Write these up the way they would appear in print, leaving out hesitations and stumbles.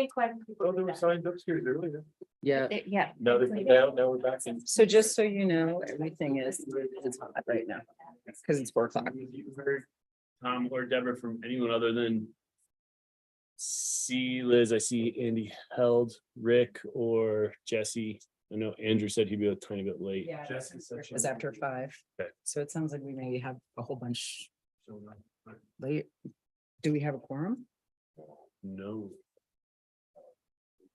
think when. Oh, they were signed upstairs earlier. Yeah, Yeah. Now we're back in. so just so you know, everything is hot right now, because it's 4 o'clock. You've heard Tom or Deborah from anyone other than see Liz, I see Andy Held, Rick or Jesse. I know Andrew said he'd be a tiny bit late. Yeah, Jesse said she it's after 5. Okay. So it sounds like we may have a whole bunch late. Do we have a quorum? No.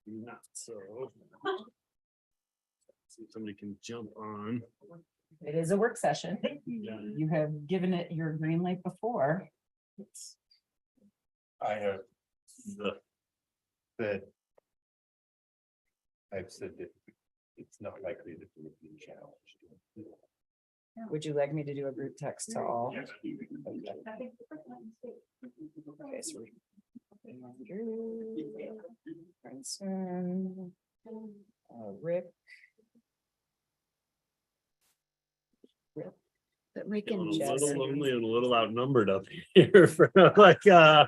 Not so. See if somebody can jump on. It is a work session. Yeah. You have given it your green light before. I have The said. I've said that it's not likely that we would be challenged. Would you like me to do a group text to all? Yes. Okay, so Andrew, Brinson, Rick. But Rick Feeling and a Jesse. little lonely and a little outnumbered up here for like, huh?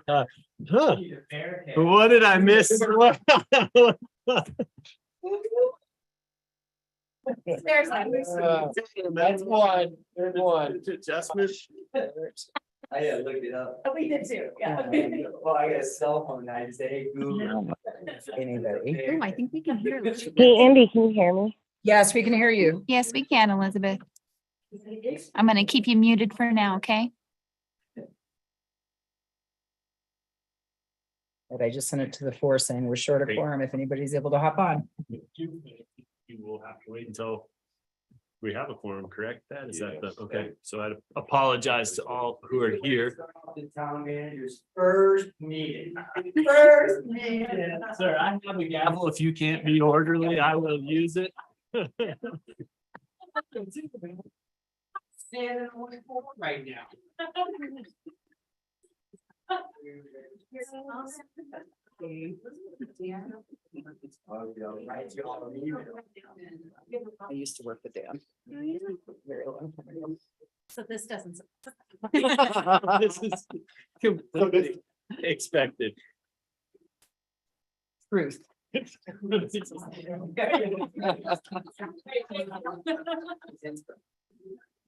What did I miss? There's like. That's one, there's one. Adjustment. I looked it up. Oh, we did too, yeah. Well, I got a cell phone, I just say, hey, Google. Anybody? Oh, I think we can hear. Hey, Andy, can you hear me? Yes, we can hear you. Yes, we can, Elizabeth. I'm going to keep you muted for now, okay? But I just sent it to the 4 saying we're short of Great. quorum if anybody's able to hop on. You will have to wait until we have a quorum, correct? That is that, okay, so I apologize to all who are here. The town manager's first meeting. First meeting. Sir, I have a gavel. If you can't be orderly, I will use it. Standing on the floor right now. I used to work with Dan. Very long time ago. So this doesn't. This is completely expected. Truth.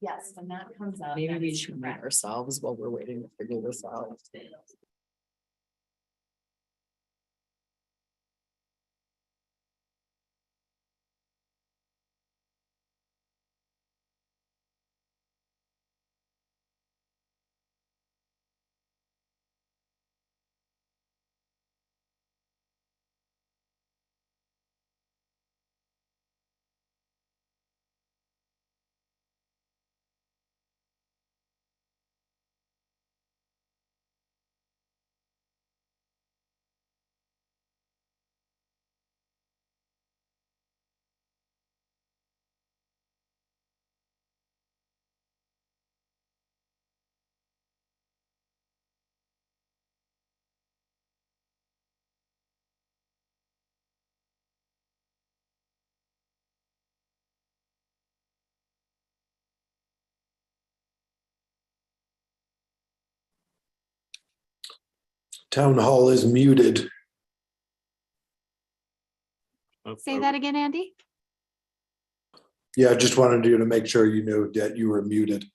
Yes, when that comes up. Maybe that we is should meet correct. ourselves while we're waiting to figure this out. Town hall is muted. Say that again, Andy? Yeah, I just wanted you to make sure you knew that you were muted.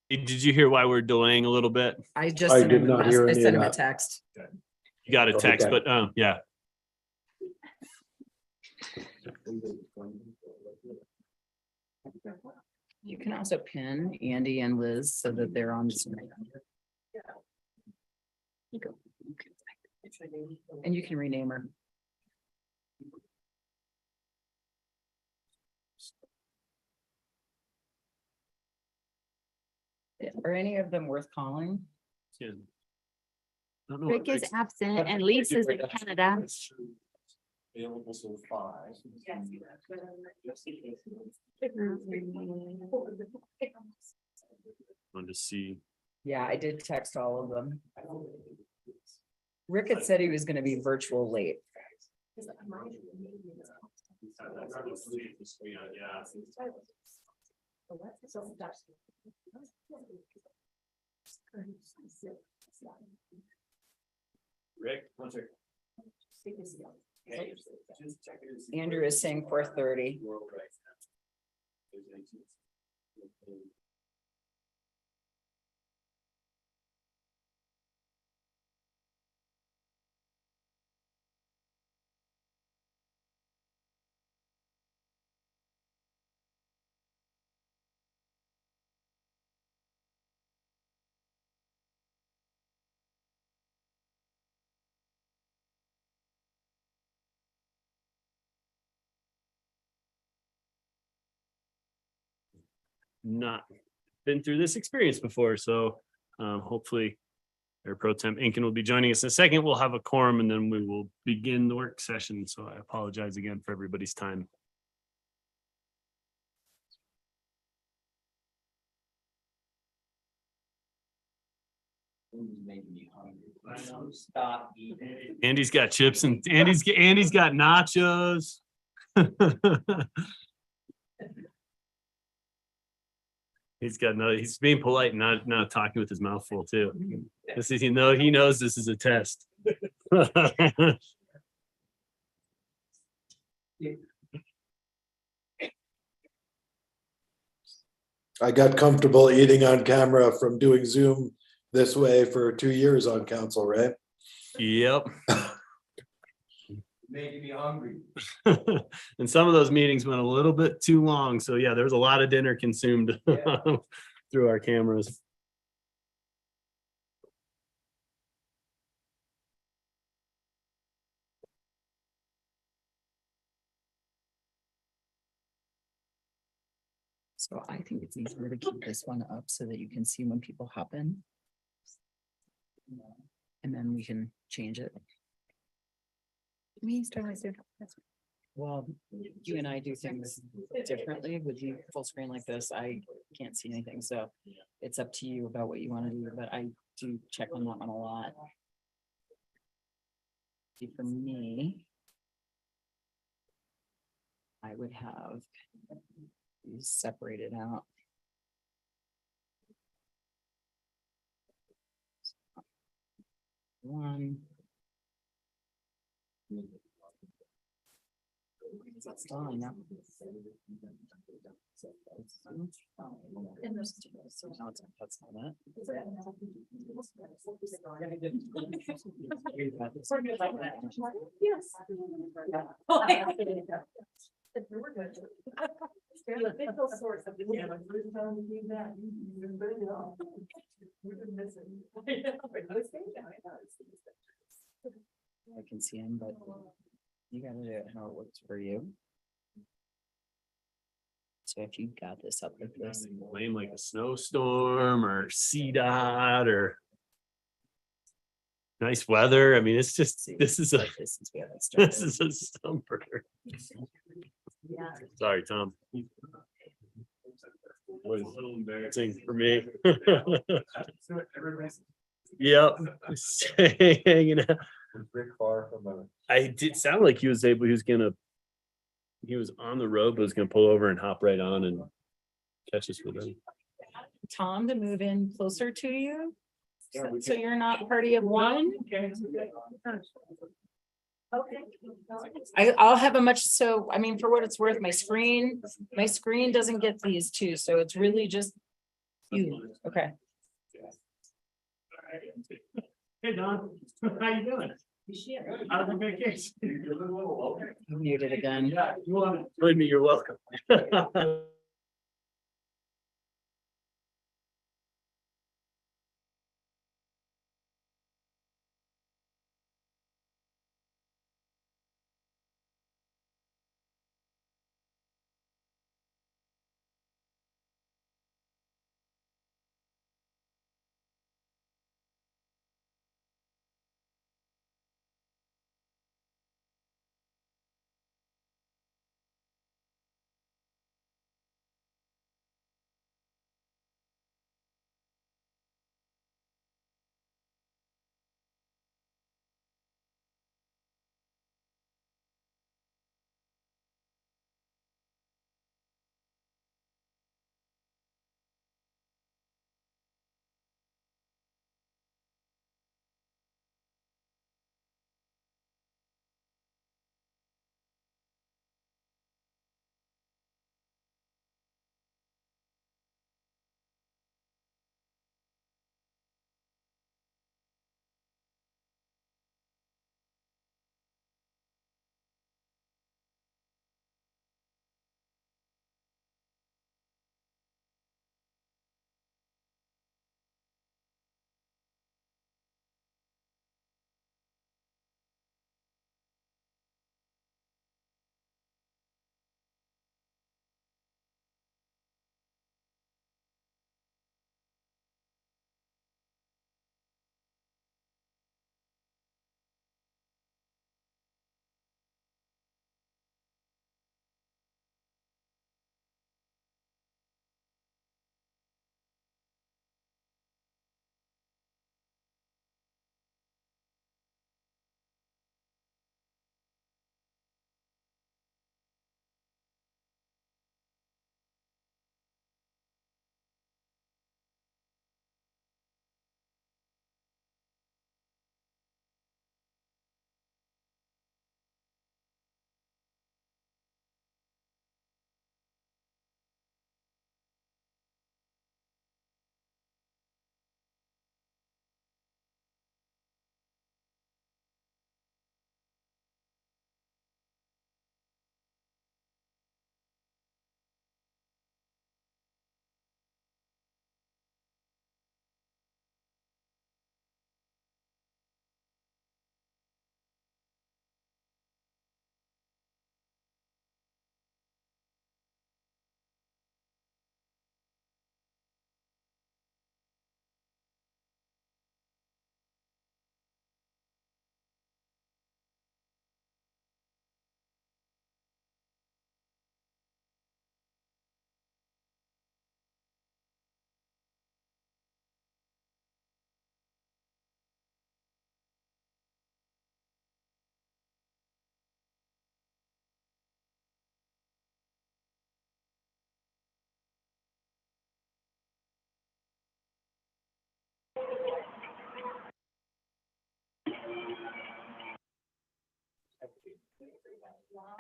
Did you hear why we're delaying a little bit? I just I sent did him a not hear I any of sent him a that. text. You got a text, Okay. but yeah. You can also pin Andy and Liz so that they're on. Zoom. And you can rename her. Are any of them worth calling? I don't know Rick what is Rick's- absent and Lisa's in Canada. Available so far. Wanted to see. Yeah, I did text all of them. Rick had said he was gonna be virtual late. Rick, one second. Andrew is saying 4:30. Not been through this experience before, so hopefully Mayor Pro Tem Incan will be joining us in a second. We'll have a quorum and then we will begin the work session. So I apologize again for everybody's time. Stop eating. Andy's got chips and Andy's got nachos. He's being polite, and not talking with his mouth full too. This is, he knows this is a test. I got comfortable eating on camera from doing Zoom this way for 2 years on council, right? Yep. Making me hungry. And some of those meetings went a little bit too long. So yeah, there was a lot of dinner consumed through our cameras. So I think it's easier to keep this one up so that you can see when people hop in. And then we can change it. Well, you and I do things differently with you full screen like this. I can't see anything, so it's up to you about what you want to do, but I do check on that one a lot. See, for me, I would have these separated out. One. That's fine now. That's not it. Yes. The official source of the camera. I can see him, but you gotta do it how it works for you. So if you got this up like this, Blame like a snowstorm or CDOT or nice weather. I mean, it's just, this is a, like this since we haven't started. this is a stumper. Yeah. Sorry, Tom. Was a little embarrassing for me. Yep. Hanging out. Rick Farr from a. I did sound like he was on the road, but was gonna pull over and hop right on and catch us with him. Tom to move in closer to you. So you're not party of one. I'll have a much, so, I mean, for what it's worth, my screen doesn't get these two, so it's really just you, okay. Hey, Don, how you doing? How's the vacation? I'm muted again. Yeah, you want to join me, you're welcome.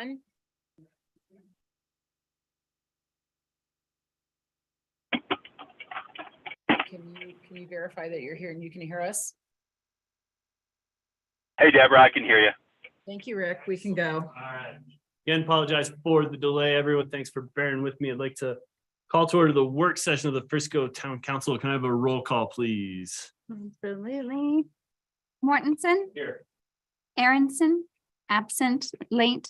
on. Can you verify that you're here and you can hear us? Hey, Deborah, I can hear you. Thank you, Rick. We can go. All right. Again, apologize for the delay. Everyone, thanks for bearing with me. I'd like to call to order the work session of the Frisco Town Council. Can I have a roll call, please? Absolutely. Mortensen, Here. Aronson, absent, late.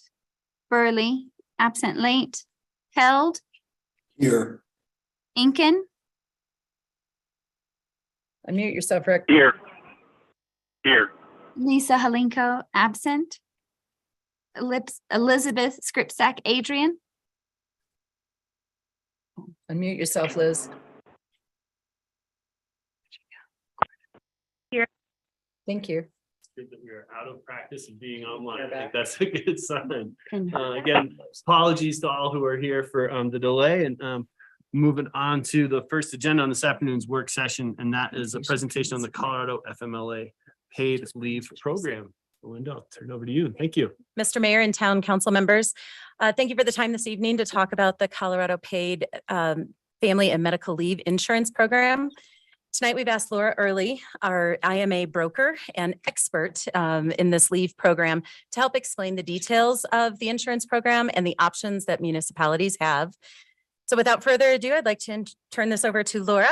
Burley, absent, late. Held, Here. Incan, Unmute yourself, Rick. Here. Here. Lisa Halinko, absent. Elizabeth Scripsack Adrian, Unmute yourself, Liz. Here. Thank you. It's good that we're out of practice of being online. We're I think back. that's a good sign. Again, apologies to all who are here for the delay and moving on to the first agenda on this afternoon's work session, and that is a presentation on the Colorado FMLA paid leave program. Linda, I'll turn it over to you. Thank you. Mr. Mayor and Town Council members, thank you for the time this evening to talk about the Colorado Paid Family and Medical Leave Insurance Program. Tonight, we've asked Laura Early, our IMA broker and expert in this leave program, to help explain the details of the insurance program and the options that municipalities have. So without further ado, I'd like to turn this over to Laura.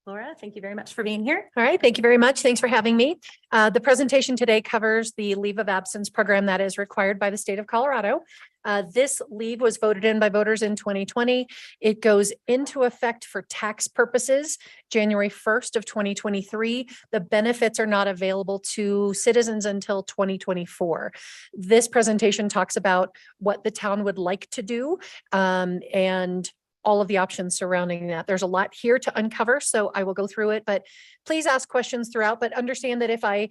Laura, thank you very much for being here. All right, thank you very much. Thanks for having me. The presentation today covers the leave of absence program that is required by the state of Colorado. This leave was voted in by voters in 2020. It goes into effect for tax purposes, January 1st of 2023. The benefits are not available to citizens until 2024. This presentation talks about what the town would like to do and all of the options surrounding that. There's a lot here to uncover, so I will go through it, but please ask questions throughout, but understand that if I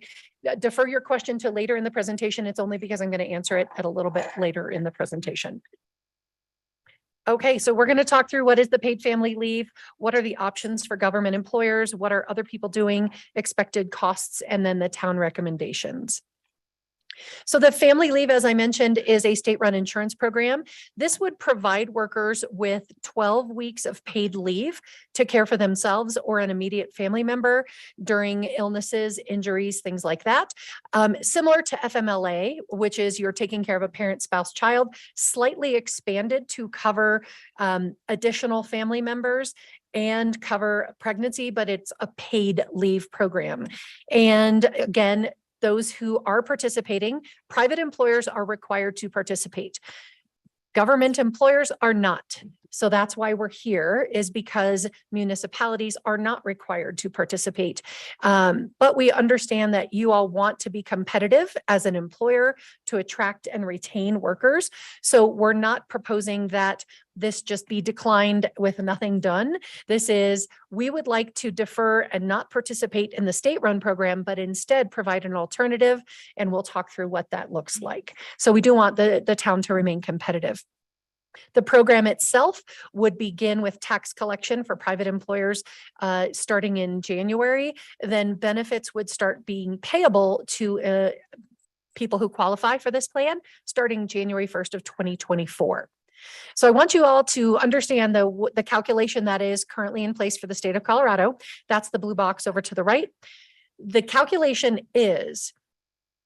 defer your question to later in the presentation, it's only because I'm going to answer it at a little bit later in the presentation. Okay, so we're going to talk through what is the paid family leave, what are the options for government employers, what are other people doing, expected costs, and then the town recommendations. So the family leave, as I mentioned, is a state-run insurance program. This would provide workers with 12 weeks of paid leave to care for themselves or an immediate family member during illnesses, injuries, things like that. Similar to FMLA, which is you're taking care of a parent, spouse, child, slightly expanded to cover additional family members and cover pregnancy, but it's a paid leave program. And again, those who are participating, private employers are required to participate. Government employers are not. So that's why we're here, is because municipalities are not required to participate. But we understand that you all want to be competitive as an employer to attract and retain workers. So we're not proposing that this just be declined with nothing done. This is, we would like to defer and not participate in the state-run program, but instead provide an alternative, and we'll talk through what that looks like. So we do want the town to remain competitive. The program itself would begin with tax collection for private employers starting in January. Then benefits would start being payable to people who qualify for this plan starting January 1st of 2024. So I want you all to understand the calculation that is currently in place for the state of Colorado. That's the blue box over to the right. The calculation is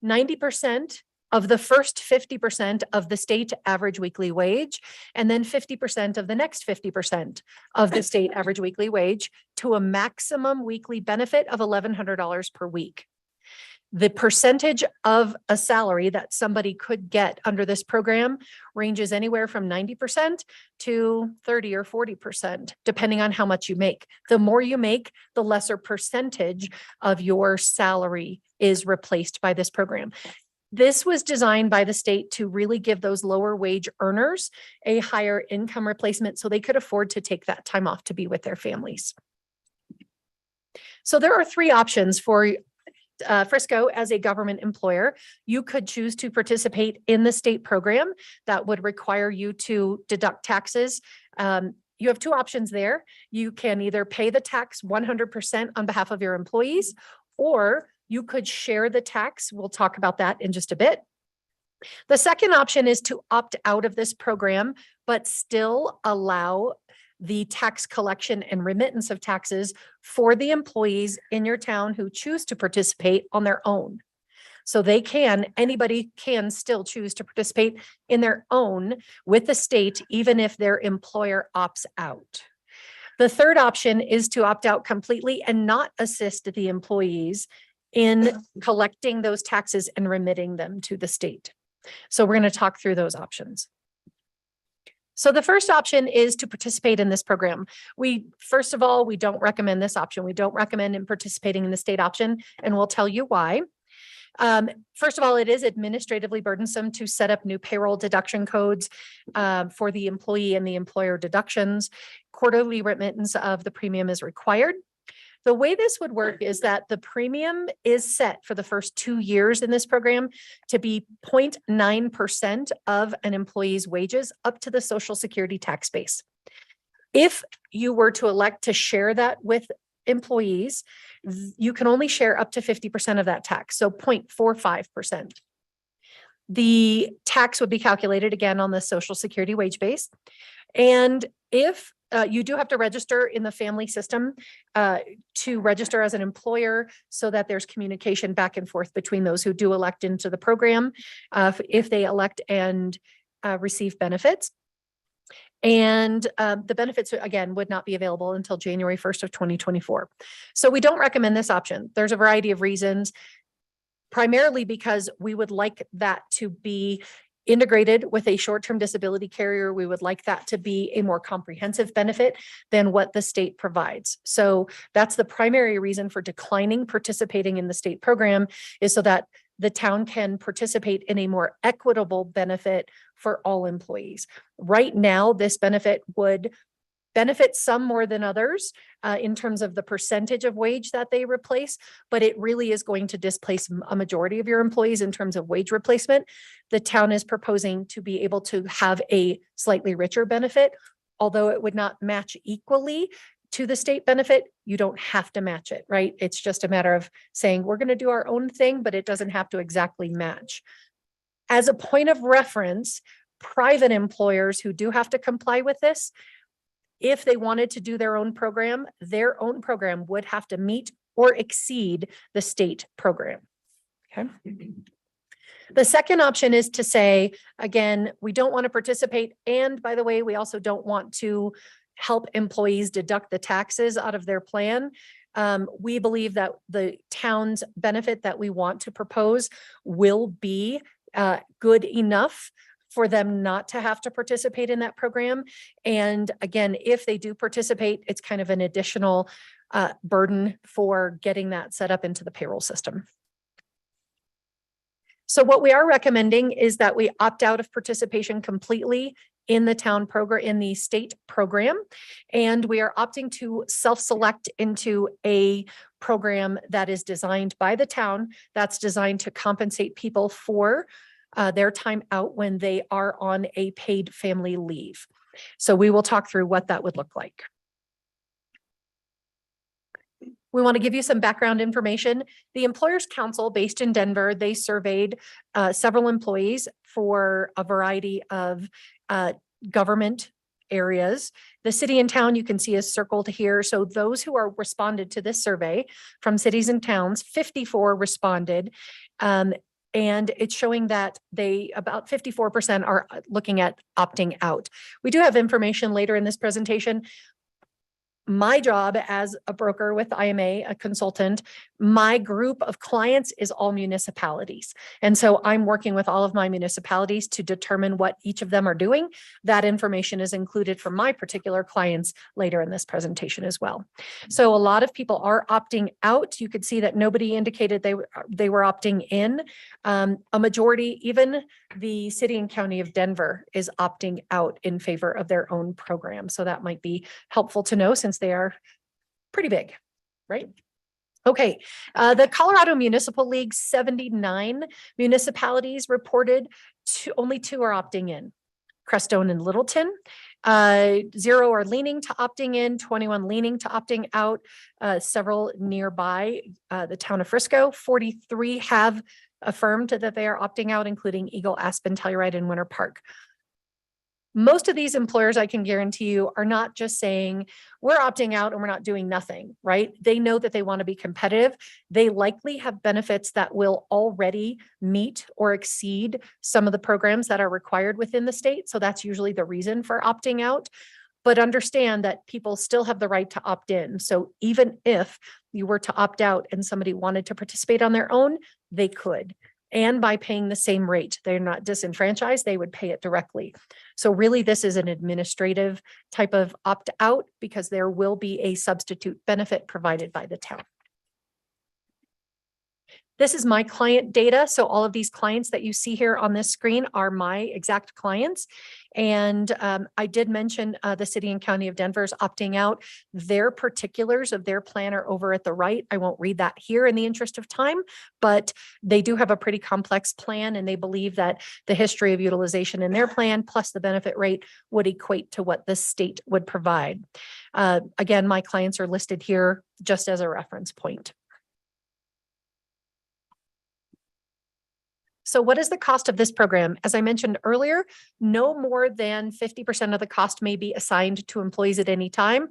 90% of the first 50% of the state average weekly wage, and then 50% of the next 50% of the state average weekly wage, to a maximum weekly benefit of $1,100 per week. The percentage of a salary that somebody could get under this program ranges anywhere from 90% to 30 or 40%, depending on how much you make. The more you make, the lesser percentage of your salary is replaced by this program. This was designed by the state to really give those lower wage earners a higher income replacement so they could afford to take that time off to be with their families. So there are three options for Frisco as a government employer. You could choose to participate in the state program that would require you to deduct taxes. You have two options there. You can either pay the tax 100% on behalf of your employees, or you could share the tax. We'll talk about that in just a bit. The second option is to opt out of this program, but still allow the tax collection and remittance of taxes for the employees in your town who choose to participate on their own. So anybody can still choose to participate in their own with the state, even if their employer opts out. The third option is to opt out completely and not assist the employees in collecting those taxes and remitting them to the state. So we're going to talk through those options. So the first option is to participate in this program. First of all, we don't recommend this option. We don't recommend in participating in the state option, and we'll tell you why. First of all, it is administratively burdensome to set up new payroll deduction codes for the employee and the employer deductions. Quarterly remittance of the premium is required. The way this would work is that the premium is set for the first 2 years in this program to be 0.9% of an employee's wages up to the Social Security tax base. If you were to elect to share that with employees, you can only share up to 50% of that tax, so 0.45%. The tax would be calculated again on the Social Security wage base. And if you do have to register in the family system to register as an employer so that there's communication back and forth between those who do elect into the program, if they elect and receive benefits. And the benefits, again, would not be available until January 1st of 2024. So we don't recommend this option. There's a variety of reasons, primarily because we would like that to be integrated with a short-term disability carrier. We would like that to be a more comprehensive benefit than what the state provides. So that's the primary reason for declining participating in the state program, is so that the town can participate in a more equitable benefit for all employees. Right now, this benefit would benefit some more than others in terms of the percentage of wage that they replace, but it really is going to displace a majority of your employees in terms of wage replacement. The town is proposing to be able to have a slightly richer benefit, although it would not match equally to the state benefit. You don't have to match it, right? It's just a matter of saying, we're going to do our own thing, but it doesn't have to exactly match. As a point of reference, private employers who do have to comply with this, if they wanted to do their own program would have to meet or exceed the state program. Okay. The second option is to say, again, we don't want to participate. And by the way, we also don't want to help employees deduct the taxes out of their plan. We believe that the town's benefit that we want to propose will be good enough for them not to have to participate in that program. And again, if they do participate, it's kind of an additional burden for getting that set up into the payroll system. So what we are recommending is that we opt out of participation completely in the town program, in the state program. And we are opting to self-select into a program that is designed by the town, that's designed to compensate people for their time out when they are on a paid family leave. So we will talk through what that would look like. We want to give you some background information. The Employers Council based in Denver, they surveyed several employees for a variety of government areas. The city and town you can see is circled here. So those who are responded to this survey from cities and towns, 54 responded. And it's showing that about 54% are looking at opting out. We do have information later in this presentation. My job as a broker with IMA, a consultant, my group of clients is all municipalities. And so I'm working with all of my municipalities to determine what each of them are doing. That information is included for my particular clients later in this presentation as well. So a lot of people are opting out. You could see that nobody indicated they were opting in. A majority, even the city and county of Denver, is opting out in favor of their own program. So that might be helpful to know since they are pretty big, right? Okay, the Colorado Municipal League, 79 municipalities reported, only 2 are opting in, Crestone and Littleton. 0 are leaning to opting in, 21 leaning to opting out, several nearby, the town of Frisco, 43 have affirmed that they are opting out, including Eagle, Aspen, Telluride, and Winter Park. Most of these employers, I can guarantee you, are not just saying, we're opting out and we're not doing nothing, right? They know that they want to be competitive. They likely have benefits that will already meet or exceed some of the programs that are required within the state. So that's usually the reason for opting out. But understand that people still have the right to opt in. So even if you were to opt out and somebody wanted to participate on their own, they could. And by paying the same rate, they're not disenfranchised, they would pay it directly. So really, this is an administrative type of opt-out because there will be a substitute benefit provided by the town. This is my client data. So all of these clients that you see here on this screen are my exact clients. And I did mention the city and county of Denver's opting out. Their particulars of their plan are over at the right. I won't read that here in the interest of time, but they do have a pretty complex plan and they believe that the history of utilization in their plan plus the benefit rate would equate to what the state would provide. Again, my clients are listed here just as a reference point. So what is the cost of this program? As I mentioned earlier, no more than 50% of the cost may be assigned to employees at any time.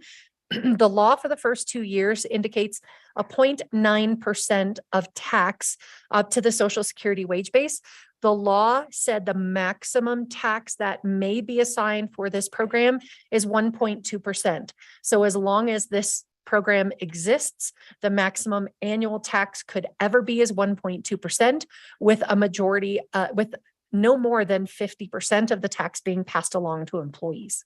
The law for the first 2 years indicates a 0.9% of tax up to the Social Security wage base. The law said the maximum tax that may be assigned for this program is 1.2%. So as long as this program exists, the maximum annual tax could ever be is 1.2%, with a majority, with no more than 50% of the tax being passed along to employees.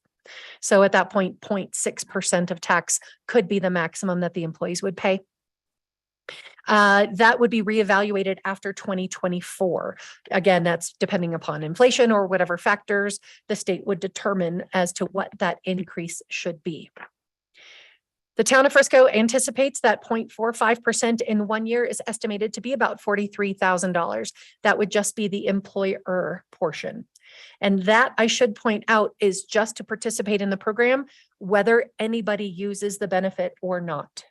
So at that point, 0.6% of tax could be the maximum that the employees would pay. That would be reevaluated after 2024. Again, that's depending upon inflation or whatever factors the state would determine as to what that increase should be. The town of Frisco anticipates that 0.45% in 1 year is estimated to be about $43,000. That would just be the employer portion. And that, I should point out, is just to participate in the program, whether anybody uses the benefit or not.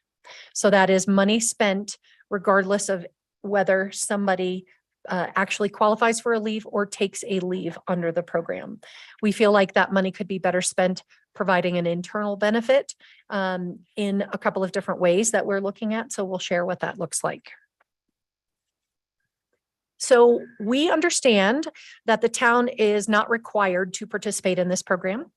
So that is money spent regardless of whether somebody actually qualifies for a leave or takes a leave under the program. We feel like that money could be better spent providing an internal benefit in a couple of different ways that we're looking at. So we'll share what that looks like. So we understand that the town is not required to participate in this program.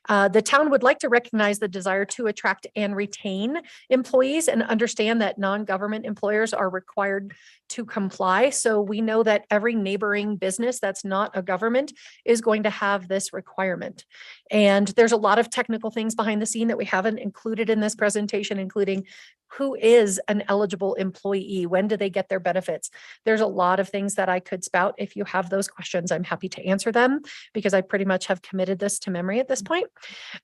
The town would like to recognize the desire to attract and retain employees and understand that non-government employers are required to comply. So we know that every neighboring business that's not a government is going to have this requirement. And there's a lot of technical things behind the scene that we haven't included in this presentation, including who is an eligible employee? When do they get their benefits? There's a lot of things that I could spout. If you have those questions, I'm happy to answer them because I pretty much have committed this to memory at this point.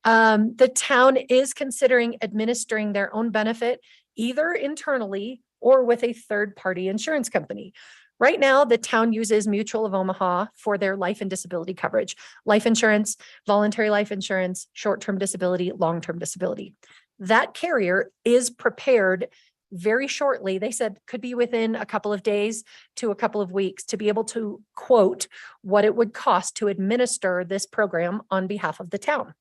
The town is considering administering their own benefit either internally or with a third-party insurance company. Right now, the town uses Mutual of Omaha for their life and disability coverage, life insurance, voluntary life insurance, short-term disability, long-term disability. That carrier is prepared very shortly. They said could be within a couple of days to a couple of weeks to be able to quote what it would cost to administer this program on behalf of the town.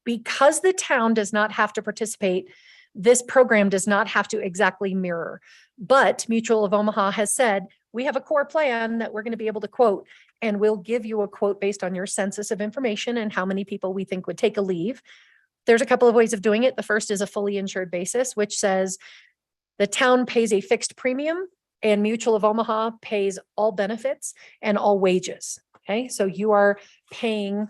Because the town does not have to participate, this program does not have to exactly mirror. But Mutual of Omaha has said, we have a core plan that we're going to be able to quote, and we'll give you a quote based on your census of information and how many people we think would take a leave. There's a couple of ways of doing it. The first is a fully insured basis, which says the town pays a fixed premium and Mutual of Omaha pays all benefits and all wages. Okay, so you are paying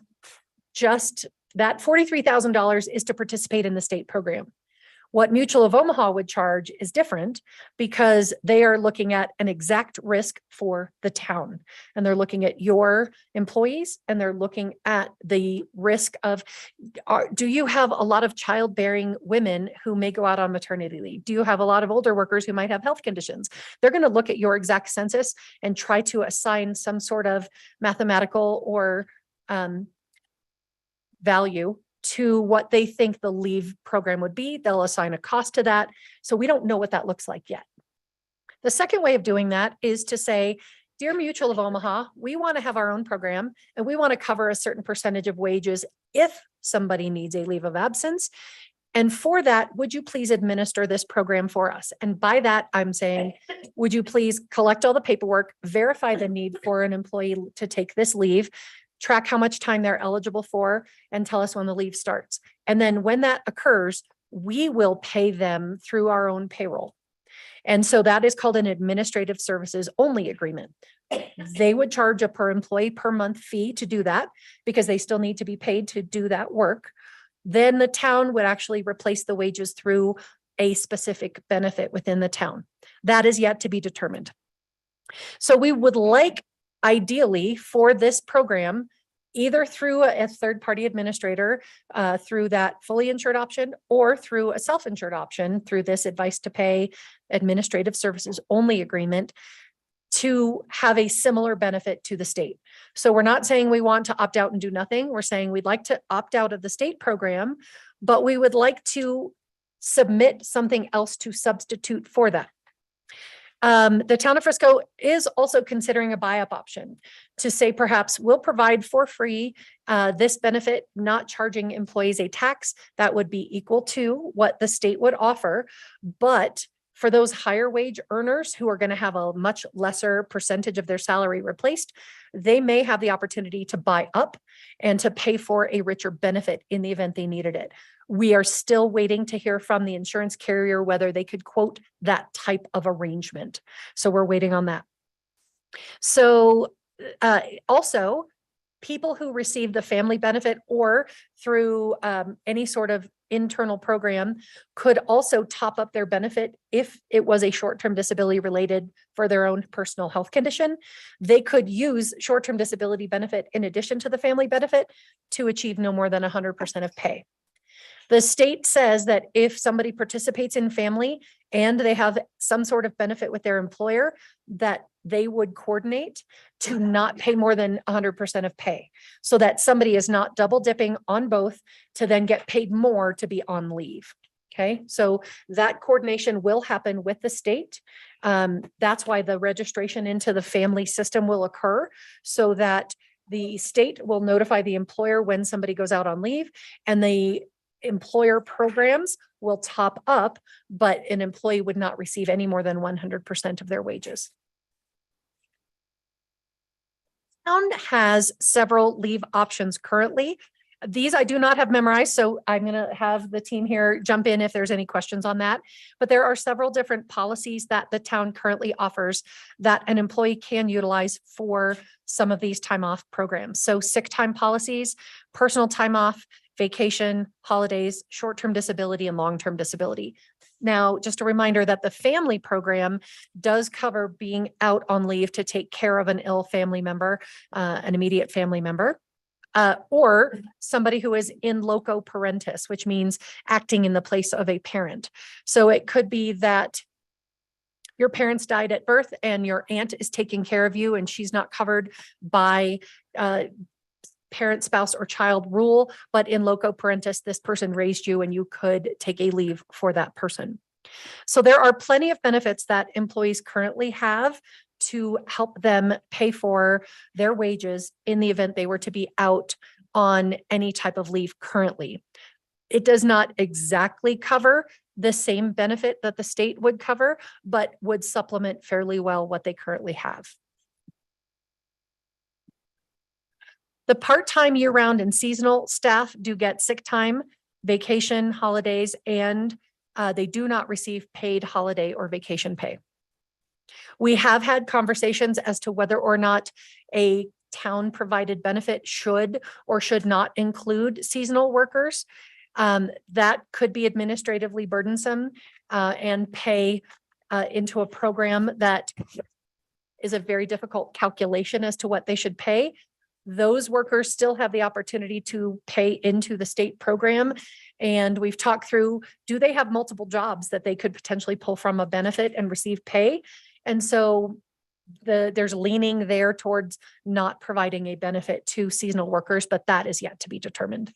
just that $43,000 is to participate in the state program. What Mutual of Omaha would charge is different because they are looking at an exact risk for the town. And they're looking at your employees and they're looking at the risk of, do you have a lot of childbearing women who may go out on maternity leave? Do you have a lot of older workers who might have health conditions? They're going to look at your exact census and try to assign some sort of mathematical or value to what they think the leave program would be. They'll assign a cost to that. So we don't know what that looks like yet. The second way of doing that is to say, Dear Mutual of Omaha, we want to have our own program and we want to cover a certain percentage of wages if somebody needs a leave of absence. And for that, would you please administer this program for us? And by that, I'm saying, would you please collect all the paperwork, verify the need for an employee to take this leave, track how much time they're eligible for, and tell us when the leave starts. And then when that occurs, we will pay them through our own payroll. And so that is called an administrative services only agreement. They would charge a per employee per month fee to do that because they still need to be paid to do that work. Then the town would actually replace the wages through a specific benefit within the town. That is yet to be determined. So we would like, ideally, for this program, either through a third-party administrator, through that fully insured option, or through a self-insured option, through this advice to pay administrative services only agreement, to have a similar benefit to the state. So we're not saying we want to opt out and do nothing. We're saying we'd like to opt out of the state program, but we would like to submit something else to substitute for that. The town of Frisco is also considering a buy-up option to say perhaps we'll provide for free this benefit, not charging employees a tax that would be equal to what the state would offer. But for those higher wage earners who are going to have a much lesser percentage of their salary replaced, they may have the opportunity to buy up and to pay for a richer benefit in the event they needed it. We are still waiting to hear from the insurance carrier whether they could quote that type of arrangement. So we're waiting on that. So also, people who receive the family benefit or through any sort of internal program could also top up their benefit if it was a short-term disability related for their own personal health condition. They could use short-term disability benefit in addition to the family benefit to achieve no more than 100% of pay. The state says that if somebody participates in family and they have some sort of benefit with their employer, that they would coordinate to not pay more than 100% of pay, so that somebody is not double dipping on both to then get paid more to be on leave. Okay, so that coordination will happen with the state. That's why the registration into the family system will occur, so that the state will notify the employer when somebody goes out on leave, and the employer programs will top up, but an employee would not receive any more than 100% of their wages. Town has several leave options currently. These I do not have memorized, so I'm going to have the team here jump in if there's any questions on that. But there are several different policies that the town currently offers that an employee can utilize for some of these time off programs. So sick time policies, personal time off, vacation, holidays, short-term disability, and long-term disability. Now, just a reminder that the family program does cover being out on leave to take care of an ill family member, an immediate family member, or somebody who is in loco parentis, which means acting in the place of a parent. So it could be that your parents died at birth and your aunt is taking care of you and she's not covered by parent, spouse, or child rule, but in loco parentis, this person raised you and you could take a leave for that person. So there are plenty of benefits that employees currently have to help them pay for their wages in the event they were to be out on any type of leave currently. It does not exactly cover the same benefit that the state would cover, but would supplement fairly well what they currently have. The part-time, year-round, and seasonal staff do get sick time, vacation, holidays, and they do not receive paid holiday or vacation pay. We have had conversations as to whether or not a town-provided benefit should or should not include seasonal workers. That could be administratively burdensome and pay into a program that is a very difficult calculation as to what they should pay. Those workers still have the opportunity to pay into the state program. And we've talked through, do they have multiple jobs that they could potentially pull from a benefit and receive pay? And so there's leaning there towards not providing a benefit to seasonal workers, but that is yet to be determined.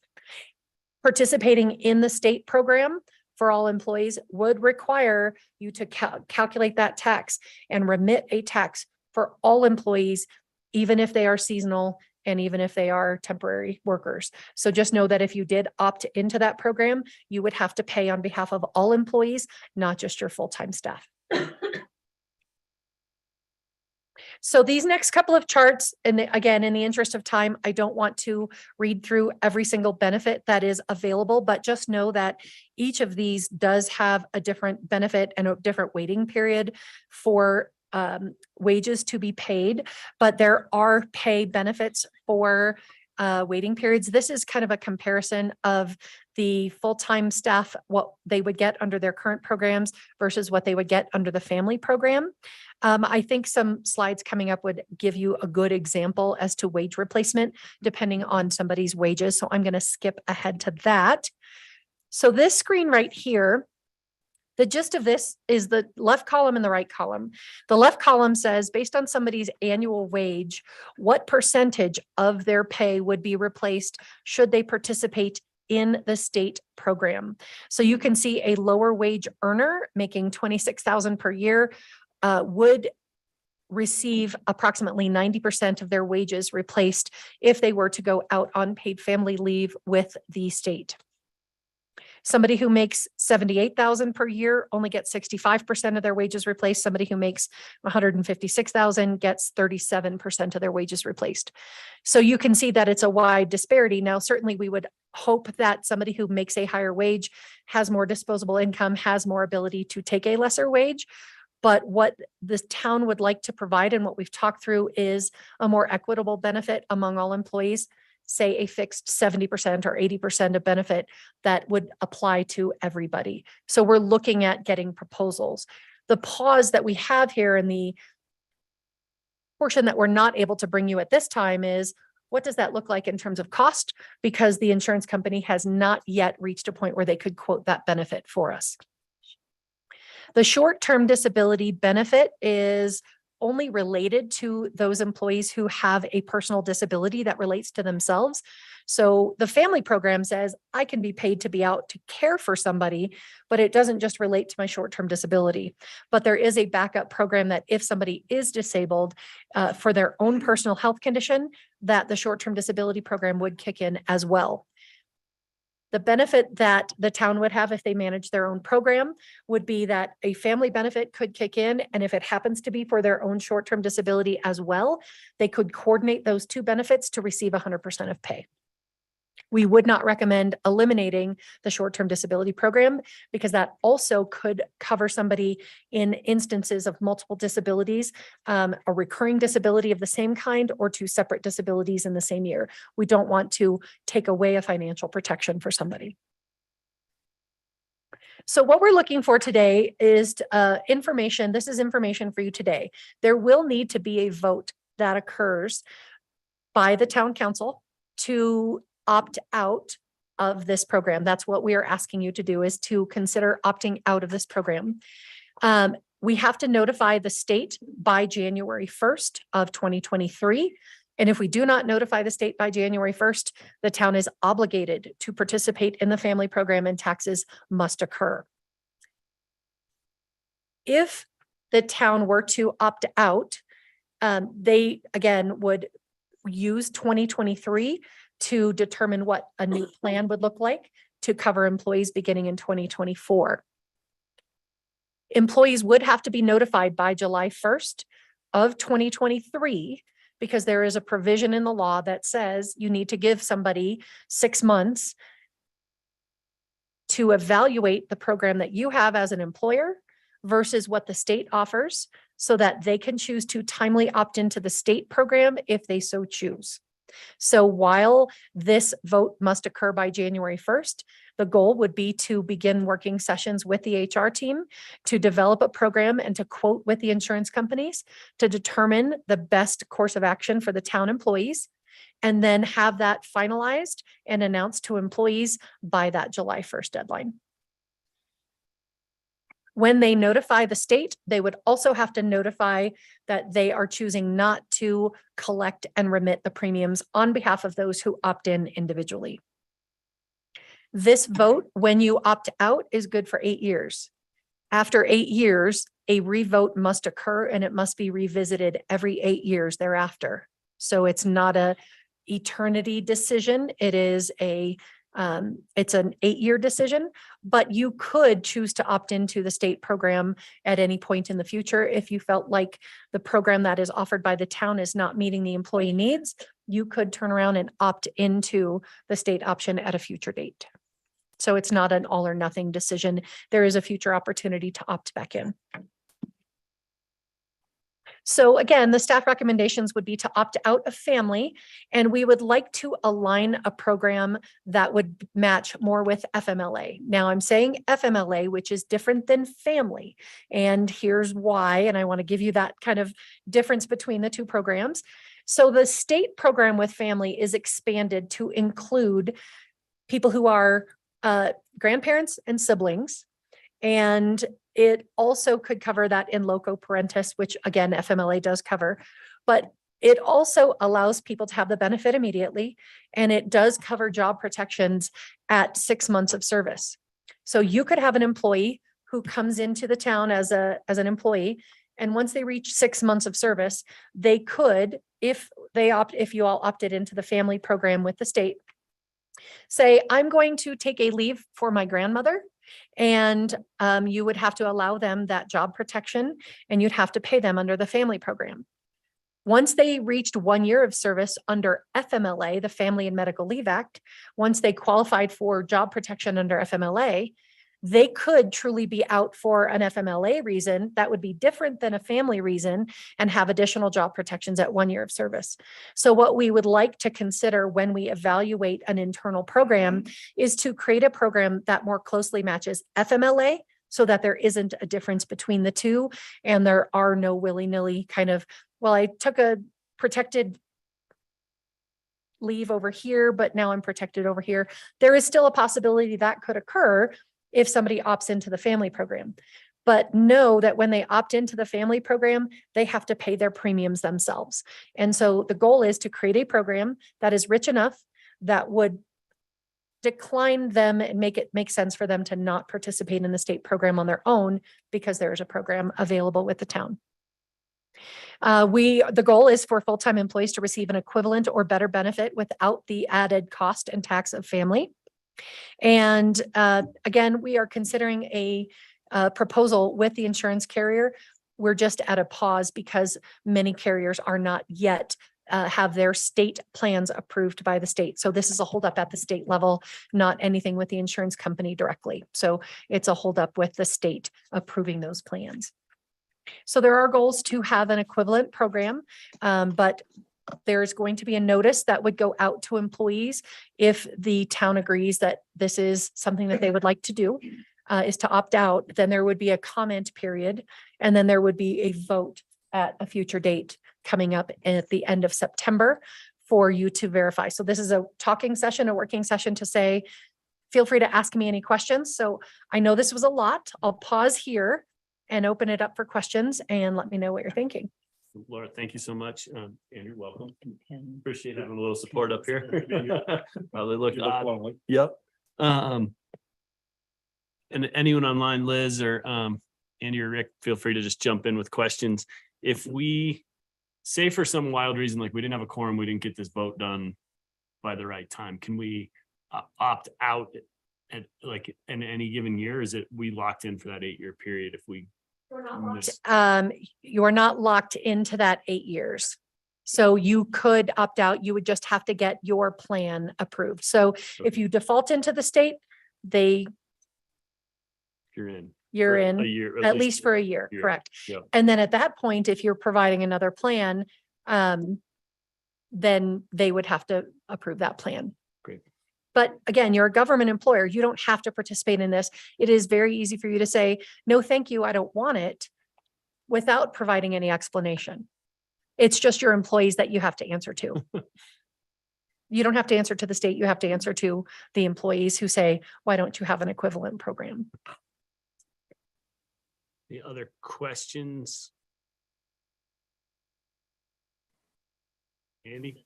Participating in the state program for all employees would require you to calculate that tax and remit a tax for all employees, even if they are seasonal and even if they are temporary workers. So just know that if you did opt into that program, you would have to pay on behalf of all employees, not just your full-time staff. So these next couple of charts, and again, in the interest of time, I don't want to read through every single benefit that is available, but just know that each of these does have a different benefit and a different waiting period for wages to be paid, but there are pay benefits for waiting periods. This is kind of a comparison of the full-time staff, what they would get under their current programs versus what they would get under the family program. I think some slides coming up would give you a good example as to wage replacement, depending on somebody's wages. So I'm going to skip ahead to that. So this screen right here, the gist of this is the left column and the right column. The left column says, based on somebody's annual wage, what percentage of their pay would be replaced should they participate in the state program. So you can see a lower wage earner making $26,000 per year would receive approximately 90% of their wages replaced if they were to go out on paid family leave with the state. Somebody who makes $78,000 per year only gets 65% of their wages replaced. Somebody who makes $156,000 gets 37% of their wages replaced. So you can see that it's a wide disparity. Now, certainly we would hope that somebody who makes a higher wage has more disposable income, has more ability to take a lesser wage. But what the town would like to provide and what we've talked through is a more equitable benefit among all employees, say a fixed 70% or 80% of benefit that would apply to everybody. So we're looking at getting proposals. The pause that we have here in the portion that we're not able to bring you at this time is, what does that look like in terms of cost? Because the insurance company has not yet reached a point where they could quote that benefit for us. The short-term disability benefit is only related to those employees who have a personal disability that relates to themselves. So the family program says, I can be paid to be out to care for somebody, but it doesn't just relate to my short-term disability. But there is a backup program that if somebody is disabled for their own personal health condition, that the short-term disability program would kick in as well. The benefit that the town would have if they manage their own program would be that a family benefit could kick in. And if it happens to be for their own short-term disability as well, they could coordinate those two benefits to receive 100% of pay. We would not recommend eliminating the short-term disability program because that also could cover somebody in instances of multiple disabilities, a recurring disability of the same kind or two separate disabilities in the same year. We don't want to take away a financial protection for somebody. So what we're looking for today is information. This is information for you today. There will need to be a vote that occurs by the town council to opt out of this program. That's what we are asking you to do, is to consider opting out of this program. We have to notify the state by January 1st of 2023. And if we do not notify the state by January 1st, the town is obligated to participate in the family program and taxes must occur. If the town were to opt out, they again would use 2023 to determine what a new plan would look like to cover employees beginning in 2024. Employees would have to be notified by July 1st of 2023 because there is a provision in the law that says you need to give somebody 6 months to evaluate the program that you have as an employer versus what the state offers so that they can choose to timely opt into the state program if they so choose. So while this vote must occur by January 1st, the goal would be to begin working sessions with the HR team to develop a program and to quote with the insurance companies to determine the best course of action for the town employees, and then have that finalized and announced to employees by that July 1st deadline. When they notify the state, they would also have to notify that they are choosing not to collect and remit the premiums on behalf of those who opt in individually. This vote, when you opt out, is good for 8 years. After 8 years, a revote must occur and it must be revisited every 8 years thereafter. So it's not a eternity decision. It is it's an 8-year decision, but you could choose to opt into the state program at any point in the future. If you felt like the program that is offered by the town is not meeting the employee needs, you could turn around and opt into the state option at a future date. So it's not an all or nothing decision. There is a future opportunity to opt back in. So again, the staff recommendations would be to opt out of family, and we would like to align a program that would match more with FMLA. Now I'm saying FMLA, which is different than family. And here's why, and I want to give you that kind of difference between the two programs. So the state program with family is expanded to include people who are grandparents and siblings. And it also could cover that in loco parentis, which again, FMLA does cover, but it also allows people to have the benefit immediately. And it does cover job protections at 6 months of service. So you could have an employee who comes into the town as an employee. And once they reach 6 months of service, they could, if you all opted into the family program with the state, say, I'm going to take a leave for my grandmother. And you would have to allow them that job protection and you'd have to pay them under the family program. Once they reached 1 year of service under FMLA, the Family and Medical Leave Act, once they qualified for job protection under FMLA, they could truly be out for an FMLA reason that would be different than a family reason and have additional job protections at 1 year of service. So what we would like to consider when we evaluate an internal program is to create a program that more closely matches FMLA so that there isn't a difference between the two and there are no willy-nilly kind of, well, I took a protected leave over here, but now I'm protected over here. There is still a possibility that could occur if somebody opts into the family program. But know that when they opt into the family program, they have to pay their premiums themselves. And so the goal is to create a program that is rich enough that would decline them and make it make sense for them to not participate in the state program on their own because there is a program available with the town. The goal is for full-time employees to receive an equivalent or better benefit without the added cost and tax of family. And again, we are considering a proposal with the insurance carrier. We're just at a pause because many carriers are not yet have their state plans approved by the state. So this is a holdup at the state level, not anything with the insurance company directly. So it's a holdup with the state approving those plans. So there are goals to have an equivalent program, but there's going to be a notice that would go out to employees if the town agrees that this is something that they would like to do, is to opt out. Then there would be a comment period, and then there would be a vote at a future date coming up at the end of September for you to verify. So this is a talking session, a working session to say, feel free to ask me any questions. So I know this was a lot. I'll pause here and open it up for questions and let me know what you're thinking. Laura, thank you so much. Andrew, welcome. Appreciate having a little support up here. Probably look odd. Yep. And anyone online, Liz or Andy or Rick, feel free to just jump in with questions. If we say for some wild reason, like we didn't have a quorum, we didn't get this vote done by the right time, can we opt out at like in any given year? Is it we locked in for that 8-year period if we you're not locked into that 8 years. So you could opt out. You would just have to get your plan approved. So if you default into the state, you're in. You're for in a year, at least for a year, year. correct? Yep. And then at that point, if you're providing another plan, then they would have to approve that plan. Great. But again, you're a government employer. You don't have to participate in this. It is very easy for you to say, no, thank you, I don't want it, without providing any explanation. It's just your employees that you have to answer to. You don't have to answer to the state. You have to answer to the employees who say, why don't you have an equivalent program? Any other questions? Andy?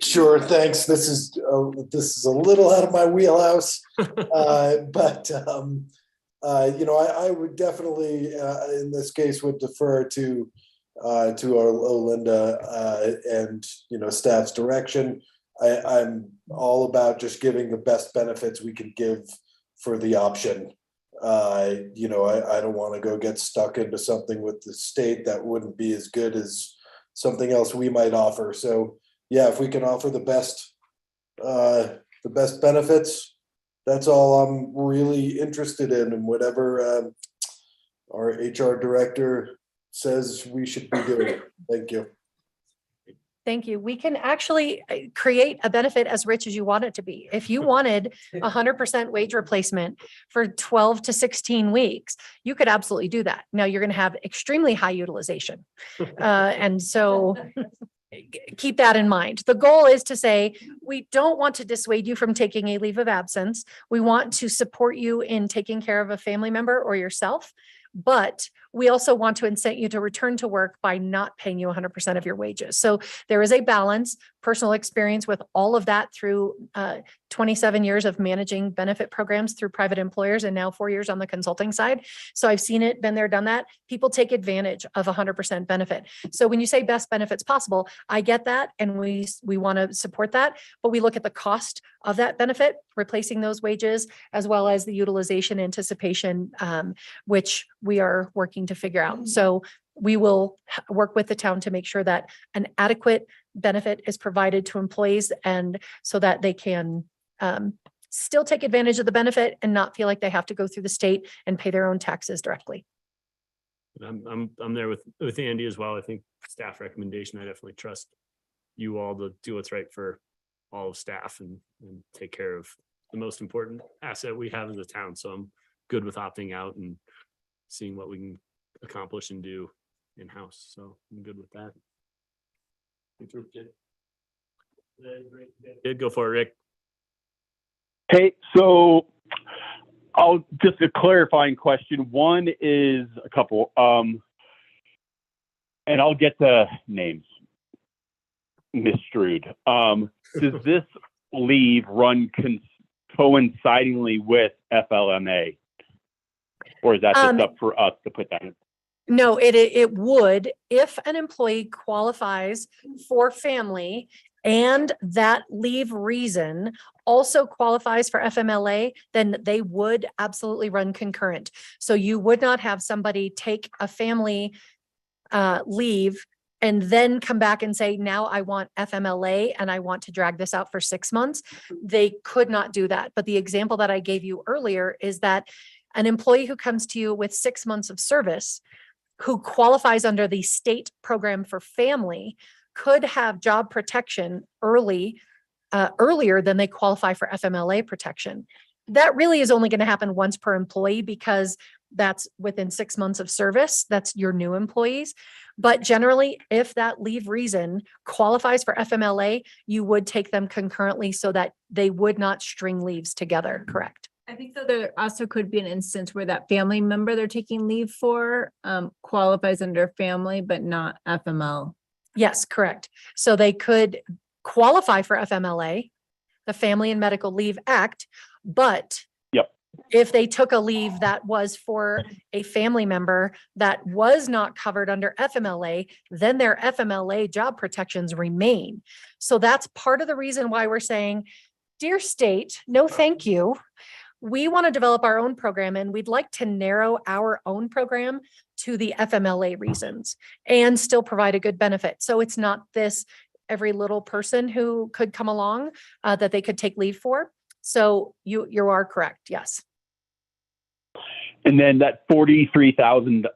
Sure, thanks. This is a little out of my wheelhouse, but I would definitely in this case would defer to our Olinda and staff's direction. I'm all about just giving the best benefits we can give for the option. I don't want to go get stuck into something with the state that wouldn't be as good as something else we might offer. So yeah, if we can offer the best benefits, that's all I'm really interested in, and whatever our HR director says we should be doing. Thank you. Thank you. We can actually create a benefit as rich as you want it to be. If you wanted 100% wage replacement for 12 to 16 weeks, you could absolutely do that. Now you're going to have extremely high utilization. And so keep that in mind. The goal is to say, we don't want to dissuade you from taking a leave of absence. We want to support you in taking care of a family member or yourself. But we also want to incent you to return to work by not paying you 100% of your wages. So there is a balance, personal experience with all of that through 27 years of managing benefit programs through private employers and now 4 years on the consulting side. So I've seen it, been there, done that. People take advantage of 100% benefit. So when you say best benefits possible, I get that. And we want to support that, but we look at the cost of that benefit, replacing those wages, as well as the utilization anticipation, which we are working to figure out. So we will work with the town to make sure that an adequate benefit is provided to employees, and so that they can still take advantage of the benefit and not feel like they have to go through the state and pay their own taxes directly. I'm there with Andy as well. I think staff recommendation, I definitely trust you all to do what's right for all of staff and take care of the most important asset we have as a town. So I'm good with opting out and seeing what we can accomplish and do in-house. So I'm good with that. Good, go for it, Rick. Hey, so I'll just a clarifying question. One is a couple, and I'll get the names misstrued. Does this leave run coincidingly with FLMA? Or is that just up for us to put that in? No, it would, if an employee qualifies for family and that leave reason also qualifies for FMLA, then they would absolutely run concurrent. So you would not have somebody take a family leave and then come back and say, now I want FMLA and I want to drag this out for 6 months. They could not do that. But the example that I gave you earlier is that an employee who comes to you with 6 months of service, who qualifies under the state program for family, could have job protection earlier than they qualify for FMLA protection. That really is only going to happen once per employee, because that's within 6 months of service. That's your new employees. But generally, if that leave reason qualifies for FMLA, you would take them concurrently so that they would not string leaves together. Correct. I think that there also could be an instance where that family member they're taking leave for qualifies under family, but not FML. Yes, correct. So they could qualify for FMLA, the Family and Medical Leave Act, but if they took a leave that was for a family member that was not covered under FMLA, then their FMLA job protections remain. So that's part of the reason why we're saying, dear state, no, thank you. We want to develop our own program, and we'd like to narrow our own program to the FMLA reasons and still provide a good benefit. So it's not this every little person who could come along that they could take leave for. So you are correct. Yes. And then that 43,000,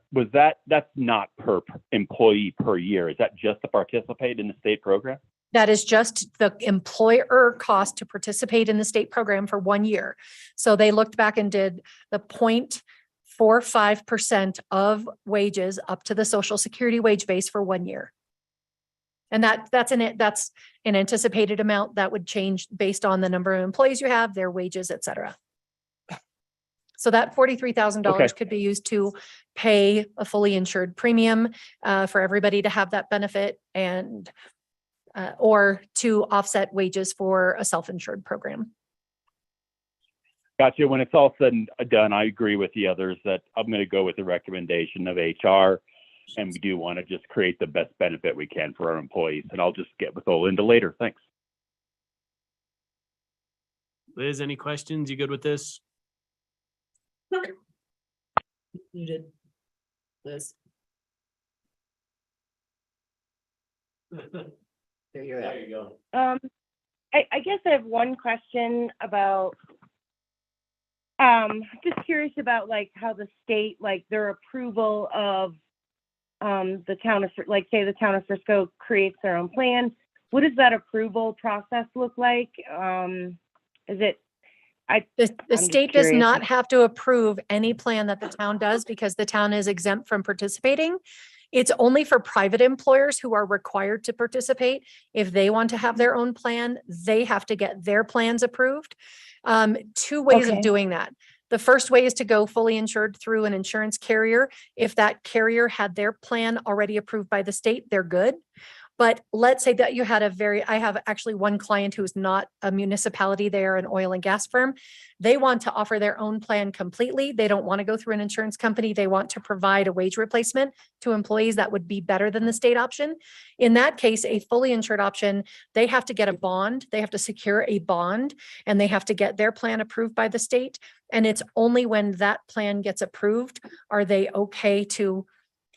that's not per employee per year. Is that just to participate in the state program? That is just the employer cost to participate in the state program for 1 year. So they looked back and did the 0.45% of wages up to the Social Security wage base for 1 year. And that's an anticipated amount that would change based on the number of employees you have, their wages, et cetera. So that $43,000 could be used to pay a fully insured premium for everybody to have that benefit, and or to offset wages for a self-insured program. Gotcha. When it's all said and done, I agree with the others that I'm going to go with the recommendation of HR. And we do want to just create the best benefit we can for our employees. And I'll just get with Olinda later. Thanks. Liz, any questions? You good with this? You did. Liz. There you're at. There you go. I guess I have one question about, just curious about like how the state, like their approval of the town of, like say the town of Frisco creates their own plan. What does that approval process look like? Is it, The just state does curious. not have to approve any plan that the town does because the town is exempt from participating. It's only for private employers who are required to participate. If they want to have their own plan, they have to get their plans approved. Two ways of Okay. doing that. The first way is to go fully insured through an insurance carrier. If that carrier had their plan already approved by the state, they're good. But let's say that you had I have actually one client who's not a municipality, they're an oil and gas firm. They want to offer their own plan completely. They don't want to go through an insurance company. They want to provide a wage replacement to employees that would be better than the state option. In that case, a fully insured option, they have to get a bond. They have to secure a bond and they have to get their plan approved by the state. And it's only when that plan gets approved are they okay to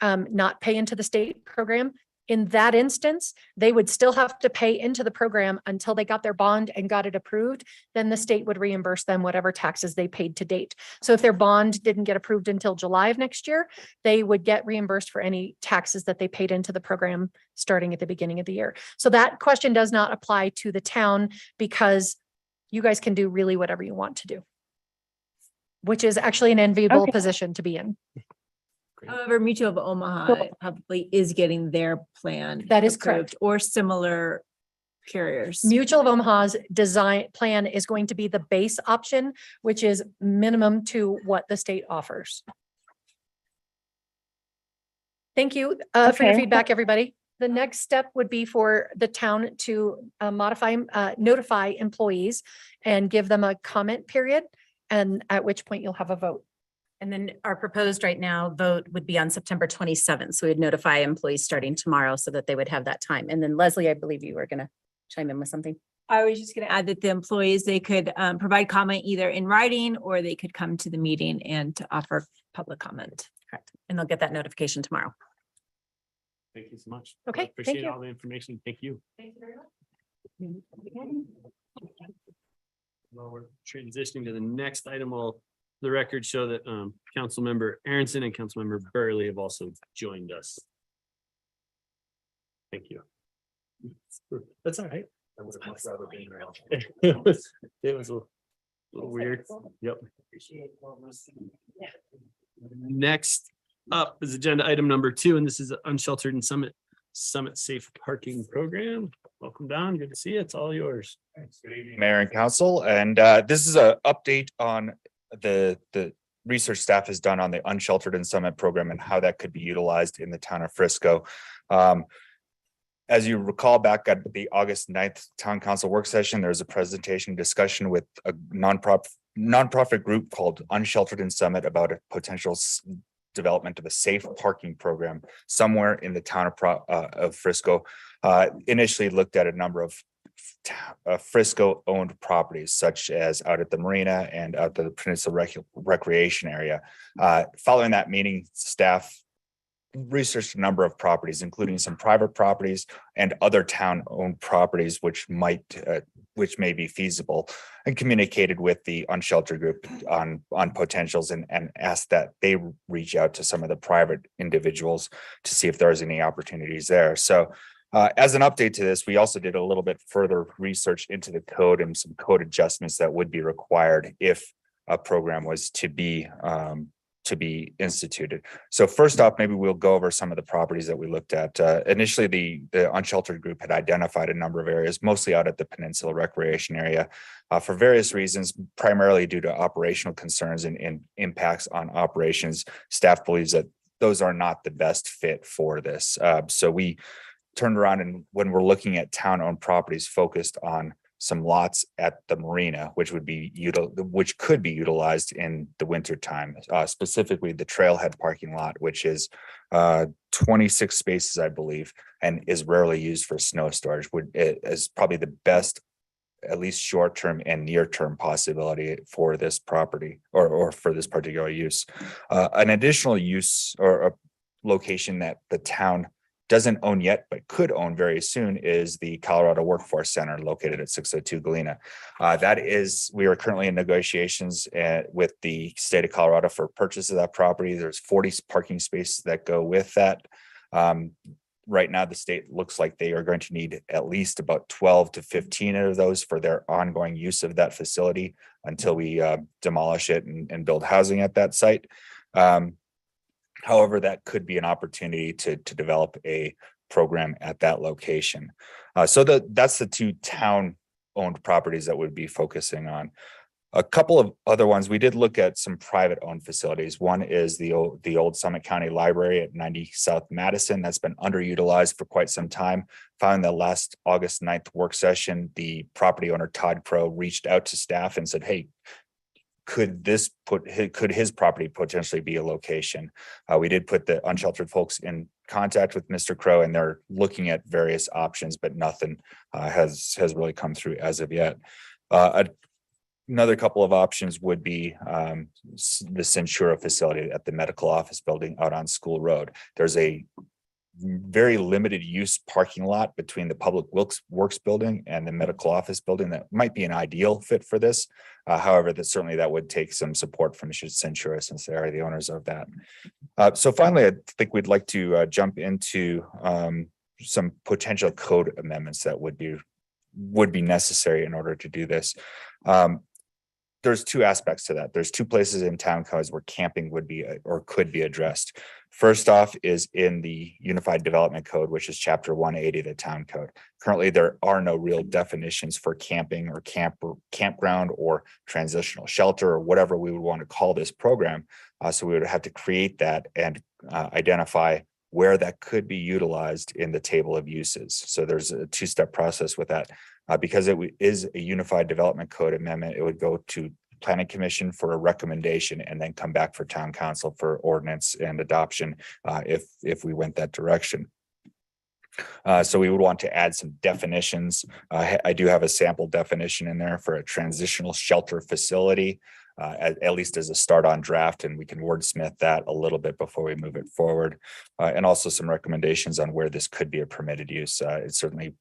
not pay into the state program. In that instance, they would still have to pay into the program until they got their bond and got it approved. Then the state would reimburse them whatever taxes they paid to date. So if their bond didn't get approved until July of next year, they would get reimbursed for any taxes that they paid into the program starting at the beginning of the year. So that question does not apply to the town because you guys can do really whatever you want to do, which is actually an enviable Okay. position to be in. However, Mutual of Omaha probably is getting their plan. That is correct. approved, or similar carriers. Mutual of Omaha's design plan is going to be the base option, which is minimum to what the state offers. Thank you for your Okay. feedback, everybody. The next step would be for the town to notify employees and give them a comment period, and at which point you'll have a vote. And then our proposed right now vote would be on September 27th. So we'd notify employees starting tomorrow so that they would have that time. And then Leslie, I believe you were going to chime in with something. I was just going to add that the employees, they could provide comment either in writing or they could come to the meeting and to offer public comment. Correct. And they'll get that notification tomorrow. Thank you so much. Okay, thank Appreciate you. all the information. Thank you. Thank you very much. While we're transitioning to the next item, the record show that Councilmember Aronson and Councilmember Burley have also joined us. Thank you. That's all right. I would have much rather been around. It was a little weird. Yep. Next up is agenda item number 2, and this is Unsheltered and Summit Safe Parking Program. Welcome down. Good to see you. It's all yours. Good evening, Mayor and Council, and this is an update on the research staff has done on the Unsheltered and Summit program and how that could be utilized in the town of Frisco. As you recall, back at the August 9th Town Council work session, there was a presentation discussion with a nonprofit group called Unsheltered and Summit about a potential development of a safe parking program somewhere in the town of Frisco. Initially looked at a number of Frisco owned properties such as out at the marina and out the Peninsula Recreation area. Following that meeting, staff researched a number of properties, including some private properties and other town owned properties, which may be feasible, and communicated with the Unsheltered group on potentials and asked that they reach out to some of the private individuals to see if there's any opportunities there. So as an update to this, we also did a little bit further research into the code and some code adjustments that would be required if a program was to be instituted. So first off, maybe we'll go over some of the properties that we looked at. Initially, the Unsheltered group had identified a number of areas, mostly out at the Peninsula Recreation area, for various reasons, primarily due to operational concerns and impacts on operations. Staff believes that those are not the best fit for this. So we turned around and when we're looking at town-owned properties focused on some lots at the marina, which which could be utilized in the winter time, specifically the trailhead parking lot, which is 26 spaces, I believe, and is rarely used for snow storage, is probably the best, at least short-term and near-term possibility for this property or for this particular use. An additional use or a location that the town doesn't own yet, but could own very soon is the Colorado Workforce Center located at 602 Galena. We are currently in negotiations with the state of Colorado for purchase of that property. There's 40 parking spaces that go with that. Right now, the state looks like they are going to need at least about 12 to 15 of those for their ongoing use of that facility until we demolish it and build housing at that site. However, that could be an opportunity to develop a program at that location. So that's the two town-owned properties that we'd be focusing on. A couple of other ones, we did look at some private-owned facilities. One is the old Summit County Library at 90 South Madison. That's been underutilized for quite some time. Found the last August 9th work session, the property owner, Todd Crow, reached out to staff and said, hey, could his property potentially be a location? We did put the unsheltered folks in contact with Mr. Crow, and they're looking at various options, but nothing has really come through as of yet. Another couple of options would be the Centura facility at the medical office building out on School Road. There's a very limited use parking lot between the public works building and the medical office building that might be an ideal fit for this. However, that would take some support from Centura since they are the owners of that. So finally, I think we'd like to jump into some potential code amendments that would be necessary in order to do this. There's two aspects to that. There's two places in town codes where camping would be or could be addressed. First off is in the Unified Development Code, which is chapter 180 of the town code. Currently, there are no real definitions for camping or campground or transitional shelter or whatever we would want to call this program. So we would have to create that and identify where that could be utilized in the table of uses. So there's a two-step process with that. Because it is a Unified Development Code amendment, it would go to Planning Commission for a recommendation and then come back for Town Council for ordinance and adoption if we went that direction. So we would want to add some definitions. I do have a sample definition in there for a transitional shelter facility, at least as a start on draft, and we can wordsmith that a little bit before we move it forward. And also some recommendations on where this could be a permitted use. It certainly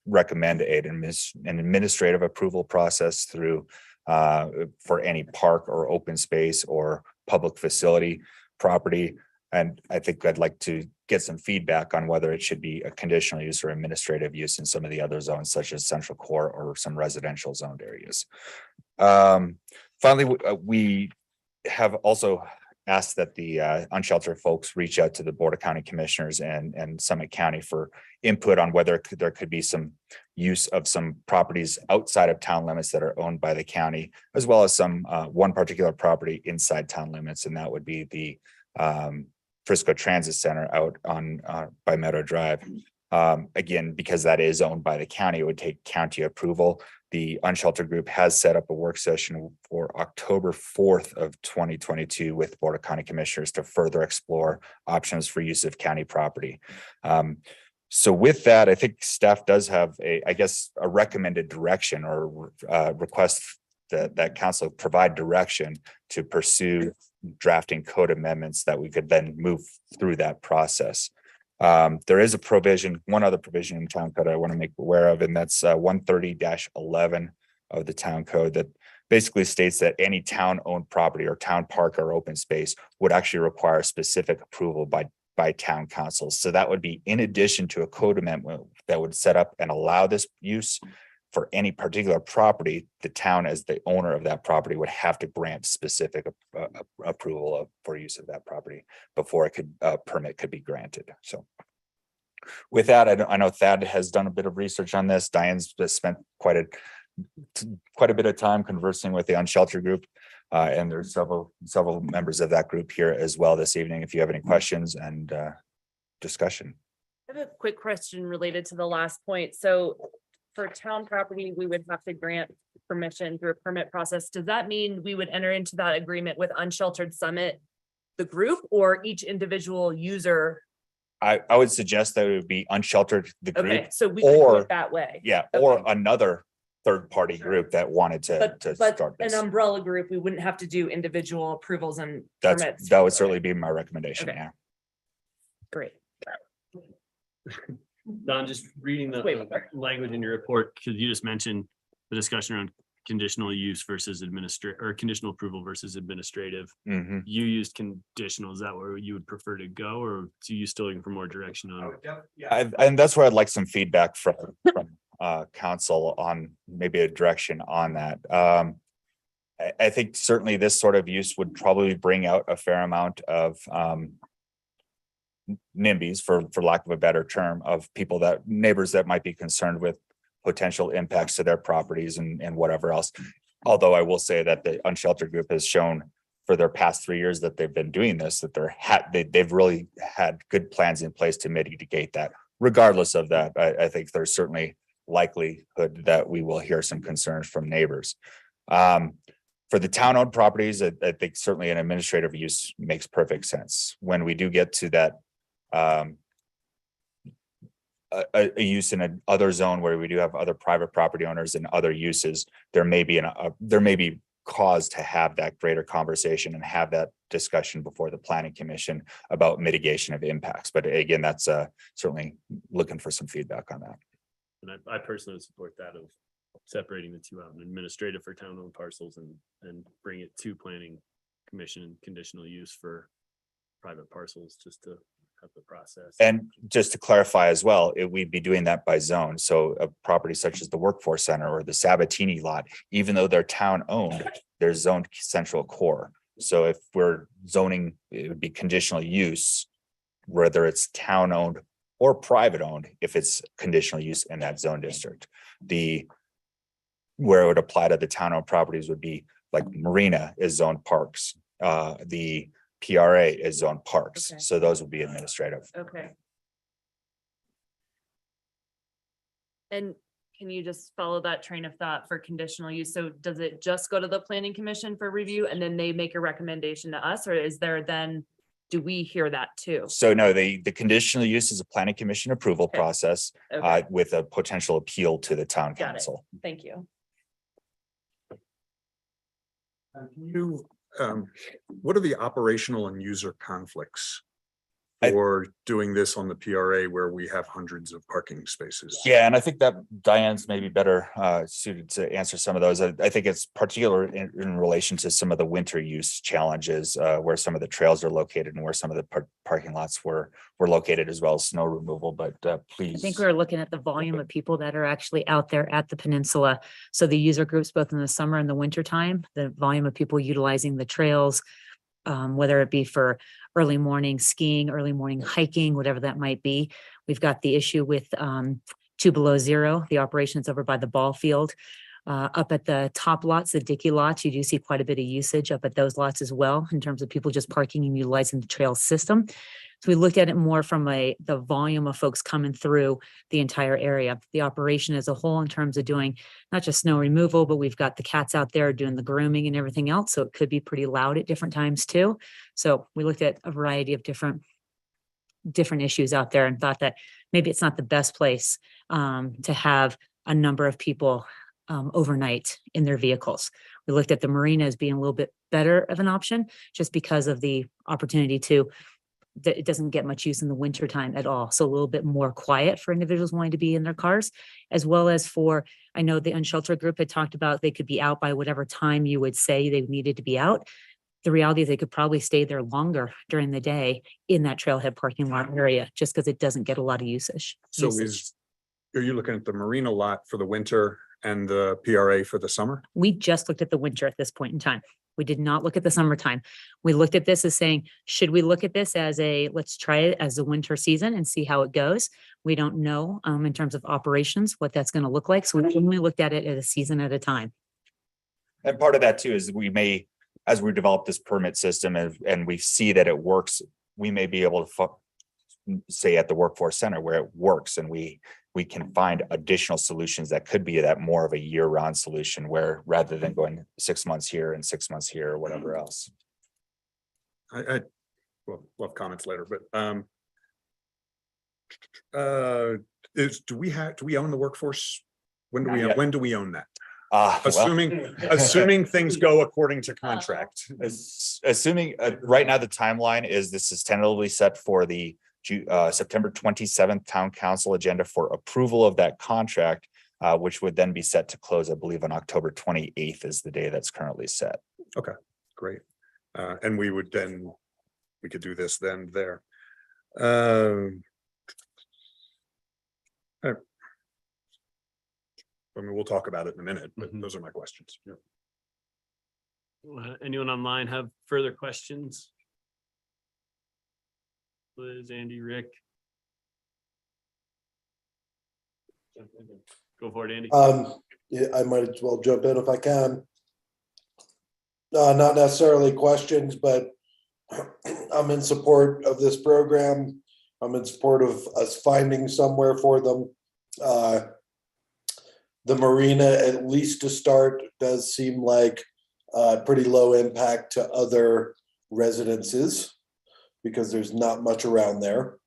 recommend an administrative approval process through for any park or open space or public facility property. And I think I'd like to get some feedback on whether it should be a conditional use or administrative use in some of the other zones, such as central core or some residential zoned areas. Finally, we have also asked that the unsheltered folks reach out to the Board of County Commissioners and Summit County for input on whether there could be some use of some properties outside of town limits that are owned by the county, as well as some one particular property inside town limits, and that would be the Frisco Transit Center out on by Meadow Drive. Again, because that is owned by the county, it would take county approval. The Unsheltered Group has set up a work session for October 4th of 2022 with Board of County Commissioners to further explore options for use of county property. So with that, I think staff does have a recommended direction or request that council provide direction to pursue drafting code amendments that we could then move through that process. There is a provision, one other provision in town code I want to make aware of, and that's 130-11 of the town code that basically states that any town-owned property or town park or open space would actually require specific approval by town council. So that would be in addition to a code amendment that would set up and allow this use for any particular property. The town, as the owner of that property, would have to grant specific approval for use of that property before permit could be granted. So with that, I know Thad has done a bit of research on this. Diane's spent quite a bit of time conversing with the Unsheltered Group, and there's several members of that group here as well this evening if you have any questions and discussion. I have a quick question related to the last point. So for town property, we would have to grant permission through a permit process. Does that mean we would enter into that agreement with Unsheltered Summit, the group, or each individual user? I would suggest that it would be Unsheltered, the group. Okay, so we could do or- it that way. Yeah, or another third-party group that wanted to But start an this. umbrella group, we wouldn't have to do individual approvals and That permits. would certainly be my recommendation, Okay. yeah. Great. Don, just reading the Wait. language in your report, because you just mentioned the discussion around conditional use versus or conditional approval versus administrative. Mhm. You used conditional. Is that where you would prefer to go, or are you still looking for more direction on? And that's where I'd like some feedback from council on maybe a direction on that. I think certainly this sort of use would probably bring out a fair amount of NIMBYs, for lack of a better term, of neighbors that might be concerned with potential impacts to their properties and whatever else. Although I will say that the Unsheltered group has shown for their past 3 years that they've been doing this, that they've really had good plans in place to mitigate that. Regardless of that, I think there's certainly likelihood that we will hear some concerns from neighbors. For the town-owned properties, I think certainly an administrative use makes perfect sense. When we do get to that a use in another zone where we do have other private property owners and other uses, there may be cause to have that greater conversation and have that discussion before the planning commission about mitigation of impacts. But again, that's certainly looking for some feedback on that. And I personally would support that of separating the two out, and administrative for town-owned parcels and bring it to planning commission and conditional use for private parcels, just to have the process. And just to clarify as well, we'd be doing that by zone. So a property such as the Workforce Center or the Sabatini lot, even though they're town-owned, they're zoned central core. So if we're zoning, it would be conditional use, whether it's town-owned or private-owned, if it's conditional use in that zone district. Where it would apply to the town-owned properties would be like Marina is zoned parks. The PRA is zoned parks. Okay. So those would be administrative. Okay. And can you just follow that train of thought for conditional use? So does it just go to the planning commission for review and then they make a recommendation to us, or is there then, do we hear that too? So no, the conditional use is a planning commission approval Okay. process Okay, with a potential appeal to the town got it. council. Thank you. What are the operational and user conflicts I- for doing this on the PRA where we have hundreds of parking spaces? Yeah, and I think that Diane's maybe better suited to answer some of those. I think it's particular in relation to some of the winter use challenges where some of the trails are located and where some of the parking lots were located, as well as snow removal, but I please. think we're looking at the volume of people that are actually out there at the peninsula. So the user groups, both in the summer and the winter time, the volume of people utilizing the trails, whether it be for early morning skiing, early morning hiking, whatever that might be. We've got the issue with 2 Below Zero, the operations over by the ball field. Up at the top lots, the Dickey lots, you do see quite a bit of usage up at those lots as well, in terms of people just parking and utilizing the trail system. So we looked at it more from the volume of folks coming through the entire area, the operation as a whole, in terms of doing not just snow removal, but we've got the cats out there doing the grooming and everything else. So it could be pretty loud at different times too. So we looked at a variety of different issues out there and thought that maybe it's not the best place to have a number of people overnight in their vehicles. We looked at the marina as being a little bit better of an option, just because of the opportunity that it doesn't get much use in the winter time at all. So a little bit more quiet for individuals wanting to be in their cars, as well as I know the Unsheltered group had talked about they could be out by whatever time you would say they needed to be out. The reality is they could probably stay there longer during the day in that trailhead parking lot area, just because it doesn't get a lot of usage. So are you looking at the Marina lot for the winter and the PRA for the summer? We just looked at the winter at this point in time. We did not look at the summertime. We looked at this as saying, should we look at this as let's try it as a winter season and see how it goes? We don't know in terms of operations, what that's going to look like. So we only looked at it at a season at a time. And part of that too is as we develop this permit system and we see that it works, we may be able to say at the workforce center where it works and we can find additional solutions that could be that more of a year-round solution where rather than going 6 months here and 6 months here or whatever else. I well, we'll have comments later, but do we own the workforce? When do we own that? Assuming things go according to contract. Assuming right now the timeline is this is tentatively set for the September 27th town council agenda for approval of that contract, which would then be set to close, I believe, on October 28th is the day that's currently set. Okay, great. And we could do this then there. I mean, we'll talk about it in a minute, but those are my questions. Anyone online have further questions? Liz, Andy, Rick? Go for it, Andy. Yeah, I might as well jump in if I can. Not necessarily questions, but I'm in support of this program. I'm in support of us finding somewhere for them. The marina, at least to start, does seem like pretty low impact to other residences because there's not much around there.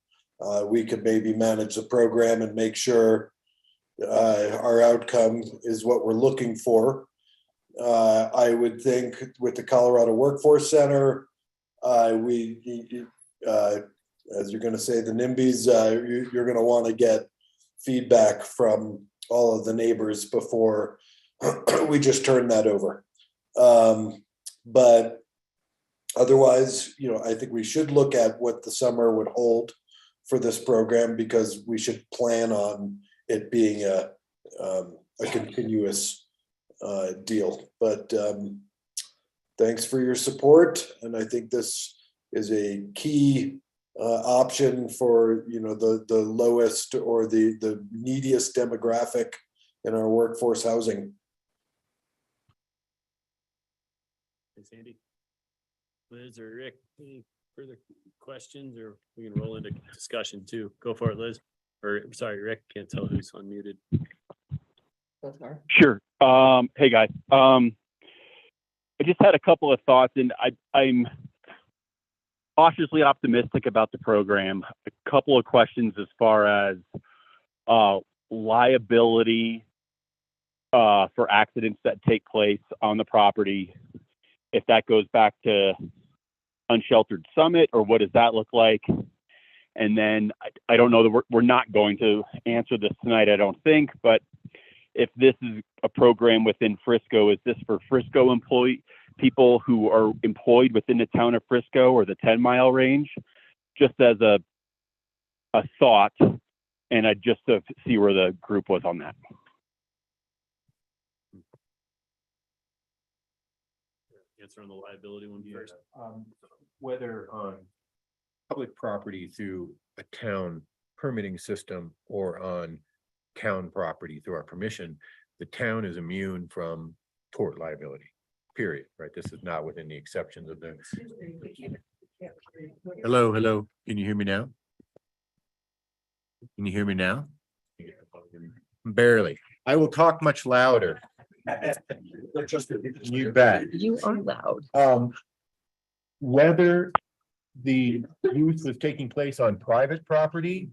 We could maybe manage the program and make sure our outcome is what we're looking for. I would think with the Colorado Workforce Center, as you're going to say, the NIMBYs, you're going to want to get feedback from all of the neighbors before we just turn that over. But otherwise, I think we should look at what the summer would hold for this program because we should plan on it being a continuous deal. But thanks for your support. And I think this is a key option for the lowest or the neediest demographic in our workforce housing. Thanks, Andy. Liz or Rick, any further questions, or we can roll into discussion too? Go for it, Liz. Or sorry, Rick, can't tell who's unmuted. Sure. Hey guys. I just had a couple of thoughts, and I'm cautiously optimistic about the program. A couple of questions as far as liability for accidents that take place on the property. If that goes back to Unsheltered Summit, or what does that look like? And then I don't know that we're not going to answer this tonight, I don't think, but if this is a program within Frisco, is this for Frisco people who are employed within the town of Frisco or the 10-mile range? Just as a thought, and I just to see where the group was on that. Answer on the liability one first. Whether on public property through a town permitting system or on town property through our permission, the town is immune from tort liability, period, right? This is not within the exceptions of the. Hello, can you hear me now? Can you hear me now? Barely. I will talk much louder. You bet. You are loud. Whether the use was taking place on private property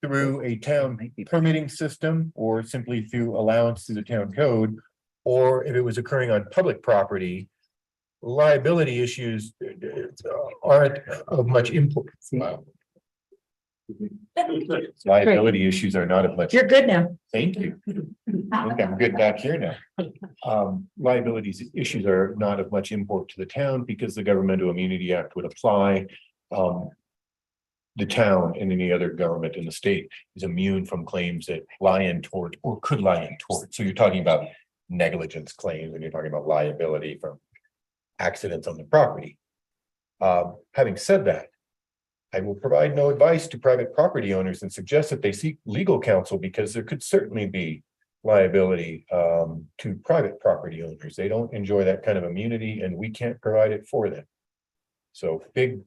through a town permitting system or simply through allowance through the town code, or if it was occurring on public property, liability issues aren't of much import. Liability issues are not of much. You're good now. Thank you. I think I'm good back here now. Liabilities issues are not of much import to the town because the Governmental Immunity Act would apply. The town and any other government in the state is immune from claims that lie in tort or could lie in tort. So you're talking about negligence claims and you're talking about liability from accidents on the property. Having said that, I will provide no advice to private property owners and suggest that they seek legal counsel because there could certainly be liability to private property owners. They don't enjoy that kind of immunity and we can't provide it for them. So big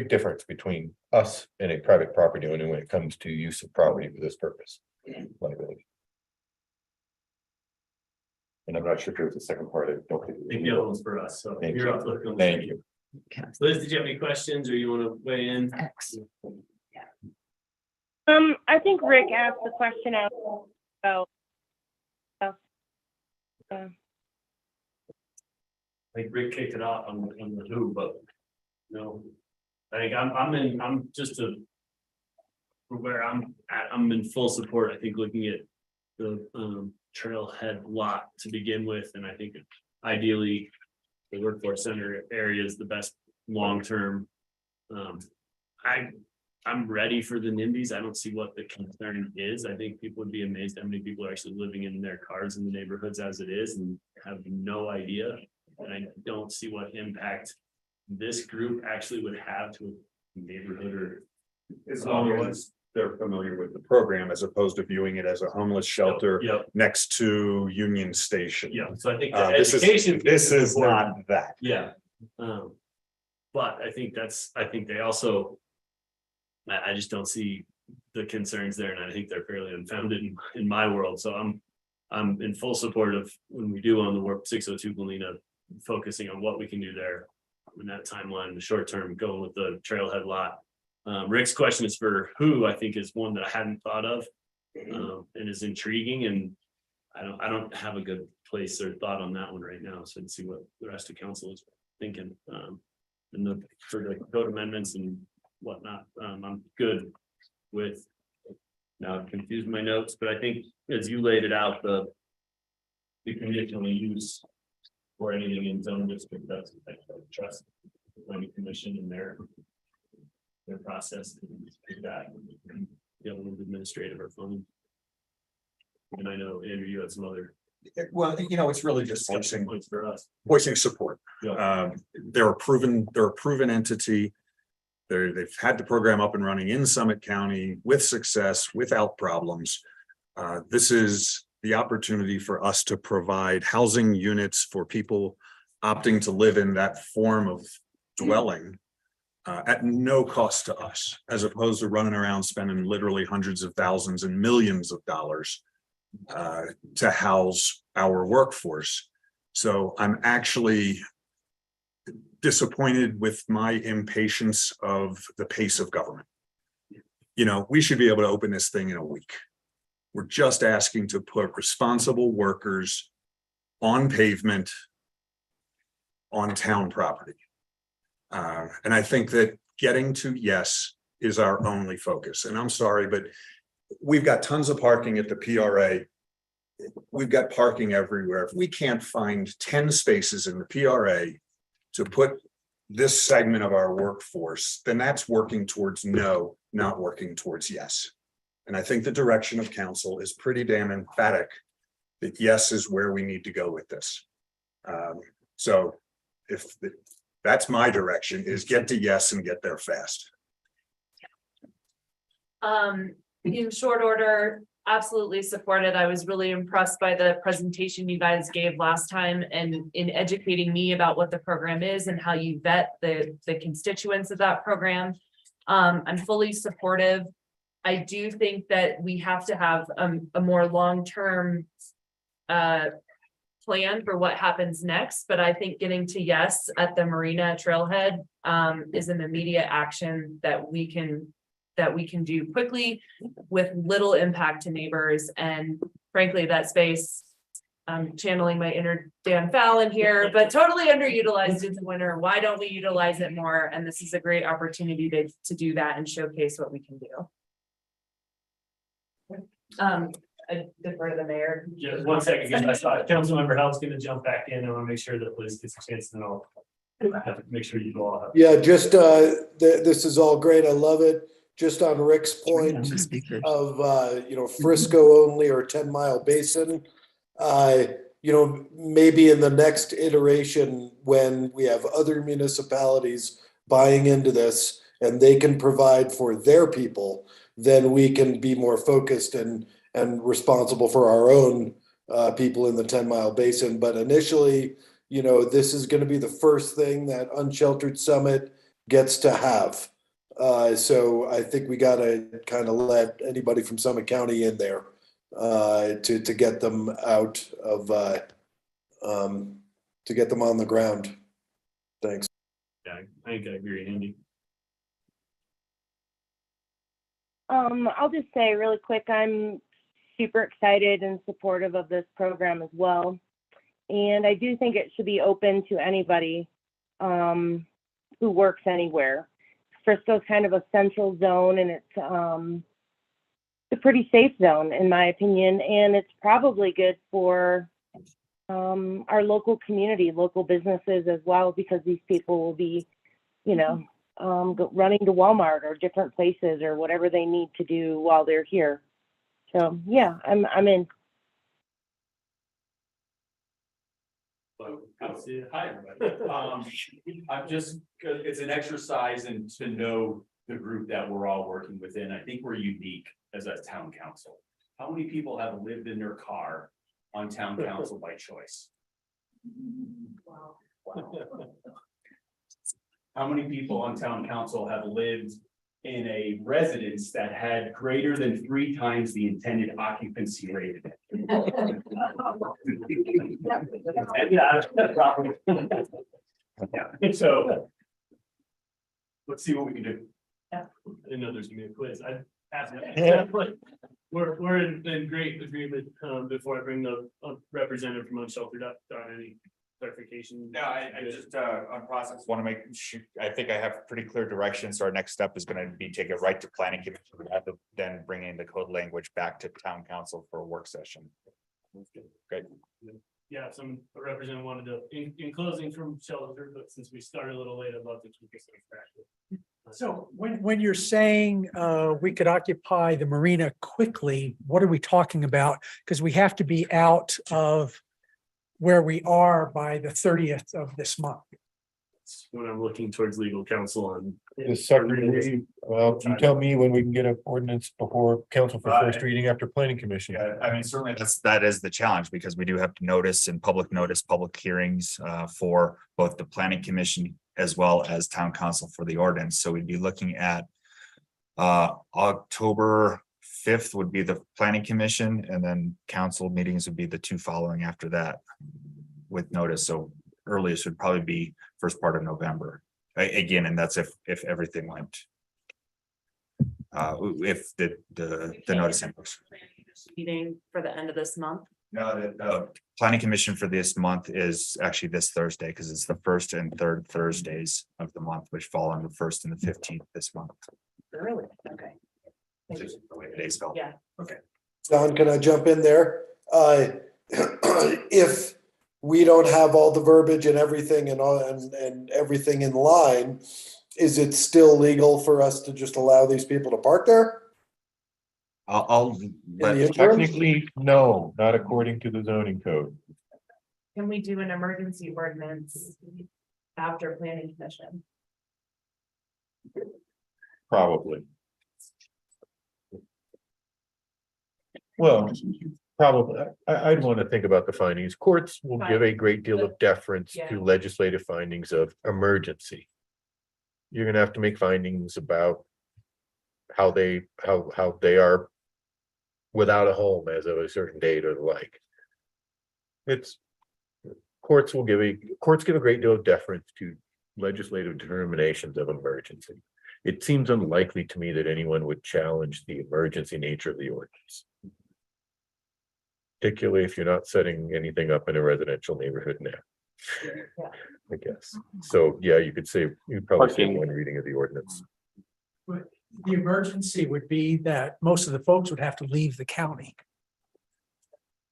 difference between us and a private property owner when it comes to use of property for this purpose. Liability. And I'm not sure if there was a second part. I don't think. I think the other one's for us, so Thank you're you. up. Look, Thank you. Liz, did you have any questions or you want to weigh in? I think Rick asked the question out. So. I think Rick kicked it off on the who, but no. I think I'm just for where I'm at, I'm in full support. I think looking at the trailhead lot to begin with, and I think ideally the workforce center area is the best long-term. I'm ready for the NIMBYs. I don't see what the concern is. I think people would be amazed how many people are actually living in their cars in the neighborhoods as it is and have no idea. And I don't see what impact this group actually would have to a neighborhood or. As long as they're familiar with the program as opposed to viewing it as a homeless shelter Yep, next to Union Station. yeah, so I think the This education. this piece is important. not that. Yeah. But I think they also. I just don't see the concerns there, and I think they're fairly unfounded in my world, so I'm in full support of when we do on the Warp 602 Galena, focusing on what we can do there. In that timeline, in the short term, going with the trailhead lot. Rick's question is for who, I think is one that I hadn't thought of. And is intriguing, and I don't have a good place or thought on that one right now, so I'd see what the rest of council is thinking. And for the code amendments and whatnot, I'm good with. Now I've confused my notes, but I think as you laid it out, the conditional use for anything in zone district, that's I trust the planning commission and their process to do that. The other one's administrative or fun. And I know Andrew, you had some other. Well, it's really just voicing points for us. support. Yeah. They're a proven entity. They've had the program up and running in Summit County with success, without problems. This is the opportunity for us to provide housing units for people opting to live in that form of dwelling at no cost to us, as opposed to running around spending literally hundreds of thousands and millions of dollars to house our workforce. So I'm actually disappointed with my impatience of the pace of government. We should be able to open this thing in a week. We're just asking to put responsible workers on pavement on town property. And I think that getting to yes is our only focus. And I'm sorry, but we've got tons of parking at the PRA. We've got parking everywhere. If we can't find 10 spaces in the PRA to put this segment of our workforce, then that's working towards no, not working towards yes. And I think the direction of council is pretty damn emphatic that yes is where we need to go with this. So if that's my direction, is get to yes and get there fast. In short order, absolutely supported. I was really impressed by the presentation you guys gave last time and in educating me about what the program is and how you vet the constituents of that program. I'm fully supportive. I do think that we have to have a more long-term plan for what happens next, but I think getting to yes at the Marina trailhead is an immediate action that we can do quickly with little impact to neighbors. And frankly, that space, I'm channeling my inner Dan Fallon here, but totally underutilized in the winter. Why don't we utilize it more? And this is a great opportunity to do that and showcase what we can do. I defer to the mayor. Just 1 second, because I saw Councilmember Hell's gonna jump back in. I want to make sure that Liz gets a chance to know. I have to make sure you all have. Yeah, just, this is all great. I love it. Just on Rick's point of, Frisco only or 10-mile basin. Maybe in the next iteration, when we have other municipalities buying into this and they can provide for their people, then we can be more focused and responsible for our own people in the 10-mile basin. But initially, this is going to be the first thing that Unsheltered Summit gets to have. So I think we gotta kind of let anybody from Summit County in there to get them out of, to get them on the ground. Thanks. Yeah, I think I agree, Andy. I'll just say really quick, I'm super excited and supportive of this program as well. And I do think it should be open to anybody who works anywhere. Frisco's kind of a central zone, and it's a pretty safe zone in my opinion, and it's probably good for our local community, local businesses as well, because these people will be, you know, running to Walmart or different places or whatever they need to do while they're here. So yeah, I'm in. Hi, everybody. I'm just, it's an exercise and to know the group that we're all working within. I think we're unique as a town council. How many people have lived in their car on town council by choice? Wow. How many people on town council have lived in a residence that had greater than 3 times the intended occupancy rate? Yeah, so let's see what we can do. I didn't know there's gonna be a quiz. I asked that. We're in great agreement. Before I bring the representative from Unsheltered up, any clarification? No, I just, on process, want to make sure, I think I have pretty clear direction. So our next step is going to be take it right to planning commission. We have to then bring in the code language back to town council for a work session. Great. Yeah, a representative wanted to, in closing from Shelter, but since we started a little late, I'd love to keep this on track. So when you're saying we could occupy the marina quickly, what are we talking about? Because we have to be out of where we are by the 30th of this month. When I'm looking towards legal counsel on. The subcommittee, well, you tell me when we can get an ordinance before council for first reading after planning commission. Yeah, I mean, certainly that is the challenge because we do have to notice public hearings for both the planning commission as well as town council for the ordinance. So we'd be looking at October 5th would be the planning commission, and then council meetings would be the 2 following after that with notice. So earliest would probably be first part of November. Again, and that's if everything went. If the notice. Meeting for the end of this month. No, the planning commission for this month is actually this Thursday, because it's the 1st and 3rd Thursdays of the month, which fall on the 1st and the 15th this month. Really? Okay. Just the way the days fell. Yeah. Okay. John, can I jump in there? If we don't have all the verbiage and everything and everything in line, is it still legal for us to just allow these people to park there? I'll let Technically, no, not according to the zoning code. Can we do an emergency ordinance after planning commission? Probably. Well, probably, I'd want to think about the findings. Courts will give a great deal of deference to legislative findings of emergency. You're gonna have to make findings about how they are without a home as of a certain date or the like. Courts give a great deal of deference to legislative determinations of emergency. It seems unlikely to me that anyone would challenge the emergency nature of the ordinance. Particularly if you're not setting anything up in a residential neighborhood now. I guess. So, yeah, you could say, you'd probably say one reading of the ordinance. But the emergency would be that most of the folks would have to leave the county.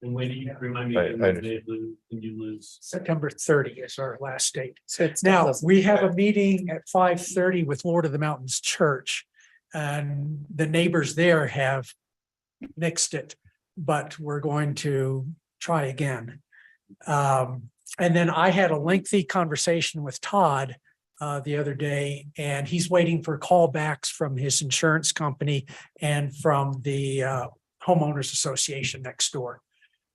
And when do you remind me? I when understand. you lose? September 30 is our last date. Now, we have a meeting at 5:30 with Lord of the Mountains Church. And the neighbors there have nixed it, but we're going to try again. And then I had a lengthy conversation with Todd the other day, and he's waiting for callbacks from his insurance company and from the homeowners association next door.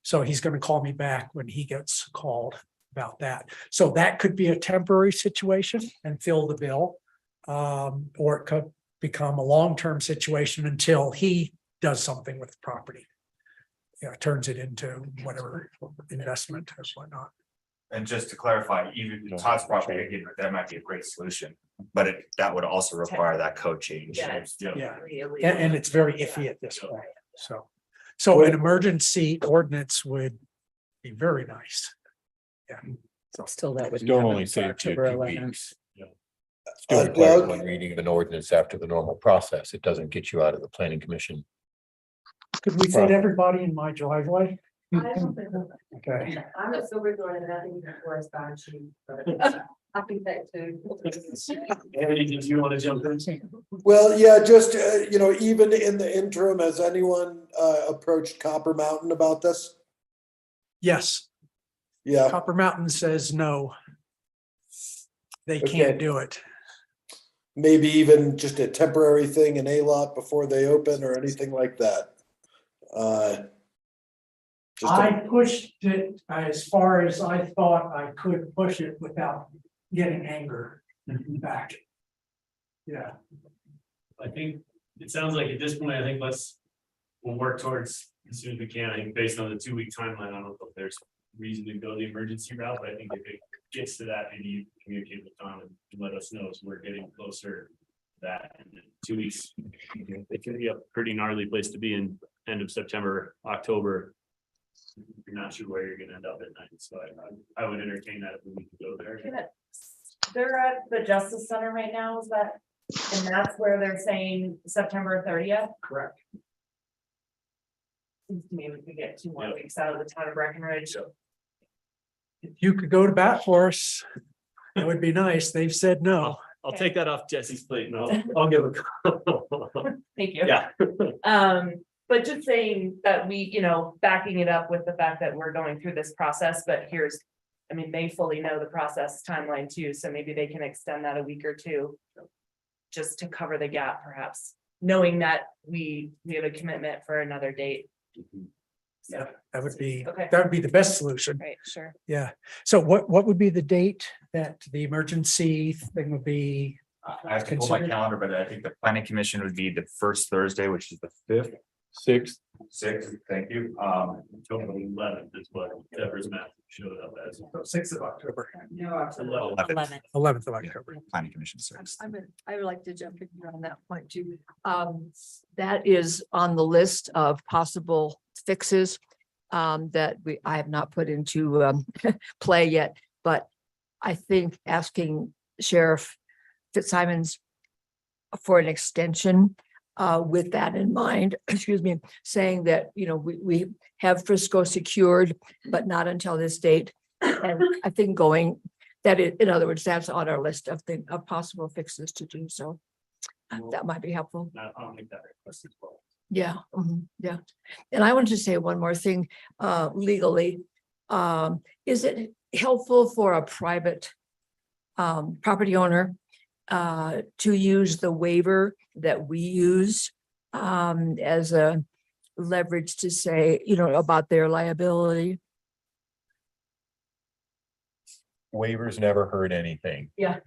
So he's going to call me back when he gets called about that. So that could be a temporary situation and fill the bill. Or it could become a long-term situation until he does something with the property. Yeah, turns it into whatever investment or whatnot. And just to clarify, even Todd's property, again, that might be a great solution, but that would also require that code change. Yeah, and it's very iffy at this point, so an emergency ordinance would be very nice. Yeah. So still that would. Don't only say to October 2 11th. weeks. Still requires one reading of an ordinance after the normal process. It doesn't get you out of the planning commission. Could we fit everybody in my driveway? Okay. I'm a silver door and I think that was bad sheet, but I think that too. Andy, did you want to jump in? Well, yeah, just, even in the interim, has anyone approached Copper Mountain about this? Yes, Yeah, Copper Mountain says no. They Okay. can't do it. maybe even just a temporary thing in a lot before they open or anything like that. Just I pushed it as far as I thought I could push it without getting anger back. Yeah. I think it sounds like at this point, I think we'll work towards as soon as we can. I think based on the 2-week timeline, I don't know if there's reason to go the emergency route, but I think if it gets to that, maybe you communicate with Tom and let us know as we're getting closer to that. And then 2 weeks, it can be a pretty gnarly place to be in end of September, October. You're not sure where you're gonna end up at night, so I would entertain that if we need to go there. They're at the Justice Center right now, is that, and that's where they're saying September 30th? Correct. Seems to me we could get 2 more weeks out of the town of Breckenridge. If you could go to bat for us, it would be nice. They've said no. I'll take that off Jesse's plate and I'll give a. Thank you. Yeah. But just saying that we, backing it up with the fact that we're going through this process, but they fully know the process timeline too, so maybe they can extend that a week or two. Just to cover the gap, perhaps, knowing that we have a commitment for another date. Yeah, that would be Okay. the best solution. Right, sure. Yeah. So what would be the date that the emergency thing would be? I have to pull my Considered- calendar, but I think the planning commission would be the first Thursday, which is the 5th. 6th. 6th, thank you. October 11th is what Deborah's map showed up as. 6th of October, No, absolutely. 11th. 11th of October. Planning commission 6th. I would like to jump in here on that point too. That is on the list of possible fixes that I have not put into play yet, but I think asking Sheriff Fitzsimons for an extension with that in mind, excuse me, saying that, we have Frisco secured, but not until this date. And I think in other words, that's on our list of possible fixes to do. So that might be helpful. I'll make that request as well. Yeah, yeah. And I wanted to say one more thing, legally. Is it helpful for a private property owner to use the waiver that we use as a leverage to say, about their liability? Waivers never hurt anything. Yeah.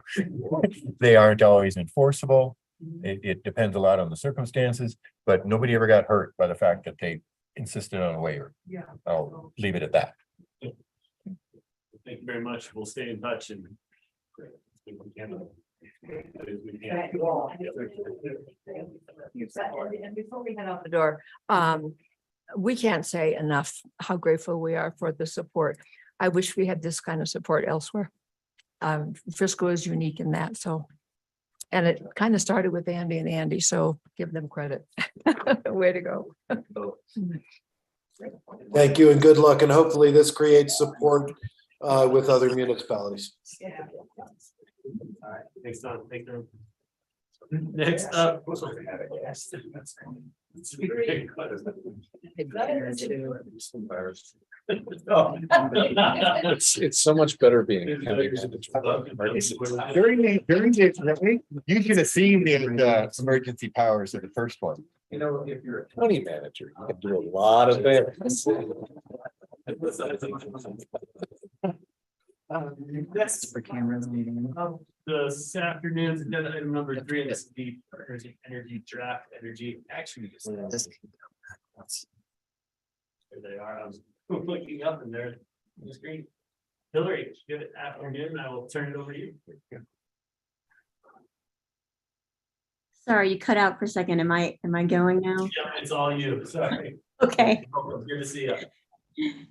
They aren't always enforceable. It depends a lot on the circumstances, but nobody ever got hurt by the fact that they insisted on a waiver. Yeah. I'll leave it at that. Thank you very much. We'll stay in touch and. And before we head out the door, we can't say enough how grateful we are for the support. I wish we had this kind of support elsewhere. Frisco is unique in that, so. And it kind of started with Andy and Andy, so give them credit. Way to go. thank you and good luck, and hopefully this creates support with other municipalities. All right, thanks, Don. Thank you. Next up. It's so much better being. You should have seen the emergency powers of the first one. If you're a county manager, you can do a lot of things. For cameras meeting. This afternoon's agenda item number 3 is the Partners in Energy Draft Energy Action. Plan. There they are. I was looking up and they're on the screen. Hillary, good afternoon. I will turn it over to you. Sorry, you cut out for a second. Am I going now? Yeah, it's all you. Sorry. Okay. Good to see you.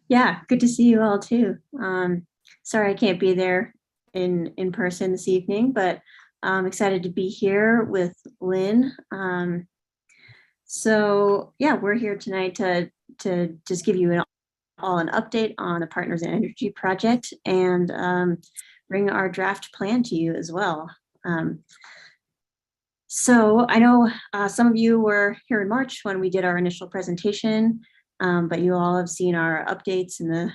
Yeah, good to see you all too. Sorry I can't be there in person this evening, but I'm excited to be here with Lynn. So yeah, we're here tonight to just give you an update on the Partners in Energy project and bring our draft plan to you as well. So I know some of you were here in March when we did our initial presentation, but you all have seen our updates in the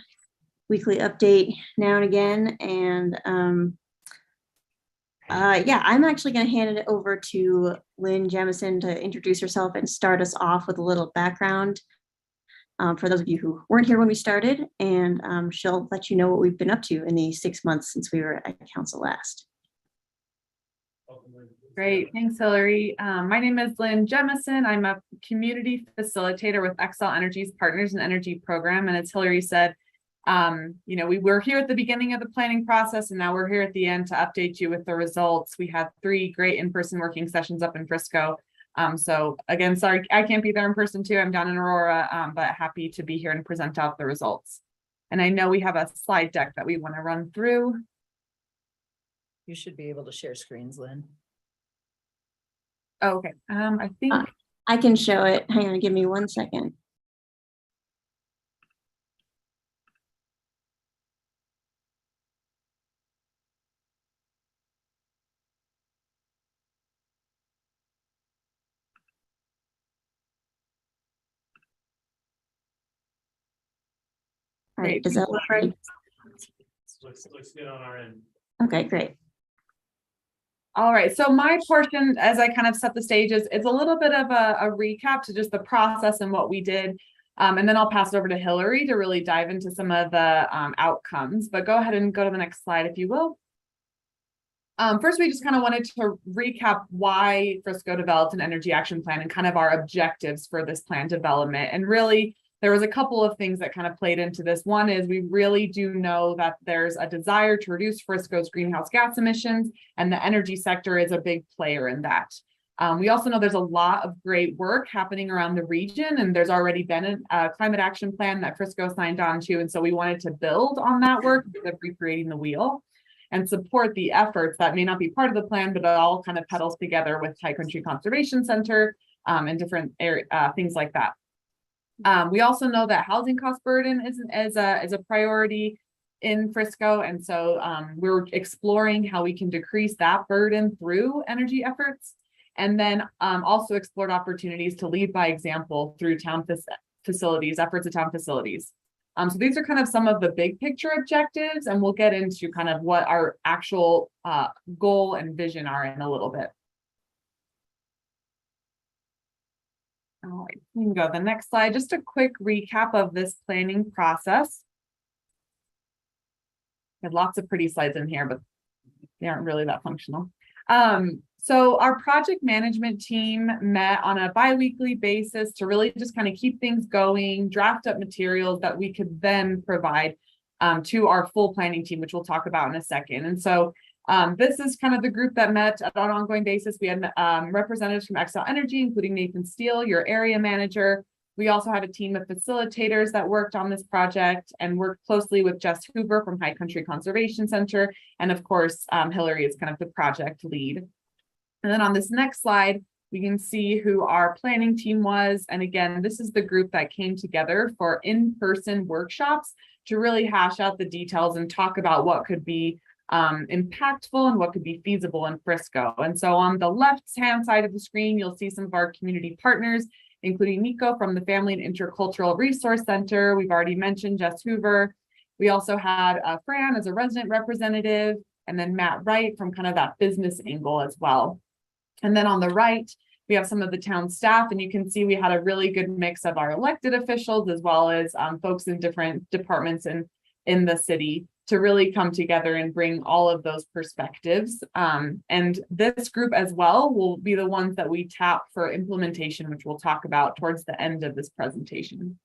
weekly update now and again. And yeah, I'm actually going to hand it over to Lynn Jemison to introduce herself and start us off with a little background for those of you who weren't here when we started. And she'll let you know what we've been up to in the 6 months since we were at council last. Great, thanks, Hillary. My name is Lynn Jemison. I'm a community facilitator with Xcel Energy's Partners in Energy program. And as Hillary said, you know, we were here at the beginning of the planning process, and now we're here at the end to update you with the results. We had 3 great in-person working sessions up in Frisco. So again, sorry, I can't be there in person too. I'm down in Aurora, but happy to be here and present out the results. And I know we have a slide deck that we want to run through. You should be able to share screens, Lynn. Okay, I think I can show it. Hang on, give me 1 second. All right, does that look right? Looks good on our end. Okay, great. all right, so my portion, as I kind of set the stages, it's a little bit of a recap to just the process and what we did. And then I'll pass it over to Hillary to really dive into some of the outcomes, but go ahead and go to the next slide if you will. First, we just kind of wanted to recap why Frisco developed an energy action plan and kind of our objectives for this plan development. And really, there was a couple of things that kind of played into this. One is we really do know that there's a desire to reduce Frisco's greenhouse gas emissions, and the energy sector is a big player in that. We also know there's a lot of great work happening around the region, and there's already been a climate action plan that Frisco signed on to. And so we wanted to build on that work instead of recreating the wheel and support the efforts that may not be part of the plan, but it all kind of pedals together with High Country Conservation Center and different things like that. We also know that housing cost burden is a priority in Frisco. And so we're exploring how we can decrease that burden through energy efforts. And then also explored opportunities to lead by example through town facilities, efforts of town facilities. So these are kind of some of the big picture objectives, and we'll get into kind of what our actual goal and vision are in a little bit. All right, we can go to the next slide. Just a quick recap of this planning process. There's lots of pretty slides in here, but they aren't really that functional. So our project management team met on a bi-weekly basis to really just kind of keep things going, draft up materials that we could then provide to our full planning team, which we'll talk about in a second. And so this is kind of the group that met on an ongoing basis. We had representatives from Xcel Energy, including Nathan Steele, your area manager. We also had a team of facilitators that worked on this project and worked closely with Jess Hoover from High Country Conservation Center. And of course, Hillary is kind of the project lead. And then on this next slide, we can see who our planning team was. And again, this is the group that came together for in-person workshops to really hash out the details and talk about what could be impactful and what could be feasible in Frisco. And so on the left-hand side of the screen, you'll see some of our community partners, including Nico from the Family and Intercultural Resource Center. We've already mentioned Jess Hoover. We also had Fran as a resident representative, and then Matt Wright from kind of that business angle as well. And then on the right, we have some of the town staff, and you can see we had a really good mix of our elected officials as well as folks in different departments and in the city to really come together and bring all of those perspectives. And this group as well will be the ones that we tap for implementation, which we'll talk about towards the end of this presentation.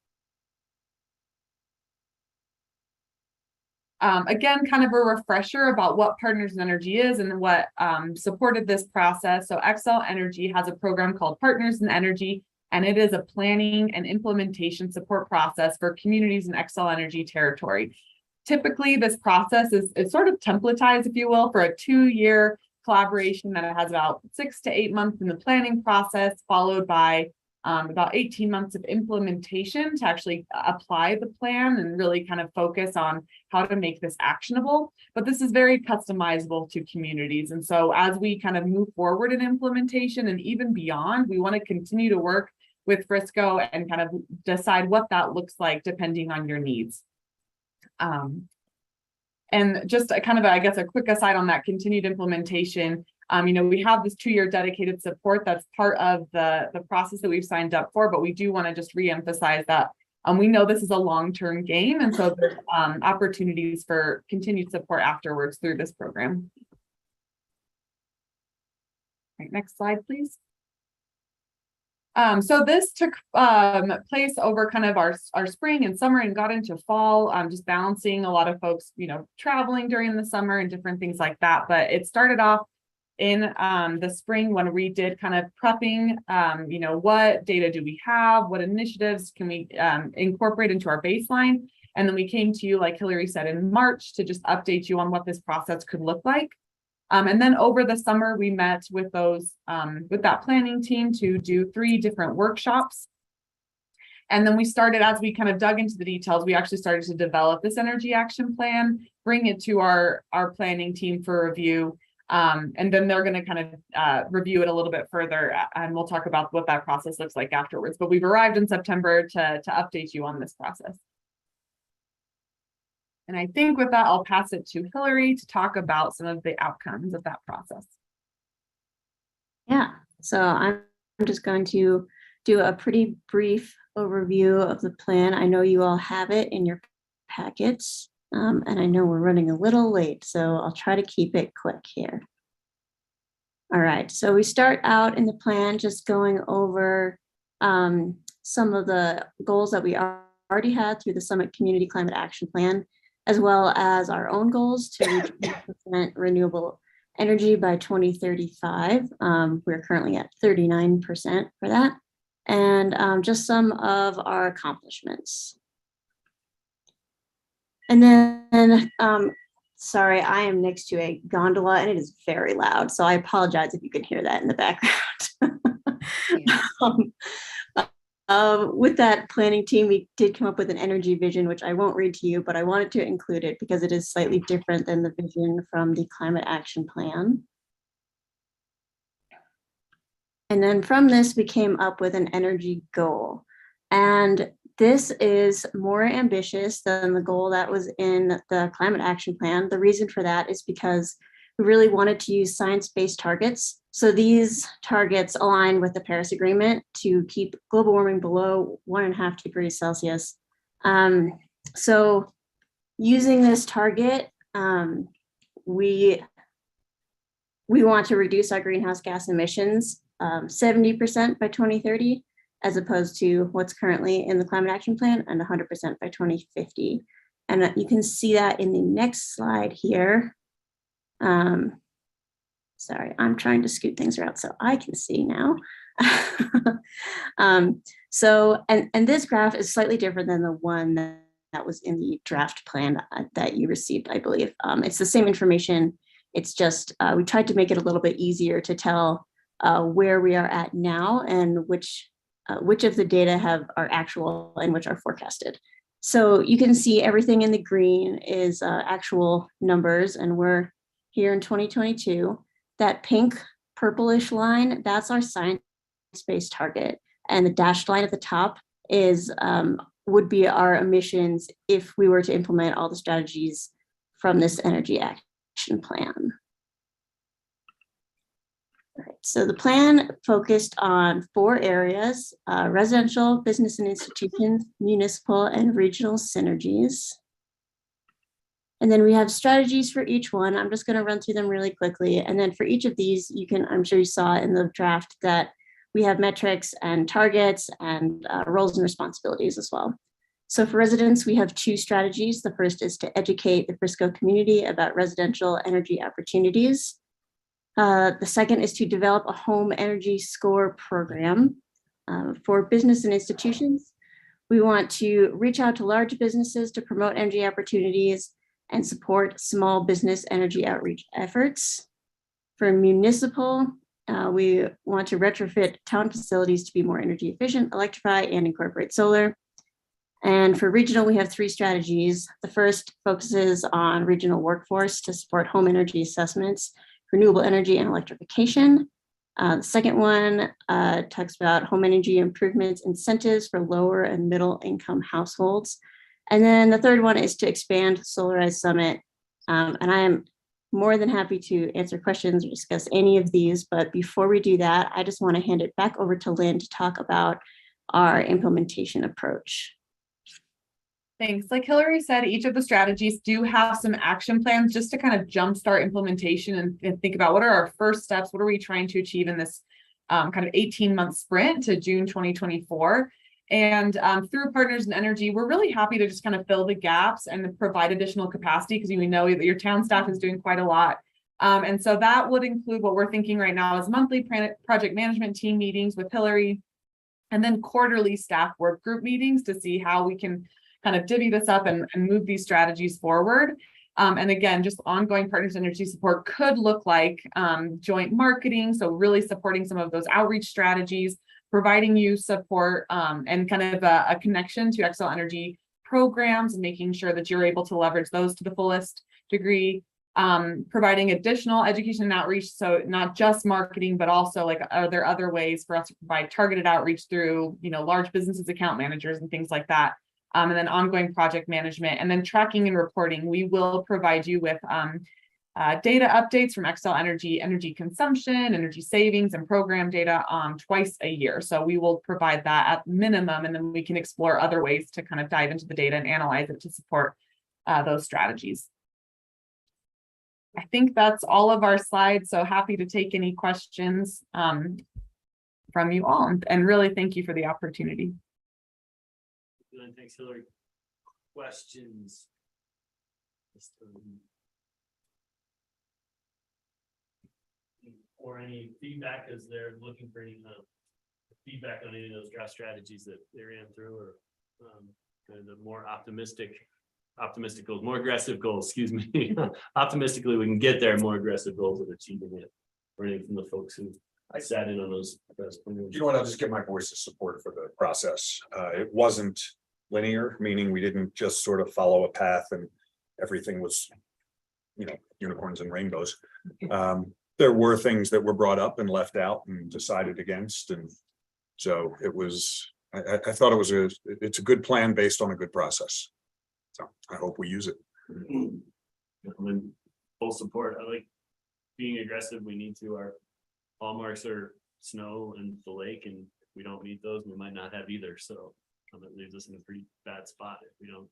Again, kind of a refresher about what Partners in Energy is and what supported this process. So Xcel Energy has a program called Partners in Energy, and it is a planning and implementation support process for communities in Xcel Energy territory. Typically, this process is sort of templatized, if you will, for a 2-year collaboration that has about 6 to 8 months in the planning process, followed by about 18 months of implementation to actually apply the plan and really kind of focus on how to make this actionable. But this is very customizable to communities. And so as we kind of move forward in implementation and even beyond, we want to continue to work with Frisco and kind of decide what that looks like depending on your needs. And just a kind of, I guess, a quick aside on that continued implementation. You know, we have this 2-year dedicated support that's part of the process that we've signed up for, but we do want to just reemphasize that we know this is a long-term game, and so there's opportunities for continued support afterwards through this program. Right, next slide, please. So this took place over kind of our spring and summer and got into fall, just balancing a lot of folks, you know, traveling during the summer and different things like that. But it started off in the spring when we did kind of prepping, you know, what data do we have? What initiatives can we incorporate into our baseline? And then we came to you, like Hillary said, in March to just update you on what this process could look like. And then over the summer, we met with those with that planning team to do 3 different workshops. And then we started, as we kind of dug into the details, we actually started to develop this energy action plan, bring it to our planning team for review. And then they're going to kind of review it a little bit further, and we'll talk about what that process looks like afterwards. But we've arrived in September to update you on this process. And I think with that, I'll pass it to Hillary to talk about some of the outcomes of that process. Yeah, so I'm just going to do a pretty brief overview of the plan. I know you all have it in your packets, and I know we're running a little late, so I'll try to keep it quick here. All right, so we start out in the plan just going over some of the goals that we already had through the Summit Community Climate Action Plan, as well as our own goals to reach 100% renewable energy by 2035. We're currently at 39% for that. And just some of our accomplishments. And then, sorry, I am next to a gondola and it is very loud. So I apologize if you can hear that in the background. With that planning team, we did come up with an energy vision, which I won't read to you, but I wanted to include it because it is slightly different than the vision from the Climate Action Plan. And then from this, we came up with an energy goal. And this is more ambitious than the goal that was in the Climate Action Plan. The reason for that is because we really wanted to use science-based targets. So these targets align with the Paris Agreement to keep global warming below 1.5 degrees Celsius. So using this target, we want to reduce our greenhouse gas emissions 70% by 2030, as opposed to what's currently in the Climate Action Plan, and 100% by 2050. And you can see that in the next slide here. Sorry, I'm trying to scoot things around so I can see now. So this graph is slightly different than the one that was in the draft plan that you received, I believe. It's the same information. It's just we tried to make it a little bit easier to tell where we are at now and which of the data are actual and which are forecasted. So you can see everything in the green is actual numbers, and we're here in 2022. That pink purplish line, that's our science-based target. And the dashed line at the top is would be our emissions if we were to implement all the strategies from this energy action plan. All right, so the plan focused on 4 areas: residential, business and institutions, municipal, and regional synergies. And then we have strategies for each one. I'm just going to run through them really quickly. And then for each of these, you can, I'm sure you saw in the draft that we have metrics and targets and roles and responsibilities as well. So for residents, we have 2 strategies. The first is to educate the Frisco community about residential energy opportunities. The second is to develop a home energy score program. For business and institutions, we want to reach out to large businesses to promote energy opportunities and support small business energy outreach efforts. For municipal, we want to retrofit town facilities to be more energy efficient, electrify, and incorporate solar. And for regional, we have 3 strategies. The first focuses on regional workforce to support home energy assessments, renewable energy, and electrification. The second one talks about home energy improvements incentives for lower and middle income households. And then the third one is to expand Solarize Summit. And I am more than happy to answer questions or discuss any of these. But before we do that, I just want to hand it back over to Lynn to talk about our implementation approach. Thanks. Like Hillary said, each of the strategies do have some action plans just to kind of jumpstart implementation and think about what are our first steps, what are we trying to achieve in this kind of 18-month sprint to June 2024. And through Partners in Energy, we're really happy to just kind of fill the gaps and provide additional capacity because we know that your town staff is doing quite a lot. And so that would include what we're thinking right now is monthly project management team meetings with Hillary, and then quarterly staff work group meetings to see how we can kind of divvy this up and move these strategies forward. And again, just ongoing Partners in Energy support could look like joint marketing. So really supporting some of those outreach strategies, providing you support and kind of a connection to Xcel Energy programs and making sure that you're able to leverage those to the fullest degree. Providing additional education and outreach. So not just marketing, but also like, are there other ways for us to provide targeted outreach through, large businesses, account managers and things like that. And then ongoing project management, and then tracking and reporting. We will provide you with data updates from Xcel Energy, energy consumption, energy savings, and program data twice a year. So we will provide that at minimum, and then we can explore other ways to kind of dive into the data and analyze it to support those strategies. I think that's all of our slides. So happy to take any questions from you all, and really thank you for the opportunity. Thanks, Hillary. Questions? Or any feedback as they're looking for any feedback on any of those draft strategies that they ran through, or kind of the more optimistic goals, more aggressive goals, excuse me. Optimistically, we can get there, more aggressive goals of achieving it. Or anything from the folks who sat in on those. You know what, I'll just give my voice of support for the process. It wasn't linear, meaning we didn't just sort of follow a path and everything was, unicorns and rainbows. There were things that were brought up and left out and decided against. And so it was, I thought it's a good plan based on a good process. So I hope we use it. I'm in full support. I like being aggressive. We need to. Our hallmarks are snow and the lake, and if we don't meet those, we might not have either. So it leaves us in a pretty bad spot if we don't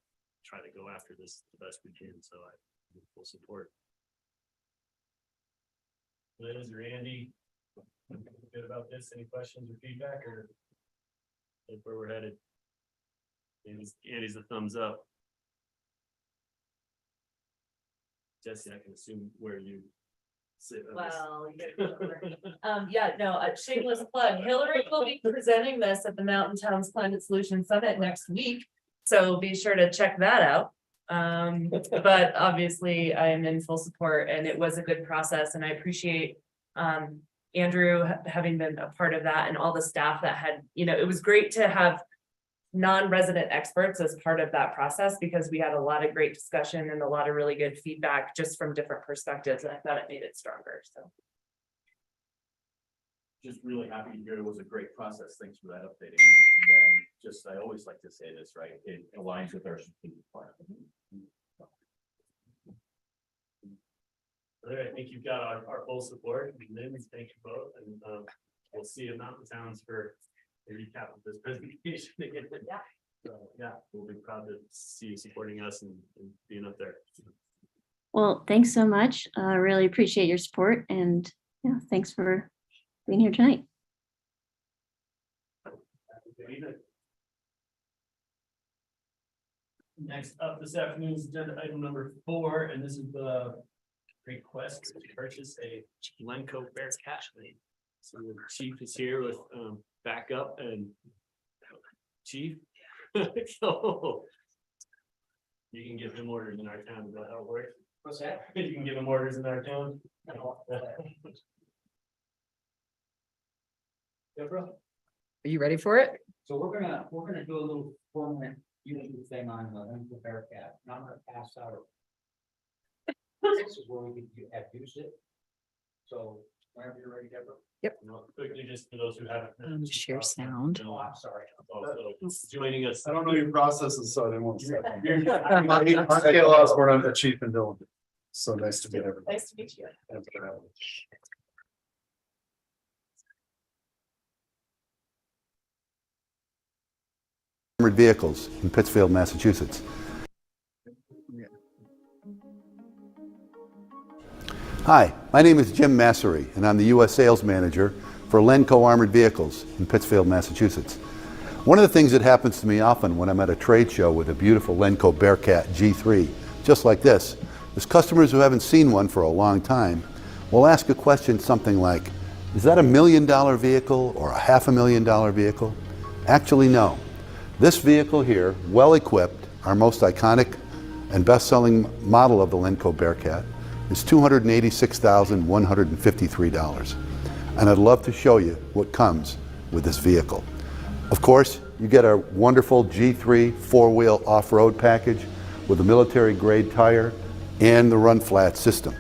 try to go after this the best we can. So I full support. Liz or Andy, good about this? Any questions or feedback, or like where we're headed? Andy's a thumbs up. Jesse, I can assume where you sit. Well, yeah, no, a shameless plug. Hillary will be presenting this at the Mountain Towns Climate Solution Summit next week. So be sure to check that out. But obviously I am in full support, and it was a good process, and I appreciate Andrew having been a part of that, and all the staff that had, it was great to have non-resident experts as part of that process, because we had a lot of great discussion and a lot of really good feedback just from different perspectives, and I thought it made it stronger. So just really happy to hear it was a great process. Thanks for that updating. And then I always like to say this, right? It aligns with our strategic plan. All right, I think you've got our full support. Thank you both, and we'll see you at Mountain Towns for a recap of this presentation again. Yeah. So yeah, we'll be proud to see you supporting us and being up there. Well, thanks so much. I really appreciate your support and yeah, thanks for being here tonight. Next up this afternoon is agenda item number 4, and this is the request to purchase a Lenco Bearcat. So the chief is here with backup and chief. So you can give him orders in our town. Is that how it works? What's that? You can give him orders in our town. Are you ready for it? So we're gonna do a little format YouTube thing on the Bearcat, and I'm gonna pass out. This is where we can have used it. So whenever you're ready, Deborah. Yep. Quickly, just for those who haven't. Share sound. Oh, I'm sorry. Joining us. I don't know your processes, so I didn't want to say. You're- I'm Ken Osborne, I'm the chief in Dillon. So nice to meet everybody. Nice to meet you. Armored vehicles in Pittsfield, Massachusetts. Hi, my name is Jim Massery, and I'm the U.S. Sales Manager for Lenco Armored Vehicles in Pittsfield, Massachusetts. One of the things that happens to me often when I'm at a trade show with a beautiful Lenco Bearcat G3, just like this, is customers who haven't seen one for a long time will ask a question something like, is that $1 million vehicle or a $500,000 vehicle? Actually, no. This vehicle here, well equipped, our most iconic and best-selling model of the Lenco Bearcat, is $286,153. And I'd love to show you what comes with this vehicle. Of course, you get our wonderful G3 4-wheel off-road package with a military-grade tire and the run flat system.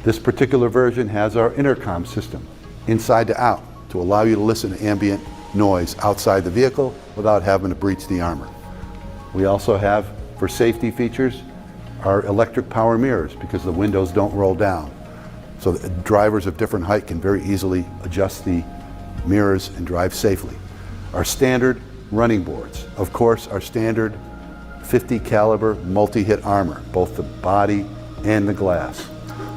This particular version has our intercom system, inside to out, to allow you to listen to ambient noise outside the vehicle without having to breach the armor. We also have, for safety features, our electric power mirrors because the windows don't roll down. So that drivers of different height can very easily adjust the mirrors and drive safely. Our standard running boards, of course, our standard 50 caliber multi-hit armor, both the body and the glass.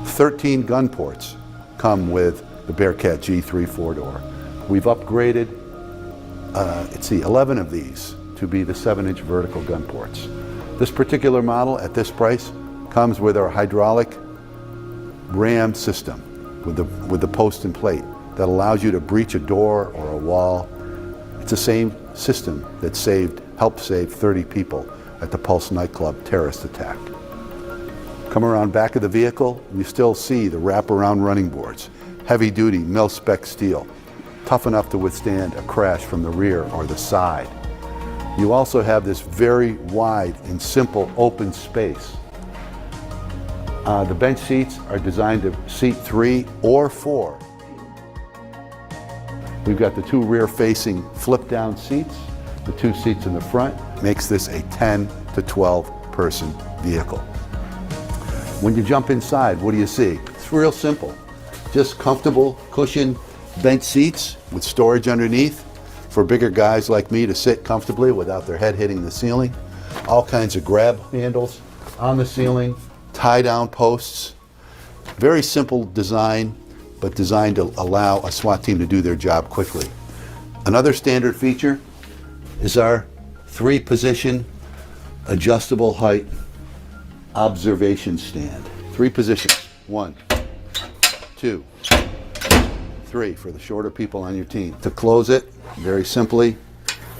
13 gun ports come with the Bearcat G3 4-door. We've upgraded 11 of these to be the 7-inch vertical gun ports. This particular model at this price comes with our hydraulic ram system with the post and plate that allows you to breach a door or a wall. It's the same system that helped save 30 people at the Pulse nightclub terrorist attack. Come around back of the vehicle, you still see the wraparound running boards, heavy duty mil-spec steel, tough enough to withstand a crash from the rear or the side. You also have this very wide and simple open space. The bench seats are designed to seat 3 or 4. We've got the 2 rear-facing flip-down seats. The 2 seats in the front makes this a 10 to 12 person vehicle. When you jump inside, what do you see? It's real simple. Just comfortable, cushioned bench seats with storage underneath for bigger guys like me to sit comfortably without their head hitting the ceiling. All kinds of grab handles on the ceiling, tie-down posts. Very simple design, but designed to allow a SWAT team to do their job quickly. Another standard feature is our 3-position adjustable height observation stand. 3 positions, 1, 2, 3 for the shorter people on your team. To close it, very simply,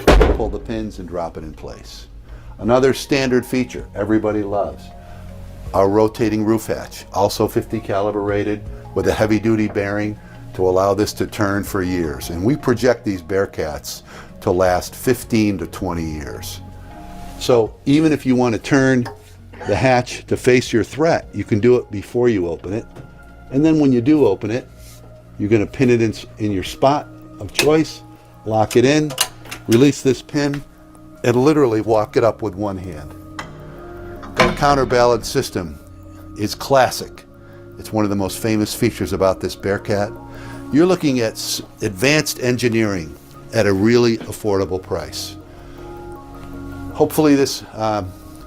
pull the pins and drop it in place. Another standard feature everybody loves, our rotating roof hatch, also 50 caliber rated with a heavy duty bearing to allow this to turn for years. And we project these Bearcats to last 15 to 20 years. So even if you want to turn the hatch to face your threat, you can do it before you open it. And then when you do open it, you're going to pin it in your spot of choice, lock it in, release this pin, and literally walk it up with one hand. That counterbalance system is classic. It's one of the most famous features about this Bearcat. You're looking at advanced engineering at a really affordable price. Hopefully this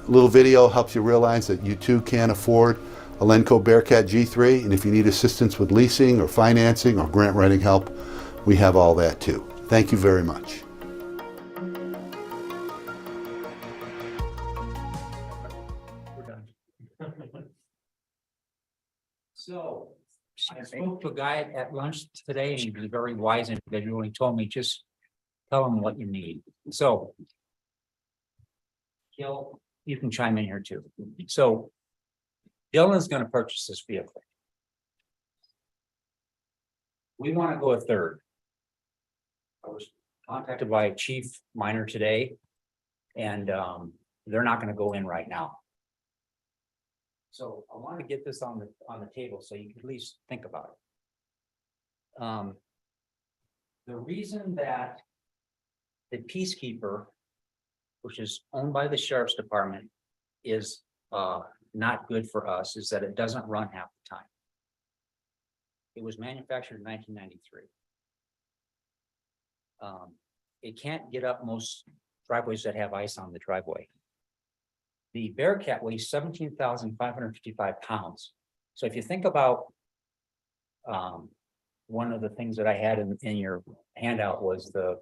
little video helps you realize that you too can afford Elenco Bearcat G3, and if you need assistance with leasing or financing or grant writing help, we have all that too. Thank you very much. So I spoke to a guy at lunch today and he was a very wise individual. He told me, just tell him what you need. So Gil, you can chime in here too. So Dylan's going to purchase this vehicle. We want to go a third. I was contacted by Chief Minor today, and they're not going to go in right now. So I want to get this on the table so you can at least think about it. The reason that the Peacekeeper, which is owned by the Sheriff's Department, is not good for us is that it doesn't run half the time. It was manufactured in 1993. It can't get up most driveways that have ice on the driveway. The Bearcat weighs 17,555 pounds. So if you think about one of the things that I had in your handout was the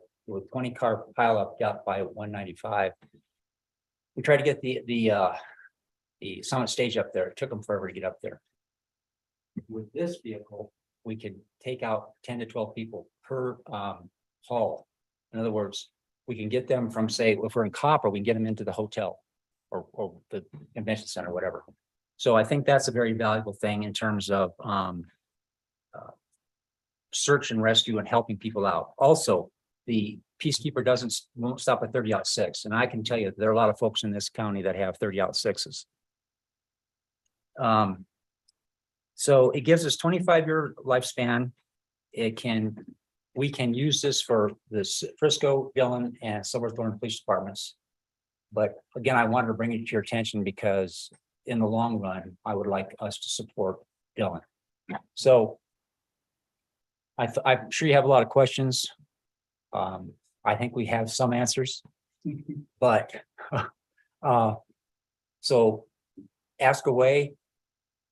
20 car pileup got by 195. We tried to get the summit stage up there. It took them forever to get up there. With this vehicle, we could take out 10 to 12 people per haul. In other words, we can get them from, say, if we're in Copper, we can get them into the hotel or the convention center, whatever. So I think that's a very valuable thing in terms of search and rescue and helping people out. Also, the Peacekeeper won't stop at 30-06. And I can tell you, there are a lot of folks in this county that have 30-06s. So it gives us 25-year lifespan. We can use this for the Frisco, Dillon, and Silverthorne Police Departments. But again, I wanted to bring it to your attention because in the long run, I would like us to support Dillon. So I'm sure you have a lot of questions. I think we have some answers, but so ask away.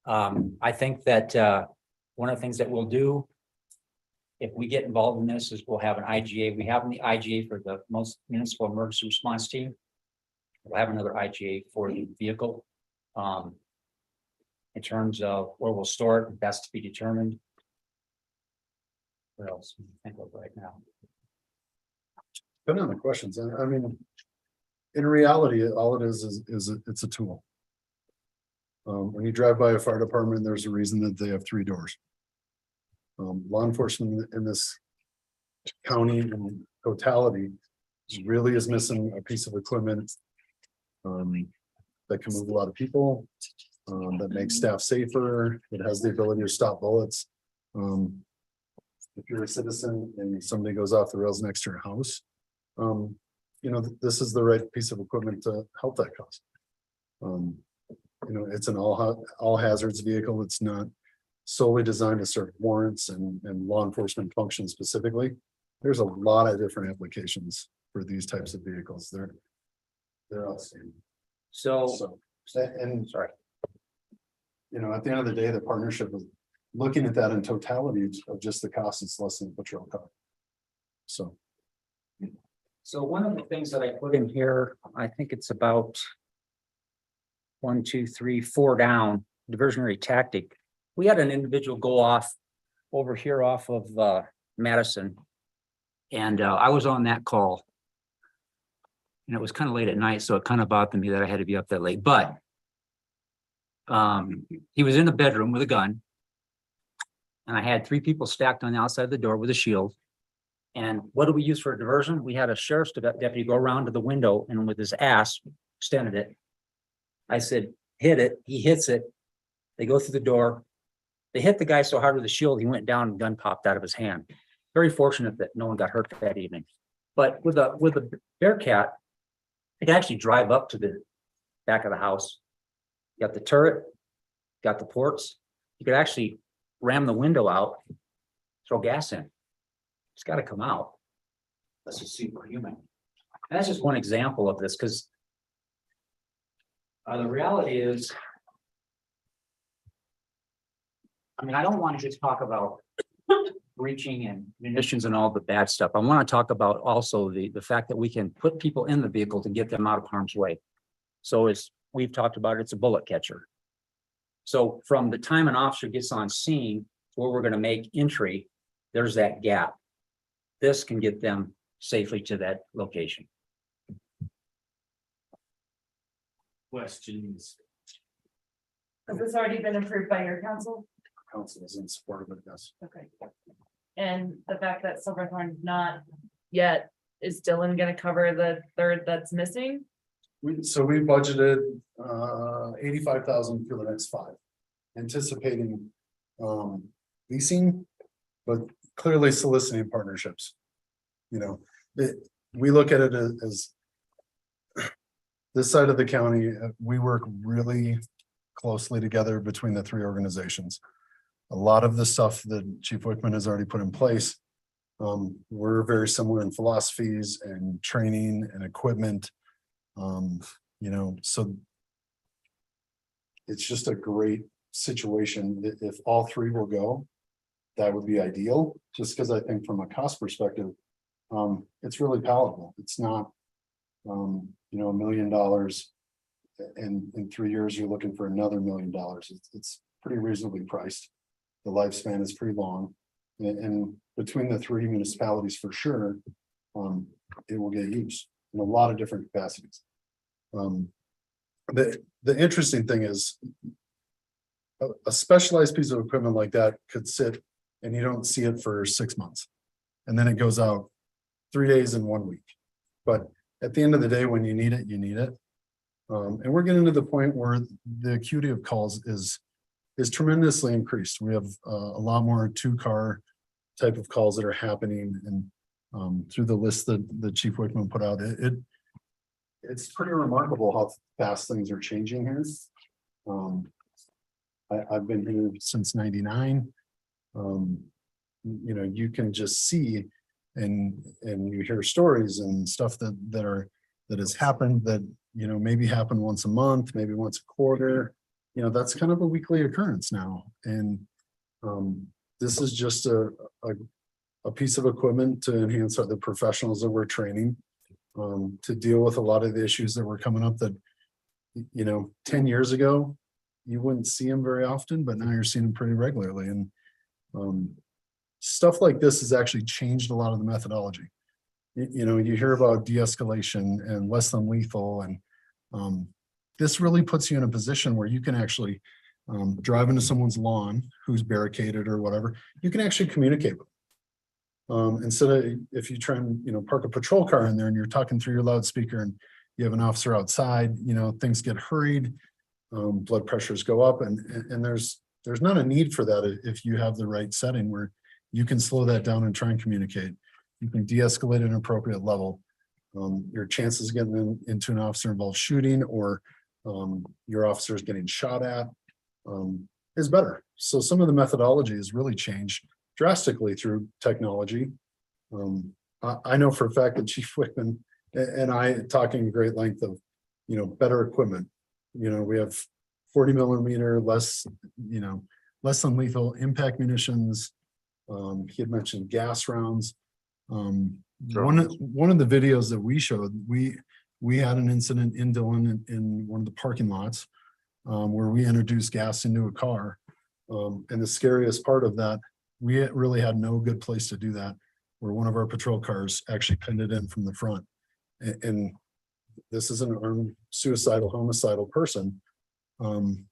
I think that one of the things that we'll do if we get involved in this is we'll have an IGA. We have the IGA for the most municipal emergency response team. We'll have another IGA for the vehicle. In terms of where we'll store it, that's to be determined. What else? I think of right now. Depending on the questions, I mean, in reality, all it is it's a tool. When you drive by a fire department, there's a reason that they have 3 doors. Law enforcement in this county in totality really is missing a piece of equipment that can move a lot of people, that makes staff safer. It has the ability to stop bullets. If you're a citizen and somebody goes off the rails next to your house, you know, this is the right piece of equipment to help that cause. You know, it's an all hazards vehicle. It's not solely designed to serve warrants and law enforcement functions specifically. There's a lot of different applications for these types of vehicles. They're outstanding. So and sorry, you know, at the end of the day, the partnership is looking at that in totality of just the cost. It's less than a patrol car. So one of the things that I put in here, I think it's about 1, 2, 3, 4 down, diversionary tactic. We had an individual go off over here off of Madison. And I was on that call. And it was kind of late at night, so it kind of bothered me that I had to be up that late. But he was in a bedroom with a gun. And I had 3 people stacked on the outside of the door with a shield. And what do we use for a diversion? We had a sheriff's deputy go around to the window and with his ass extended it. I said, hit it. He hits it. They go through the door. They hit the guy so hard with the shield, he went down and gun popped out of his hand. Very fortunate that no one got hurt that evening. But with a Bearcat, it can actually drive up to the back of the house. You got the turret, got the ports. You could actually ram the window out, throw gas in. It's got to come out. This is superhuman. And that's just one example of this, because the reality is I mean, I don't want to just talk about breaching and munitions and all the bad stuff. I want to talk about also the fact that we can put people in the vehicle to get them out of harm's way. So as we've talked about, it's a bullet catcher. So from the time an officer gets on scene to where we're going to make entry, there's that gap. This can get them safely to that location. Questions? Has this already been approved by your council? Council is in support of it, yes. Okay. And the fact that Silverthorne's not yet, is Dylan gonna cover the third that's missing? We budgeted 85,000 for the next 5, anticipating leasing, but clearly soliciting partnerships. You know, we look at it as this side of the county, we work really closely together between the 3 organizations. A lot of the stuff that Chief Wickman has already put in place, we're very similar in philosophies and training and equipment. You know, so it's just a great situation. If all 3 will go, that would be ideal, just because I think from a cost perspective, it's really palatable. It's not, you know, $1 million and in 3 years, you're looking for another $1 million. It's pretty reasonably priced. The lifespan is pretty long. And between the 3 municipalities for sure, it will get used in a lot of different capacities. The interesting thing is a specialized piece of equipment like that could sit and you don't see it for 6 months. And then it goes out 3 days and 1 week. But at the end of the day, when you need it, you need it. And we're getting to the point where the acuity of calls is tremendously increased. We have a lot more 2-car type of calls that are happening, and through the list that the Chief Wickman put out, it's pretty remarkable how fast things are changing here. I've been here since '99. You know, you can just see and you hear stories and stuff that has happened that, you know, maybe happen once a month, maybe once a quarter. You know, that's kind of a weekly occurrence now. And this is just a piece of equipment to enhance the professionals that we're training to deal with a lot of the issues that were coming up that, you know, 10 years ago, you wouldn't see them very often, but now you're seeing them pretty regularly. And stuff like this has actually changed a lot of the methodology. You know, you hear about de-escalation and less than lethal, and this really puts you in a position where you can actually drive into someone's lawn who's barricaded or whatever. You can actually communicate with them. Instead of, if you try and, you know, park a patrol car in there and you're talking through your loudspeaker and you have an officer outside, you know, things get hurried, blood pressures go up, and there's not a need for that if you have the right setting where you can slow that down and try and communicate. You can de-escalate at an appropriate level. Your chances of getting into an officer involved shooting or your officer is getting shot at is better. So some of the methodology has really changed drastically through technology. I know for a fact that Chief Wickman and I talking great length of, you know, better equipment. You know, we have 40 millimeter, less than lethal impact munitions. He had mentioned gas rounds. One of the videos that we showed, we had an incident in Dillon in one of the parking lots where we introduced gas into a car. And the scariest part of that, we really had no good place to do that, where one of our patrol cars actually pinned it in from the front. And this is an armed suicidal, homicidal person. You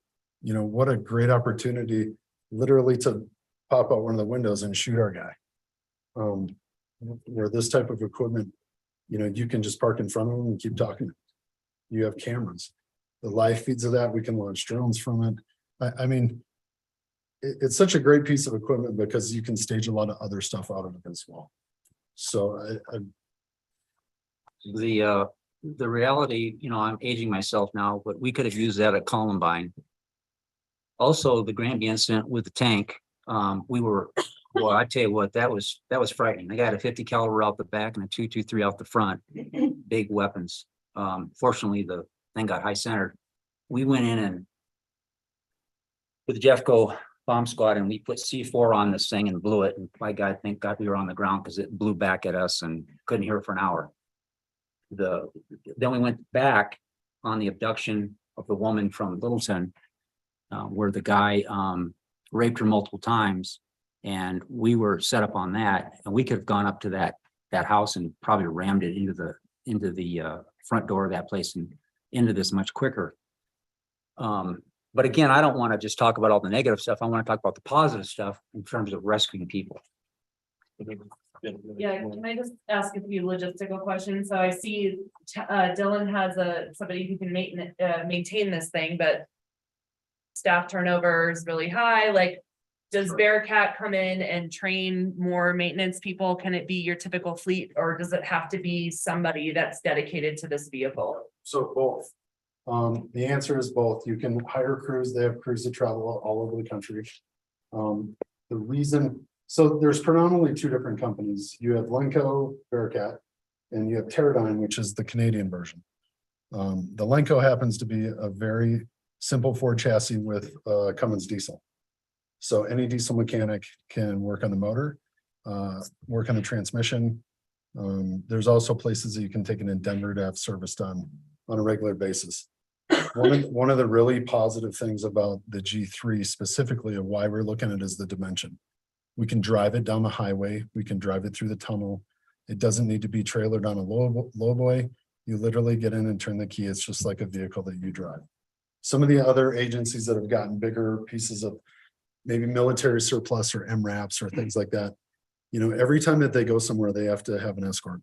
know, what a great opportunity literally to pop out one of the windows and shoot our guy. Where this type of equipment, you know, you can just park in front of them and keep talking. You have cameras. The live feeds of that, we can launch drones from it. I mean, it's such a great piece of equipment because you can stage a lot of other stuff out of it as well. So the reality, you know, I'm aging myself now, but we could have used that at Columbine. Also, the Granby incident with the tank, well, I tell you what, that was frightening. I got a 50 caliber out the back and a 223 out the front, big weapons. Fortunately, the thing got high centered. We went in and with Jeffco, bomb squad and we put C4 on this thing and blew it. And by God, thank God we were on the ground because it blew back at us and couldn't hear it for an hour. Then we went back on the abduction of the woman from Littleton, where the guy raped her multiple times. And we were set up on that, and we could have gone up to that house and probably rammed it into the front door of that place and into this much quicker. But again, I don't want to just talk about all the negative stuff. I want to talk about the positive stuff in terms of rescuing people. Yeah, can I just ask a few logistical questions? So I see Dylan has somebody who can maintain this thing, but staff turnover is really high. Like, does Bearcat come in and train more maintenance people? Can it be your typical fleet, or does it have to be somebody that's dedicated to this vehicle? So both. The answer is both. You can hire crews. They have crews that travel all over the country. The reason, so there's predominantly two different companies. You have Lenco, Bearcat, and you have Teradyne, which is the Canadian version. The Lenco happens to be a very simple Ford chassis with Cummins diesel. So any diesel mechanic can work on the motor, work on the transmission. There's also places that you can take it in Denver to have service done on a regular basis. One of the really positive things about the G3 specifically of why we're looking at it is the dimension. We can drive it down the highway. We can drive it through the tunnel. It doesn't need to be trailered on a lowboy. You literally get in and turn the key. It's just like a vehicle that you drive. Some of the other agencies that have gotten bigger pieces of maybe military surplus or MRAPs or things like that, you know, every time that they go somewhere, they have to have an escort.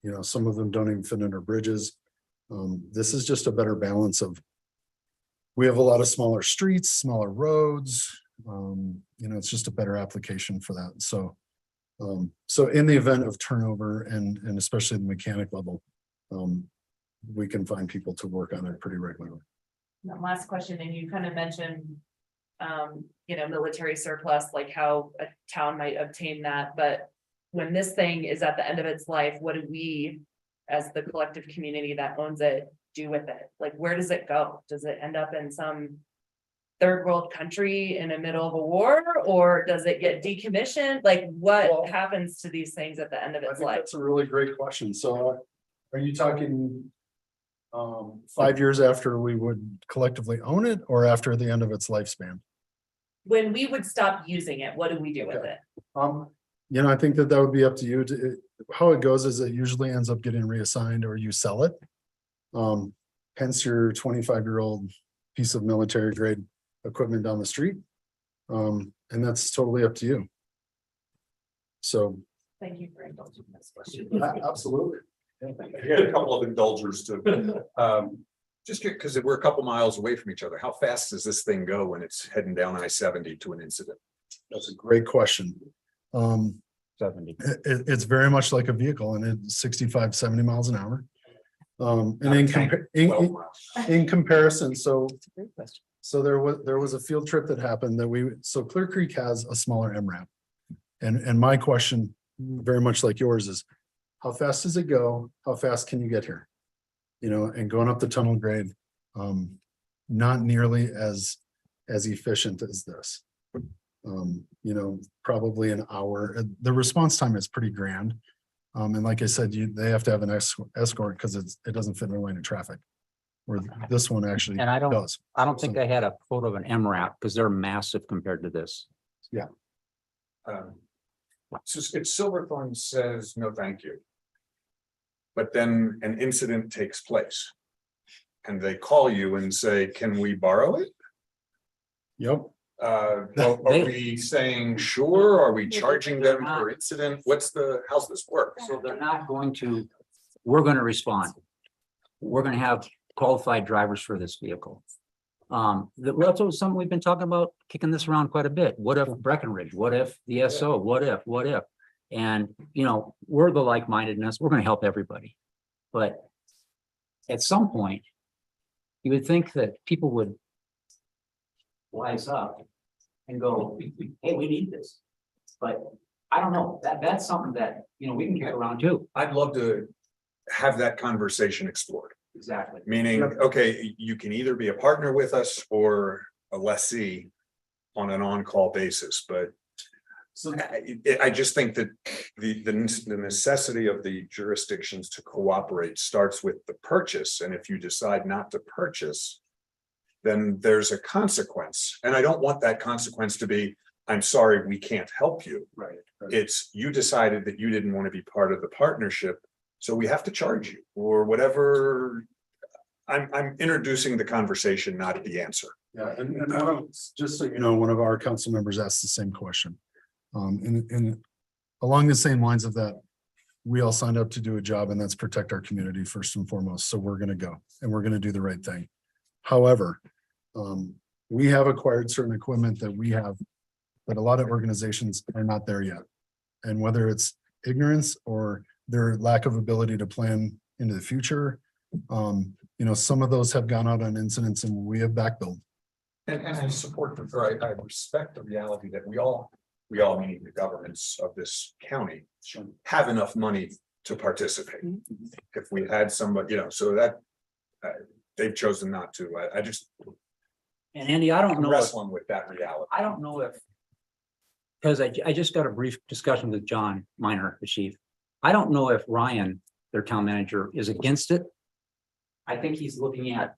You know, some of them don't even fit under bridges. This is just a better balance of, we have a lot of smaller streets, smaller roads. You know, it's just a better application for that. So, so in the event of turnover and especially the mechanic level, we can find people to work on it pretty regularly. And last question, and you kind of mentioned, you know, military surplus, like how a town might obtain that, but when this thing is at the end of its life, what do we, as the collective community that owns it, do with it? Like, where does it go? Does it end up in some third world country in the middle of a war, or does it get decommissioned? Like, what happens to these things at the end of its life? That's a really great question. So are you talking 5 years after we would collectively own it, or after the end of its lifespan? When we would stop using it, what do we do with it? You know, I think that would be up to you to, how it goes is it usually ends up getting reassigned or you sell it. Hence your 25-year-old piece of military grade equipment down the street. And that's totally up to you. So. Thank you for indulging this question. Absolutely. I had a couple of indulgers to, just because we're a couple miles away from each other. How fast does this thing go when it's heading down I-70 to an incident? That's a great question. 70. It's very much like a vehicle, and it's 65, 70 miles an hour. And in comparison, so there was a field trip that happened that so Clear Creek has a smaller MRAP. And my question, very much like yours, is how fast does it go? How fast can you get here? You know, and going up the tunnel grade, not nearly as efficient as this. You know, probably an hour. The response time is pretty grand. And like I said, they have to have an escort because it doesn't fit in the lane of traffic. Where this one actually And I does. don't think I had a photo of an MRAP because they're massive compared to this. Yeah. Silverthorne says, no, thank you. But then an incident takes place. And they call you and say, can we borrow it? Yep. Are we saying sure? Are we charging them per incident? How's this work? So they're not going to, we're going to respond. We're going to have qualified drivers for this vehicle. That's also something we've been talking about, kicking this around quite a bit. What if Breckenridge? What if the SO? What if? And, you know, we're the like-mindedness. We're going to help everybody. But at some point, you would think that people would wise up and go, hey, we need this. But I don't know, that's something that, you know, we can kick around too. I'd love to have that conversation explored. Exactly. Meaning, okay, you can either be a partner with us or a lessee. on an on-call basis, but I just think that the necessity of the jurisdictions to cooperate starts with the purchase, and if you decide not to purchase, then there's a consequence, and I don't want that consequence to be, I'm sorry, we can't help you. Right. It's, you decided that you didn't want to be part of the partnership, so we have to charge you, or whatever. I'm introducing the conversation, not the answer. Yeah, and just so you know, one of our council members asked the same question. And along the same lines of that, we all signed up to do a job, and that's protect our community first and foremost. So we're gonna go and we're gonna do the right thing. However, we have acquired certain equipment that we have, but a lot of organizations are not there yet. And whether it's ignorance or their lack of ability to plan into the future, you know, some of those have gone out on incidents and we have backbilled. And I support I respect the reality that we all meaning the governments of this county have enough money to participate. If we had somebody, you know, so that they've chosen not to. I just. And Andy, I don't I'm know. wrestling with that reality. I don't know if. Because I just got a brief discussion with John Minor, the chief. I don't know if Ryan, their town manager, is against it. I think he's looking at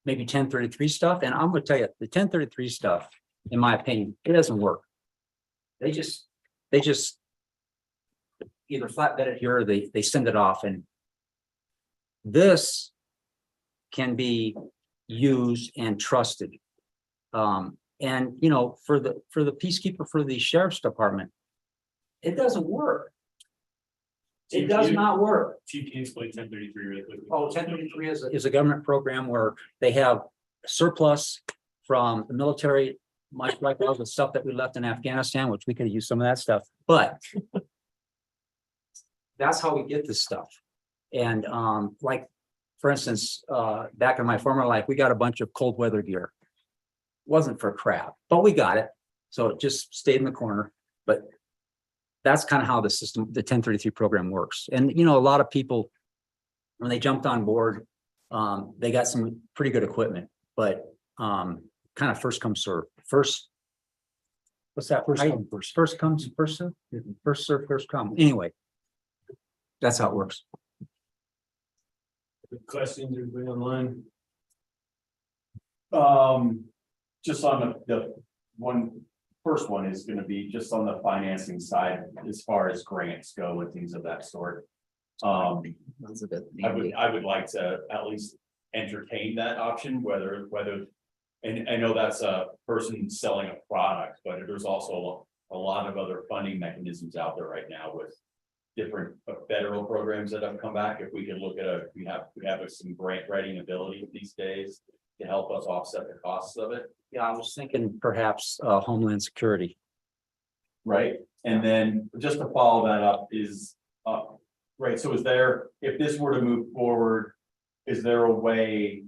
maybe 1033 stuff, and I'm gonna tell you, the 1033 stuff, in my opinion, it doesn't work. They just either flatbed it here or they send it off, and this can be used and trusted. And you know, for the peacekeeper, for the sheriff's department, it doesn't work. It does not work. Chief, can you explain 1033 really quickly? Oh, 1033 is a government program where they have surplus from the military, much like all the stuff that we left in Afghanistan, which we could have used some of that stuff, but that's how we get this stuff. And like, for instance, back in my former life, we got a bunch of cold weather gear. Wasn't for crap, but we got it. So it just stayed in the corner. But that's kind of how the system, the 1033 program works. And, you know, a lot of people, when they jumped on board, they got some pretty good equipment, but kind of first come serve. First, what's that? First come, first. First comes, first serve? First serve, first come. Anyway, that's how it works. Good questions, everybody online? Just on the first one is gonna be just on the financing side, as far as grants go and things of that sort. I would like to at least entertain that option, whether, and I know that's a person selling a product, but there's also a lot of other funding mechanisms out there right now with different federal programs that have come back. If we can look at we have some grant writing ability these days to help us offset the costs of it. Yeah, I was thinking perhaps Homeland Security. Right, and then just to follow that up is, right, so if this were to move forward, is there a way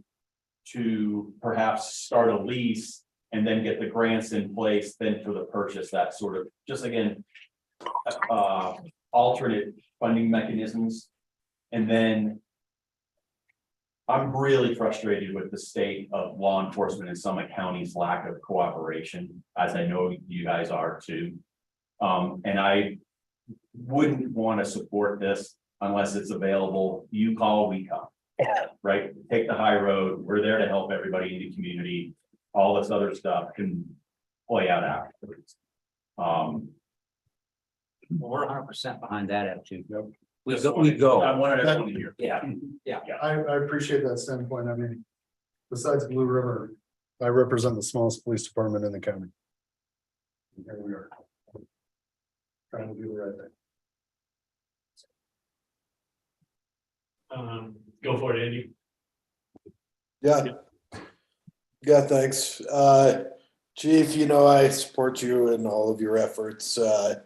to perhaps start a lease and then get the grants in place, then for the purchase, that sort of, just again, alternate funding mechanisms? And then I'm really frustrated with the state of law enforcement in Summit County's lack of cooperation, as I know you guys are too. And I wouldn't want to support this unless it's available. You call, we come, right? Take the high road. We're there to help everybody in the community. All this other stuff can play out afterwards. We're 100% behind that attitude. We Just go, wanted- we go. I wanted everyone to hear. Yeah, yeah. I appreciate that standpoint. I mean, besides Blue River, I represent the smallest police department in the county. And here we are. Trying to do the right thing. Go for it, Andy. Yeah, thanks. Chief, you know, I support you in all of your efforts. And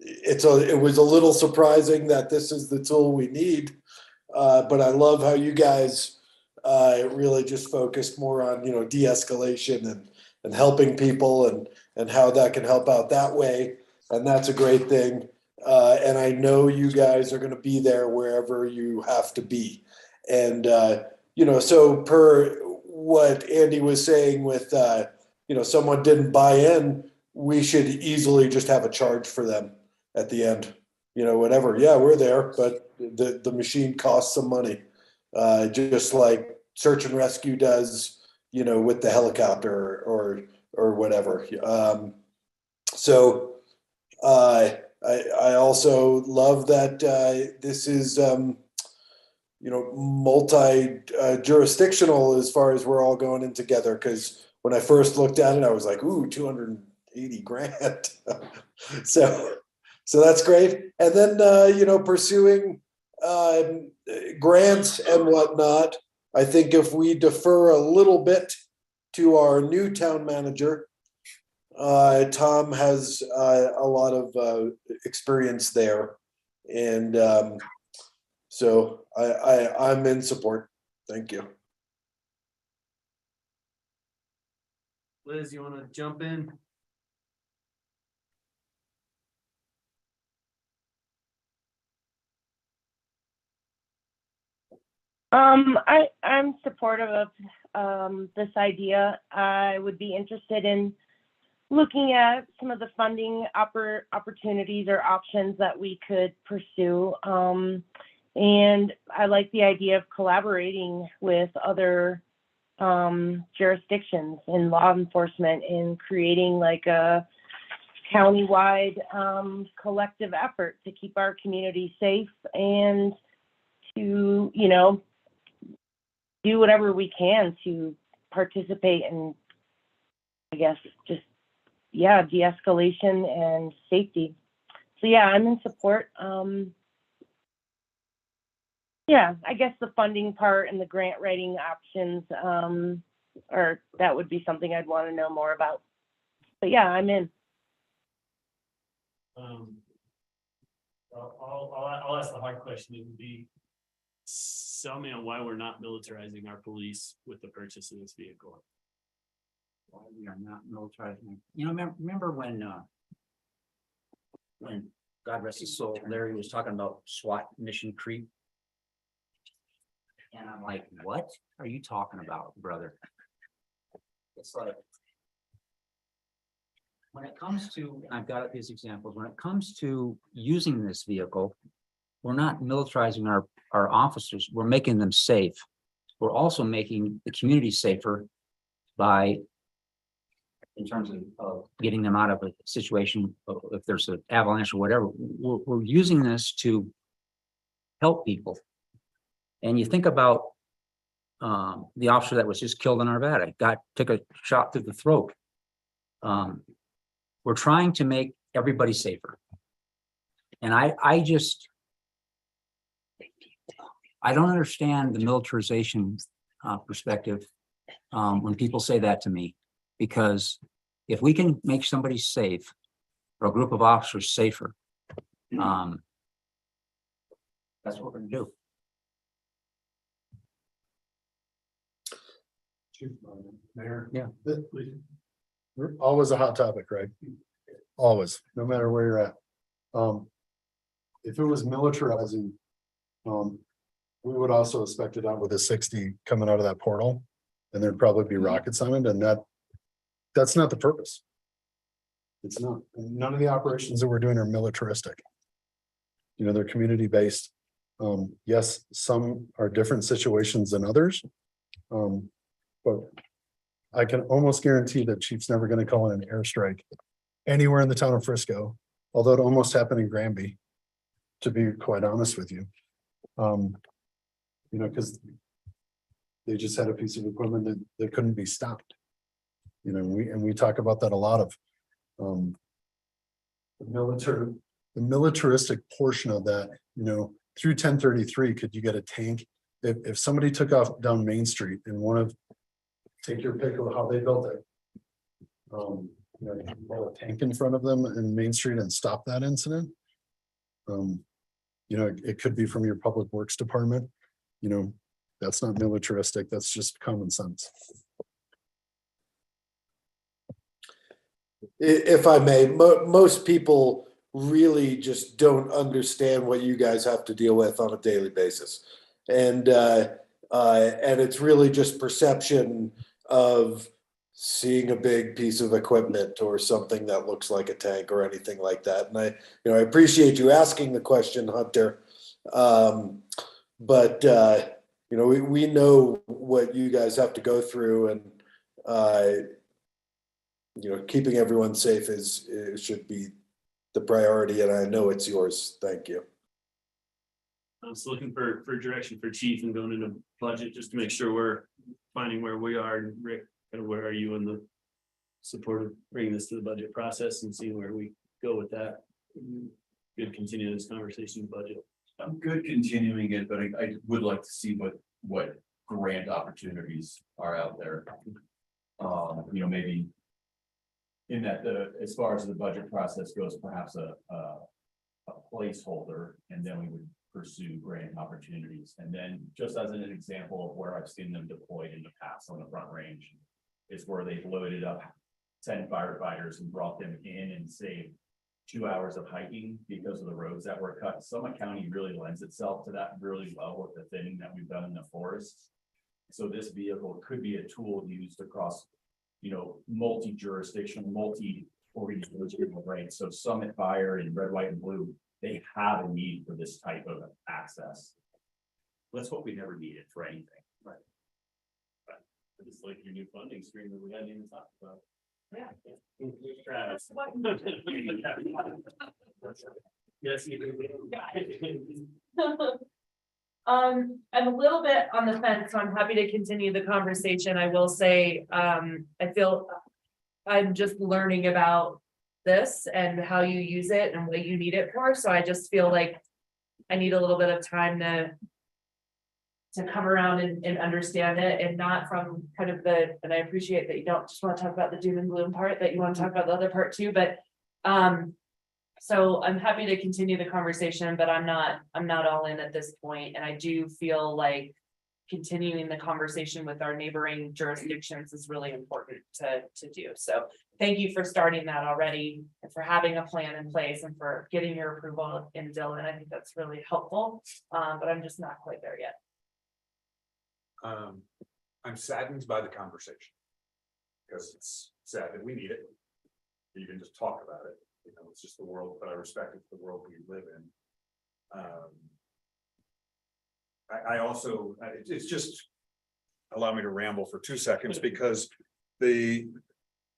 it was a little surprising that this is the tool we need. But I love how you guys really just focused more on, you know, de-escalation and helping people and how that can help out that way. And that's a great thing. And I know you guys are going to be there wherever you have to be. And, you know, so per what Andy was saying with, someone didn't buy in, we should easily just have a charge for them at the end. Whatever. Yeah, we're there, but the machine costs some money. Just like search and rescue does, with the helicopter or whatever. So I also love that this is multi jurisdictional as far as we're all going in together. Because when I first looked at it, I was like, ooh, 280 grand. So that's great. And then pursuing grants and whatnot. I think if we defer a little bit to our new town manager, Tom has a lot of experience there, and so I'm in support. Thank you. Liz, you want to jump in? I'm supportive of this idea. I would be interested in looking at some of the funding opportunities or options that we could pursue. And I like the idea of collaborating with other jurisdictions in law enforcement and creating like a countywide collective effort to keep our community safe and to, do whatever we can to participate in, I guess, just, de-escalation and safety. So I'm in support. I guess the funding part and the grant writing options, that would be something I'd want to know more about. But I'm in. I'll ask the hard question. It would be, sell me on why we're not militarizing our police with the purchase of this vehicle. Why we are not militarizing. Remember when God rest his soul, Larry was talking about SWAT Mission Creep? And I'm like, what are you talking about, brother? It's like, when it comes to, and I've got these examples, when it comes to using this vehicle, we're not militarizing our officers, we're making them safe. We're also making the community safer by, in terms of getting them out of a situation, if there's an avalanche or whatever, we're using this to help people. And you think about the officer that was just killed in Arvada, took a shot through the throat. We're trying to make everybody safer. And I don't understand the militarization perspective when people say that to me, because if we can make somebody safe or a group of officers safer, that's what we're going to do. Mayor. Yeah. Always a hot topic, right? Always, no matter where you're at. If it was militarizing, we would also expect it out with a 60 coming out of that portal, and there'd probably be rockets on it, and that's not the purpose. It's not. None of the operations that we're doing are militaristic. They're community-based. Yes, some are different situations than others. But I can almost guarantee that Chief's never going to call in an airstrike anywhere in the town of Frisco, although it almost happened in Granby, to be quite honest with you. Because they just had a piece of equipment that couldn't be stopped. And we talk about that a lot of the militaristic portion of that, through 1033, could you get a tank? If somebody took off down Main Street and take your pick of how they built it. Roll a tank in front of them in Main Street and stop that incident. It could be from your public works department. That's not militaristic, that's just common sense. If I may, most people really just don't understand what you guys have to deal with on a daily basis. And And it's really just perception of seeing a big piece of equipment or something that looks like a tank or anything like that. And I appreciate you asking the question, Hunter. But we know what you guys have to go through, and keeping everyone safe should be the priority, and I know it's yours. Thank you. I was looking for direction for chief and going into budget just to make sure we're finding where we are. And Rick, kind of where are you in the support of bringing this to the budget process and seeing where we go with that? Good, continue this conversation budget. I'm good continuing it, but I would like to see what grant opportunities are out there. Maybe in that as far as the budget process goes, perhaps a placeholder, and then we would pursue grant opportunities. And then just as an example of where I've seen them deployed in the past on the Front Range is where they've loaded up 10 firefighters and brought them in and saved 2 hours of hiking because of the roads that were cut. Summit County really lends itself to that really well with the thinning that we've done in the forests. So this vehicle could be a tool used across, multi-jurisdictional, multi-organizational, right? So Summit Fire and Red, White, and Blue, they have a need for this type of access. That's what we never needed for anything. Right. But it's like your new funding stream that we hadn't even talked about. Yeah. Travis. Yes, you do. I'm a little bit on the fence, so I'm happy to continue the conversation. I will say, I feel I'm just learning about this and how you use it and what you need it for. So I just feel like I need a little bit of time to come around and understand it, and not from kind of and I appreciate that you don't just want to talk about the doom and gloom part, that you want to talk about the other part too, but so I'm happy to continue the conversation, but I'm not all in at this point. And I do feel like continuing the conversation with our neighboring jurisdictions is really important to do. So thank you for starting that already, and for having a plan in place, and for getting your approval in Dylan. I think that's really helpful, but I'm just not quite there yet. I'm saddened by the conversation, because it's sad that we need it. You can just talk about it. It's just the world, but I respect it's the world we live in. I also, it's just, allow me to ramble for 2 seconds, because the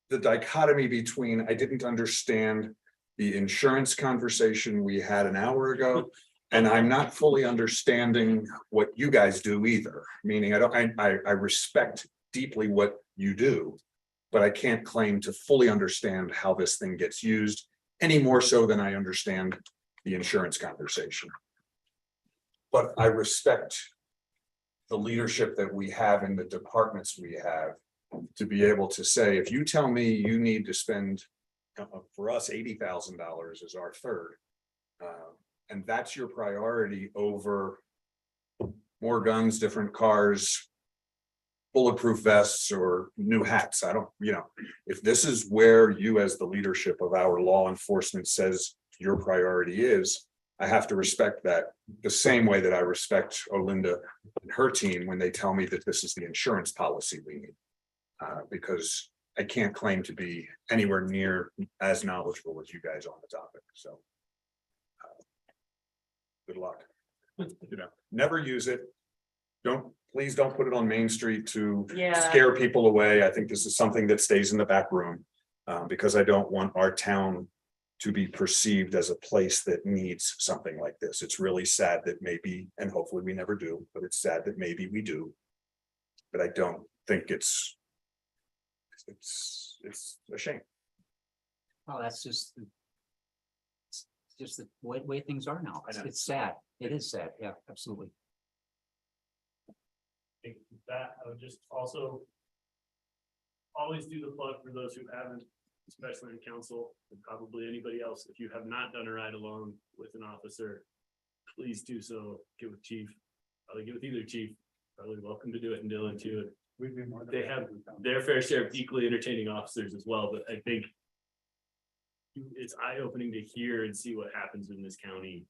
dichotomy between, I didn't understand the insurance conversation we had an hour ago, and I'm not fully understanding what you guys do either. Meaning I respect deeply what you do, but I can't claim to fully understand how this thing gets used, any more so than I understand the insurance conversation. But I respect the leadership that we have in the departments we have to be able to say, if you tell me you need to spend, for us, $80,000 is our third, and that's your priority over more guns, different cars, bulletproof vests, or new hats. I don't, if this is where you as the leadership of our law enforcement says your priority is, I have to respect that the same way that I respect Olinda and her team when they tell me that this is the insurance policy we need. Because I can't claim to be anywhere near as knowledgeable as you guys on the topic. So good luck. Never use it. Please don't put it on Main Street to scare people away. I think this is something that stays in the back room, because I don't want our town to be perceived as a place that needs something like this. It's really sad that maybe, and hopefully we never do, but it's sad that maybe we do. But I don't think it's a shame. Well, that's just the way things are now. It's sad. It is sad. Yeah, absolutely. Think that I would just also always do the plug for those who haven't, especially in council, and probably anybody else. If you have not done a ride along with an officer, please do so. Get with chief, probably get with either chief, probably welcome to do it in Dylan too. They have their fair share of equally entertaining officers as well, but I think it's eye-opening to hear and see what happens in this county,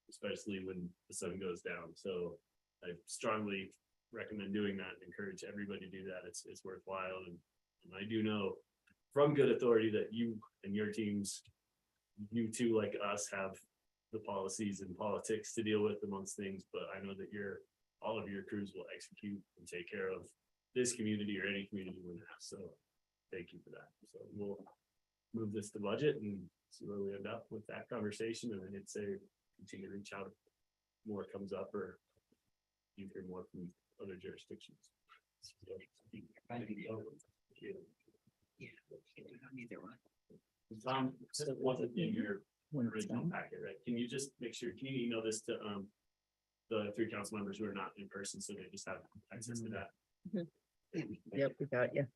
especially when the sun goes down. So I strongly recommend doing that and encourage everybody to do that. It's worthwhile. And I do know from good authority that you and your teams, you too, like us, have the policies and politics to deal with amongst things, but I know that all of your crews will execute and take care of this community or any community we have. So thank you for that. So we'll move this to budget and see where we end up with that conversation. And then I'd say continue to reach out if more comes up or you hear more from other jurisdictions. Tom, this wasn't in your original packet, right? Can you just make sure, can you email this to the 3 council members who are not in person, so they just have access to that? Yep, we got you.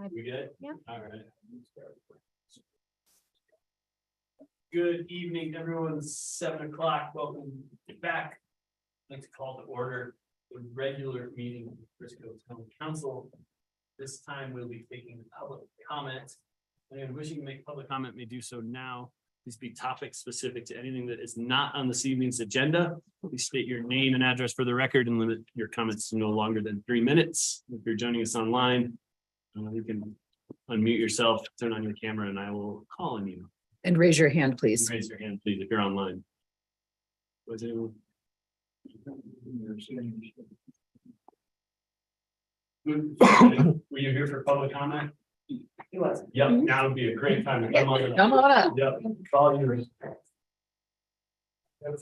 We good? Yeah. All right. Good evening, everyone. It's 7 o'clock. Welcome back. I'd like to call to order the regular meeting of Frisco Town Council. This time we'll be taking public comment. Anyone wishing to make public comment may do so now. Please be topic specific to anything that is not on this evening's agenda. Please state your name and address for the record and limit your comments to no longer than 3 minutes. If you're joining us online, you can unmute yourself, turn on your camera, and I will call on you. And raise your hand, please. Raise your hand, please, if you're online. Was anyone? Were you here for public comment? He was. Yep, now would be a great time to come on. Come on up. Yep, it's all yours. Yep.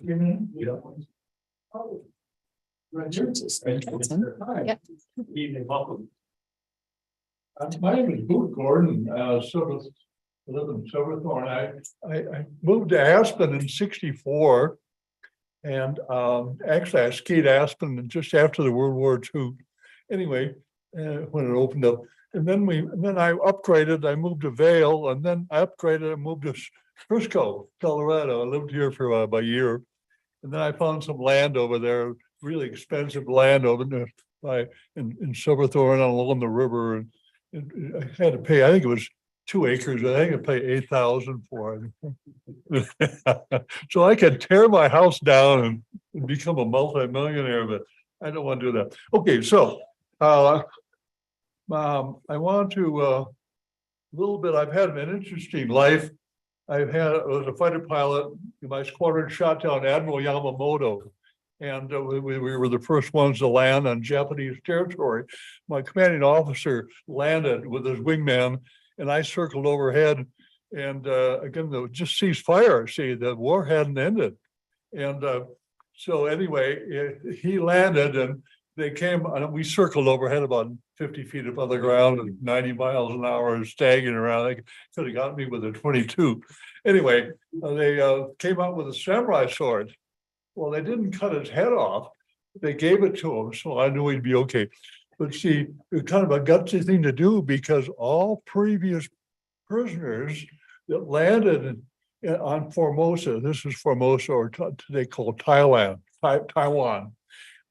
Evening, welcome. My name is Boot Gordon, I live in Silverthorne. I moved to Aspen in '64. And actually I skied Aspen just after the World War II. Anyway, when it opened up. And then I upgraded, I moved to Vail, and then I upgraded, I moved to Frisco, Colorado. I lived here for about a year. And then I found some land over there, really expensive land over there in Silverthorne along the river. And I had to pay, I think it was 2 acres. I think I paid $8,000 for it. So I could tear my house down and become a multimillionaire, but I don't want to do that. Okay, so I want to a little bit. I've had an interesting life. I was a fighter pilot. My squadron shot down Admiral Yamamoto, and we were the first ones to land on Japanese territory. My commanding officer landed with his wingman, and I circled overhead. And again, just ceased fire. See, the war hadn't ended, and so anyway, he landed, and they came, and we circled overhead about 50 feet above the ground, and 90 miles an hour staggering around. They could have got me with a 22. Anyway, they came out with a samurai sword. Well, they didn't cut his head off. They gave it to him, so I knew he'd be okay. But see, it's kind of a gutsy thing to do because all previous prisoners that landed on Formosa, this is Formosa, or today called Taiwan.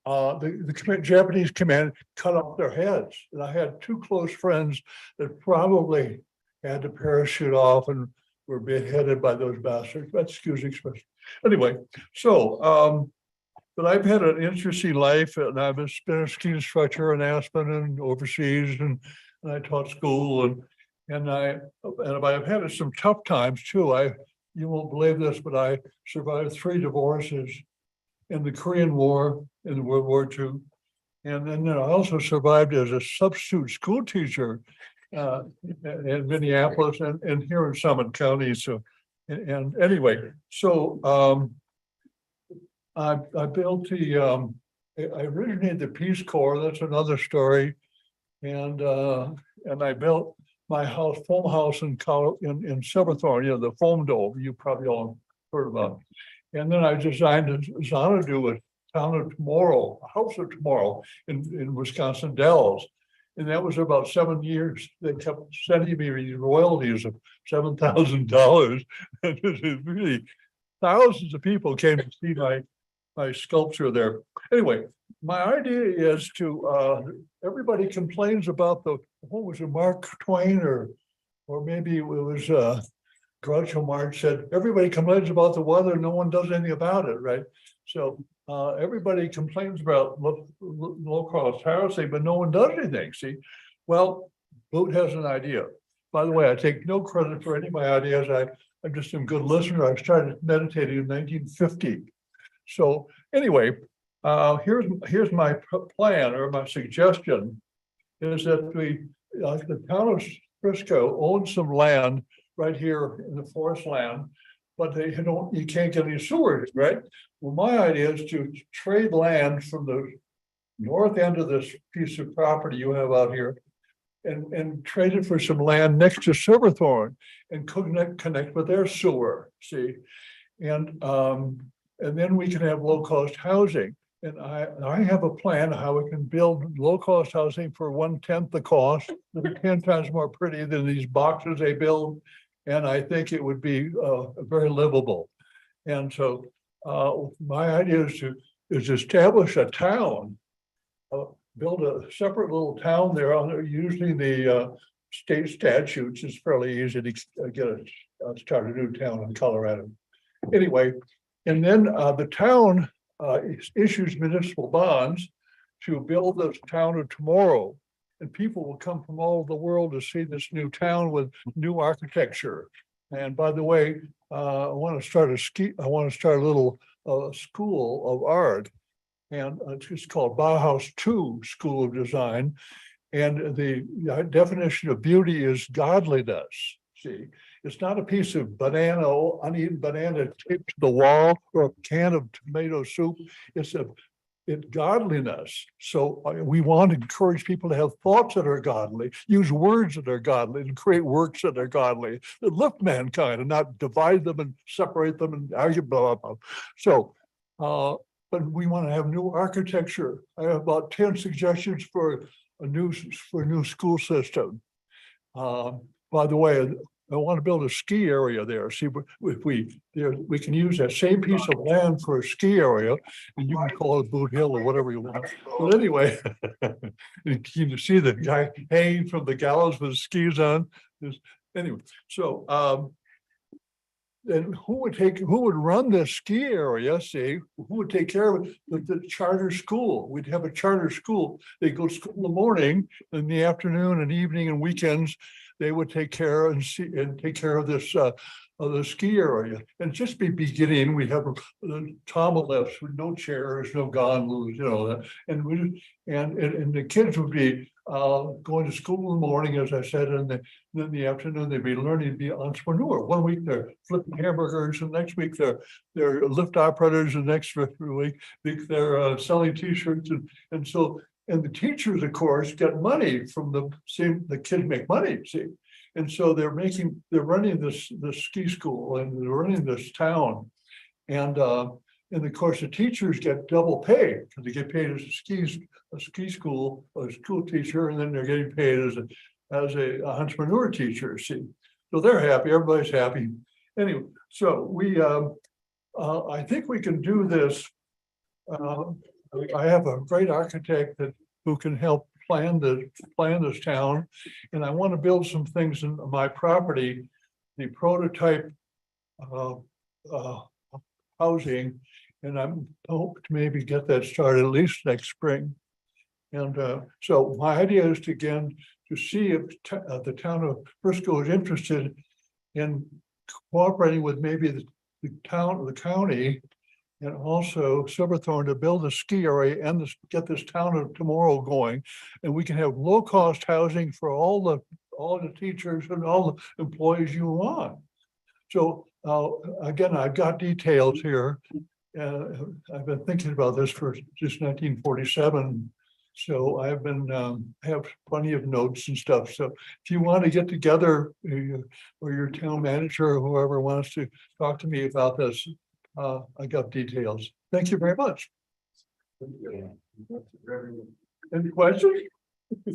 The Japanese command cut off their heads. And I had 2 close friends that probably had to parachute off and were beheaded by those bastards. Excuse the expression. Anyway, so, but I've had an interesting life, and I've been a ski instructor in Aspen and overseas, and I taught school, and I've had some tough times too. You won't believe this, but I survived 3 divorces in the Korean War, in World War II. And then I also survived as a substitute school teacher in Minneapolis and here in Summit County. So, and anyway, so I built I originated the Peace Corps. That's another story. And I built my house, foam house in Silverthorne, the foam dome you probably all heard about. And then I designed Xanadu, a town of tomorrow, a house of tomorrow in Wisconsin Dells. And that was about 7 years. They kept sending me these royalties of $7,000. And really, thousands of people came to see my sculpture there. Anyway, my idea is to, everybody complains about what was it, Mark Twain, or maybe it was Groucho Marx said, everybody complains about the weather, no one does anything about it, right? So everybody complains about low-cost housing, but no one does anything, see? Well, Boot has an idea. By the way, I take no credit for any of my ideas. I'm just a good listener. I started meditating in 1950. So anyway, here's my plan, or my suggestion, is that the town of Frisco owns some land right here in the forest land, but you can't get any sewers, right? Well, my idea is to trade land from the north end of this piece of property you have out here and trade it for some land next to Silverthorne and connect with their sewer, see? And then we can have low-cost housing. And I have a plan how we can build low-cost housing for 1/10 the cost, 10 times more pretty than these boxes they build. And I think it would be very livable. And so my idea is to establish a town. Build a separate little town there using the state statutes. It's fairly easy to start a new town in Colorado. Anyway, and then the town issues municipal bonds to build this town of tomorrow. And people will come from all over the world to see this new town with new architecture. And by the way, I want to start a little school of art. And it's just called Bauhaus 2 School of Design. And the definition of beauty is godliness. See, it's not a piece of uneaten banana taped to the wall or a can of tomato soup. It's godliness. So we want to encourage people to have thoughts that are godly, use words that are godly, and create works that are godly, that lift mankind and not divide them and separate them and argue, blah, blah, blah. So, but we want to have new architecture. I have about 10 suggestions for a new school system. By the way, I want to build a ski area there. See, if we can use that same piece of land for a ski area, and you can call it Boot Hill or whatever you want. But anyway, you can see the guy hanging from the gallows with his skis on. Anyway, so then who would run this ski area? See, who would take care of it? The charter school. We'd have a charter school. They go to school in the morning, in the afternoon and evening and weekends. They would take care of this of the ski area, and just be beginning. We have Tama lifts with no chairs, no gondolas, you know that, and the kids would be going to school in the morning, as I said, and then in the afternoon they'd be learning to be an entrepreneur. 1 week they're flipping hamburgers, and next week they're lift operators, and next week they're selling T-shirts, and so. And the teachers, of course, get money from the kids make money, see. And so they're running this ski school, and they're running this town. And of course, the teachers get double pay because they get paid as a ski school, a school teacher, and then they're getting paid as a entrepreneur teacher, see. So they're happy, everybody's happy. Anyway, so I think we can do this. I have a great architect who can help plan this town, and I want to build some things in my property, the prototype housing, and I'm hope to maybe get that started at least next spring. And so my idea is to see if the town of Frisco is interested in cooperating with maybe the county. And also Silverthorne to build a ski area and get this town of tomorrow going. And we can have low-cost housing for all the teachers and all the employees you want. So again, I've got details here. I've been thinking about this for just 1947. So I have plenty of notes and stuff. So if you want to get together, or your town manager or whoever wants to talk to me about this, I got details. Thank you very much. Any questions? I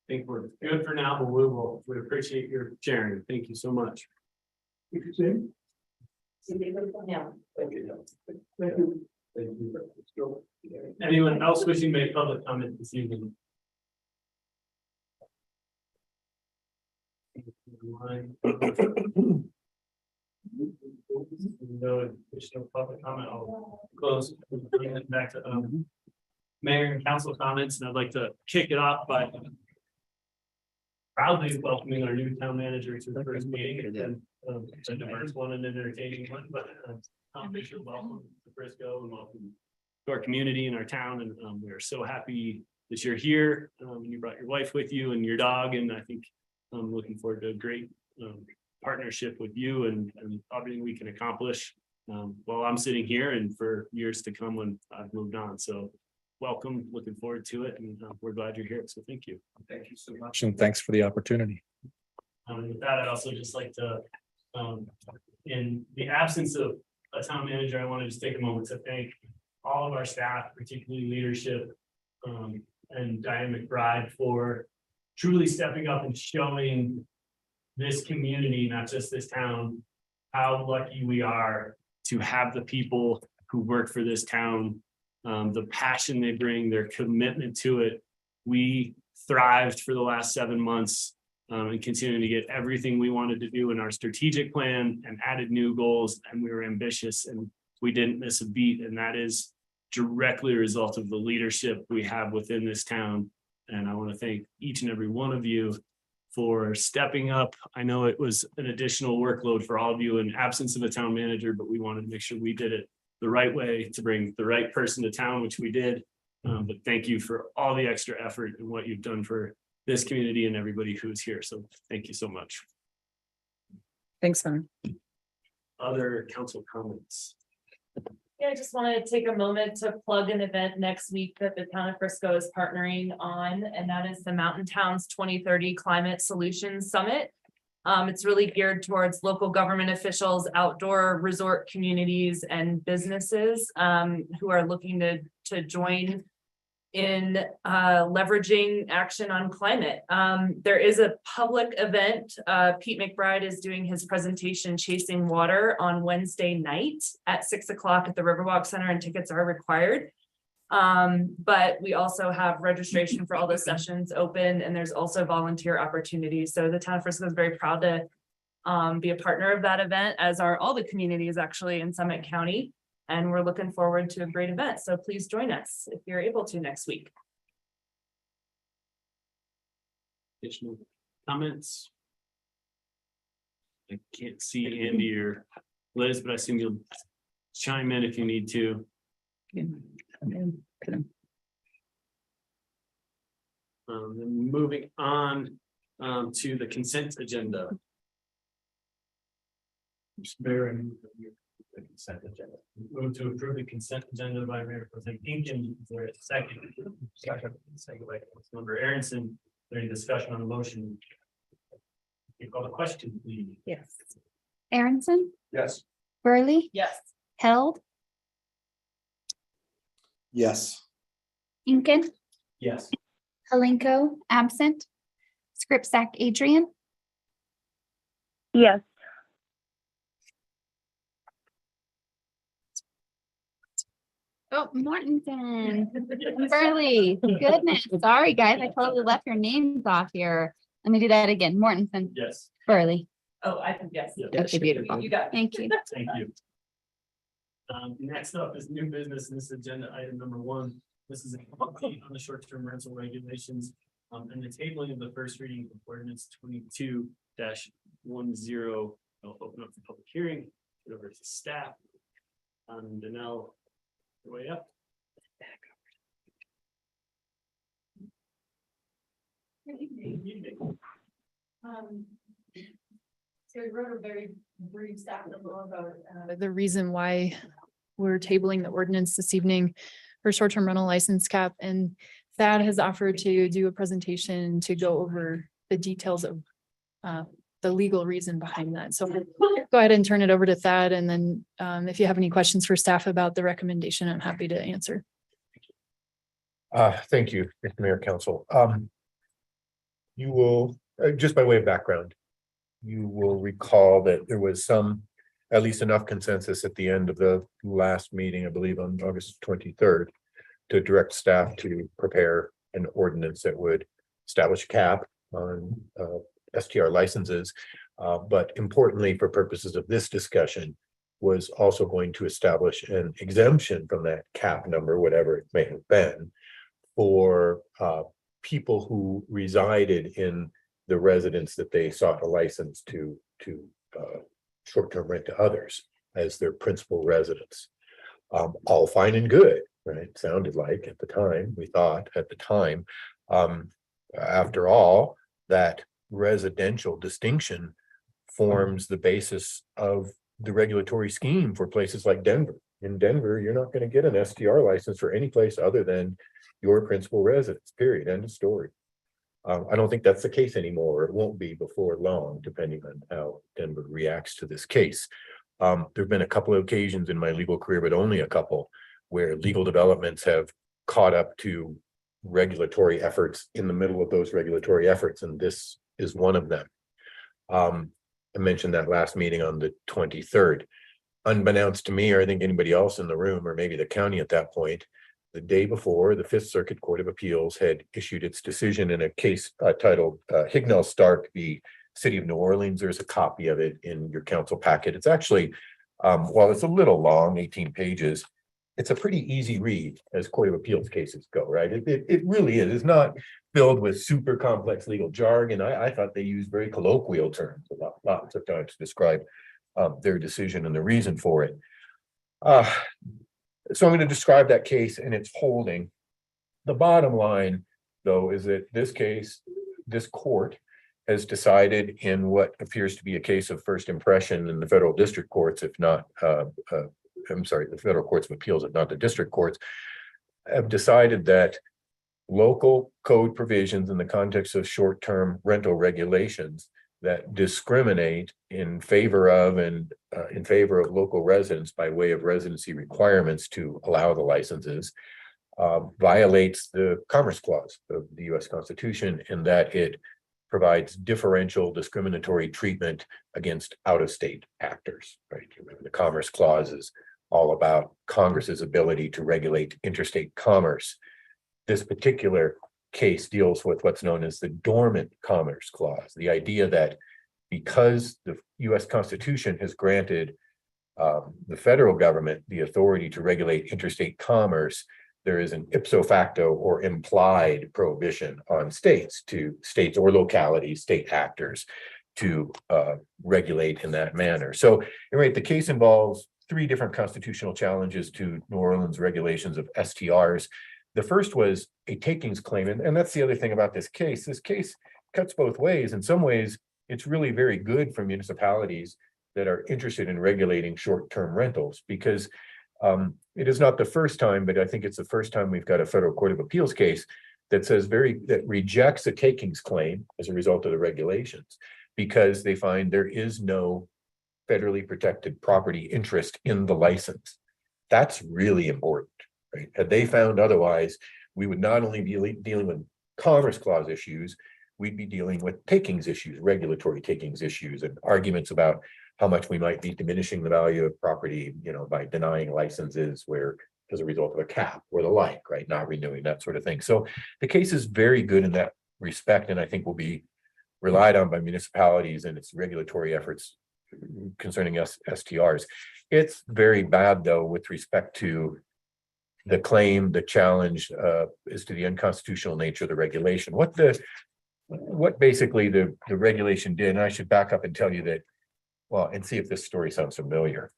think we're good for now, but we appreciate your sharing. Thank you so much. Thank you. Anyone else wishing to make public comment this evening? No additional public comment. I'll close. Bring it back to mayor and council comments, and I'd like to kick it off by proudly welcoming our new town manager to the first meeting. It's a diverse one and entertaining one, but Tom Fisher, welcome to Frisco and welcome to our community and our town. And we're so happy that you're here. You brought your wife with you and your dog, and I think I'm looking forward to a great partnership with you and everything we can accomplish while I'm sitting here and for years to come when I've moved on. So welcome, looking forward to it, and we're glad you're here. So thank you. Thank you so much, and thanks for the opportunity. With that, I'd also just like to, in the absence of a town manager, I want to just take a moment to thank all of our staff, particularly leadership, and Diane McBride for truly stepping up and showing this community, not just this town, how lucky we are to have the people who work for this town, the passion they bring, their commitment to it. We thrived for the last 7 months and continuing to get everything we wanted to do in our strategic plan and added new goals, and we were ambitious and we didn't miss a beat. And that is directly a result of the leadership we have within this town. And I want to thank each and every one of you for stepping up. I know it was an additional workload for all of you in absence of a town manager, but we wanted to make sure we did it the right way to bring the right person to town, which we did. But thank you for all the extra effort and what you've done for this community and everybody who's here. So thank you so much. Thanks, Son. Other council comments? Yeah, I just wanted to take a moment to plug an event next week that the town of Frisco is partnering on, and that is the Mountain Towns 2030 Climate Solutions Summit. It's really geared towards local government officials, outdoor resort communities, and businesses who are looking to join in leveraging action on climate. There is a public event. Pete McBride is doing his presentation Chasing Water on Wednesday night at 6 o'clock at the Riverwalk Center, and tickets are required. But we also have registration for all the sessions open, and there's also volunteer opportunities. So the town of Frisco is very proud to be a partner of that event, as are all the communities actually in Summit County. And we're looking forward to a great event. So please join us if you're able to next week. Additional comments? I can't see Andy or Liz, but I assume you'll chime in if you need to. Then moving on to the consent agenda. The consent agenda. Move to approve the consent agenda by Mayor Pro Tem Inkin. Is there a second? Second by Councilmember Aronson. Any discussion on the motion? You call the question, please. Yes. Aronson, Yes. Burley, Yes. Held, Yes. Incan, Yes. Halenko, absent. Scripsack, Adrian, Yes. oh, Mortensen, Burley, goodness, sorry, guys, I totally left your names off here. Let me do that again, Mortensen, Yes. Burley, Oh, I think yes. okay, beautiful, You got it. thank you. Thank you. Next up is new business in this agenda, item number 1. This is an update on the short-term rental regulations and the tabling of the first reading of ordinance 22-10. I'll open up the public hearing, get over to staff. Danelle, your way up. So we wrote a very brief staff memo about the reason why we're tabling the ordinance this evening for short-term rental license cap, and Thad has offered to do a presentation to go over the details of the legal reason behind that. So go ahead and turn it over to Thad, and then if you have any questions for staff about the recommendation, I'm happy to answer. Thank you, Mr. Mayor, Council. You will, just by way of background, you will recall that there was at least enough consensus at the end of the last meeting, I believe on August 23rd, to direct staff to prepare an ordinance that would establish a cap on STR licenses. But importantly, for purposes of this discussion, was also going to establish an exemption from that cap number, whatever it may have been, for people who resided in the residence that they sought a license to short-term rent to others as their principal residence. All fine and good, right? Sounded like at the time, we thought at the time. After all, that residential distinction forms the basis of the regulatory scheme for places like Denver. In Denver, you're not going to get an STR license for any place other than your principal residence, period, end of story. I don't think that's the case anymore. It won't be before long, depending on how Denver reacts to this case. There've been a couple of occasions in my legal career, but only a couple, where legal developments have caught up to regulatory efforts in the middle of those regulatory efforts, and this is one of them. I mentioned that last meeting on the 23rd. Unbeknownst to me, or I think anybody else in the room, or maybe the county at that point, the day before, the Fifth Circuit Court of Appeals had issued its decision in a case titled Hignell Stark v. City of New Orleans. There's a copy of it in your council packet. It's actually, while it's a little long, 18 pages, it's a pretty easy read as Court of Appeals cases go, right? It really is. It's not filled with super complex legal jargon. I thought they used very colloquial terms lots of times to describe their decision and the reason for it. So I'm going to describe that case and its holding. The bottom line, though, is that this case, this court has decided in what appears to be a case of first impression in the federal district courts, if not, I'm sorry, the federal courts of appeals, if not the district courts, have decided that local code provisions in the context of short-term rental regulations that discriminate in favor of local residents by way of residency requirements to allow the licenses violates the Commerce Clause of the U.S. Constitution, in that it provides differential discriminatory treatment against out-of-state actors, right? Remember, the Commerce Clause is all about Congress's ability to regulate interstate commerce. This particular case deals with what's known as the Dormant Commerce Clause, the idea that because the U.S. Constitution has granted the federal government the authority to regulate interstate commerce, there is an ipso facto or implied prohibition on states or localities, state actors, to regulate in that manner. So, right, the case involves 3 different constitutional challenges to New Orleans regulations of STRs. The first was a takings claim, and that's the other thing about this case. This case cuts both ways. In some ways, it's really very good for municipalities that are interested in regulating short-term rentals, because it is not the first time, but I think it's the first time we've got a federal court of appeals case that that rejects a takings claim as a result of the regulations, because they find there is no federally protected property interest in the license. That's really important, right? Had they found otherwise, we would not only be dealing with Commerce Clause issues, we'd be dealing with takings issues, regulatory takings issues, and arguments about how much we might be diminishing the value of property, by denying licenses as a result of a cap or the like, right? Not renewing, that sort of thing. So the case is very good in that respect, and I think will be relied on by municipalities and its regulatory efforts concerning STRs. It's very bad, though, with respect to the claim, the challenge is to the unconstitutional nature of the regulation. What basically the regulation did, and I should back up and tell you that, and see if this story sounds familiar.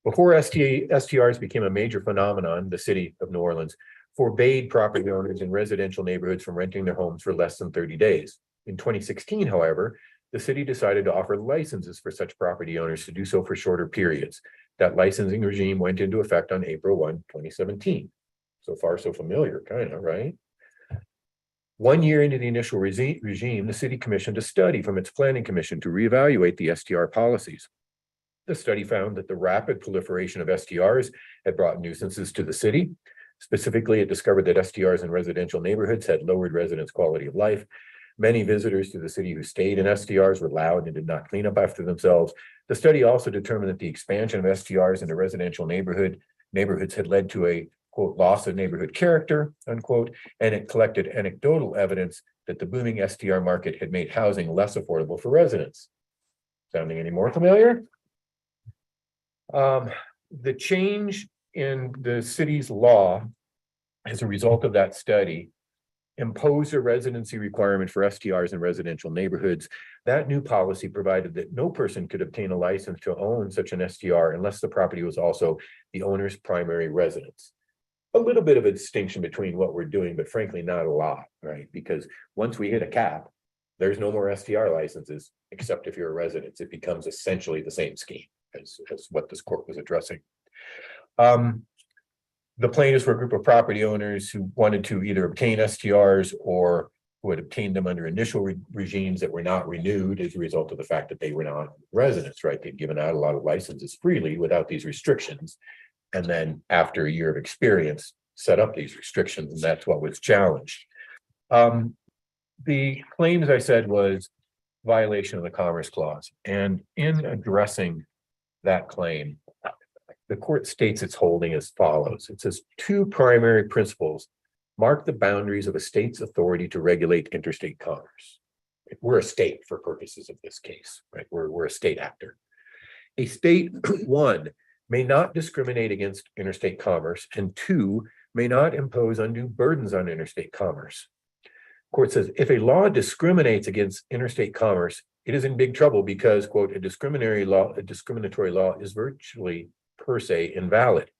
Before STRs became a major phenomenon, the city of New Orleans forbade property owners in residential neighborhoods from renting their homes for less than 30 days. In 2016, however, the city decided to offer licenses for such property owners to do so for shorter periods. That licensing regime went into effect on April 1, 2017. So far, so familiar, kind of, right? 1 year into the initial regime, the city commissioned a study from its planning commission to reevaluate the STR policies. The study found that the rapid proliferation of STRs had brought nuisances to the city. Specifically, it discovered that STRs in residential neighborhoods had lowered residents' quality of life. Many visitors to the city who stayed in STRs were loud and did not clean up after themselves. The study also determined that the expansion of STRs into residential neighborhoods had led to a, quote, loss of neighborhood character, unquote, and it collected anecdotal evidence that the booming STR market had made housing less affordable for residents. Sounding any more familiar? The change in the city's law as a result of that study imposed a residency requirement for STRs in residential neighborhoods. That new policy provided that no person could obtain a license to own such an STR unless the property was also the owner's primary residence. A little bit of a distinction between what we're doing, but frankly, not a lot, right? Because once we hit a cap, there's no more STR licenses, except if you're a resident. It becomes essentially the same scheme as what this court was addressing. The plaintiffs were a group of property owners who wanted to either obtain STRs or who had obtained them under initial regimes that were not renewed as a result of the fact that they were not residents, right? They'd given out a lot of licenses freely without these restrictions. And then after a year of experience, set up these restrictions, and that's what was challenged. The claim, as I said, was violation of the Commerce Clause. And in addressing that claim, the court states its holding as follows. It says, two primary principles mark the boundaries of a state's authority to regulate interstate commerce. We're a state for purposes of this case, right? We're a state actor. A state, one, may not discriminate against interstate commerce, and two, may not impose undue burdens on interstate commerce. Court says, if a law discriminates against interstate commerce, it is in big trouble because, quote, a discriminatory law is virtually per se invalid.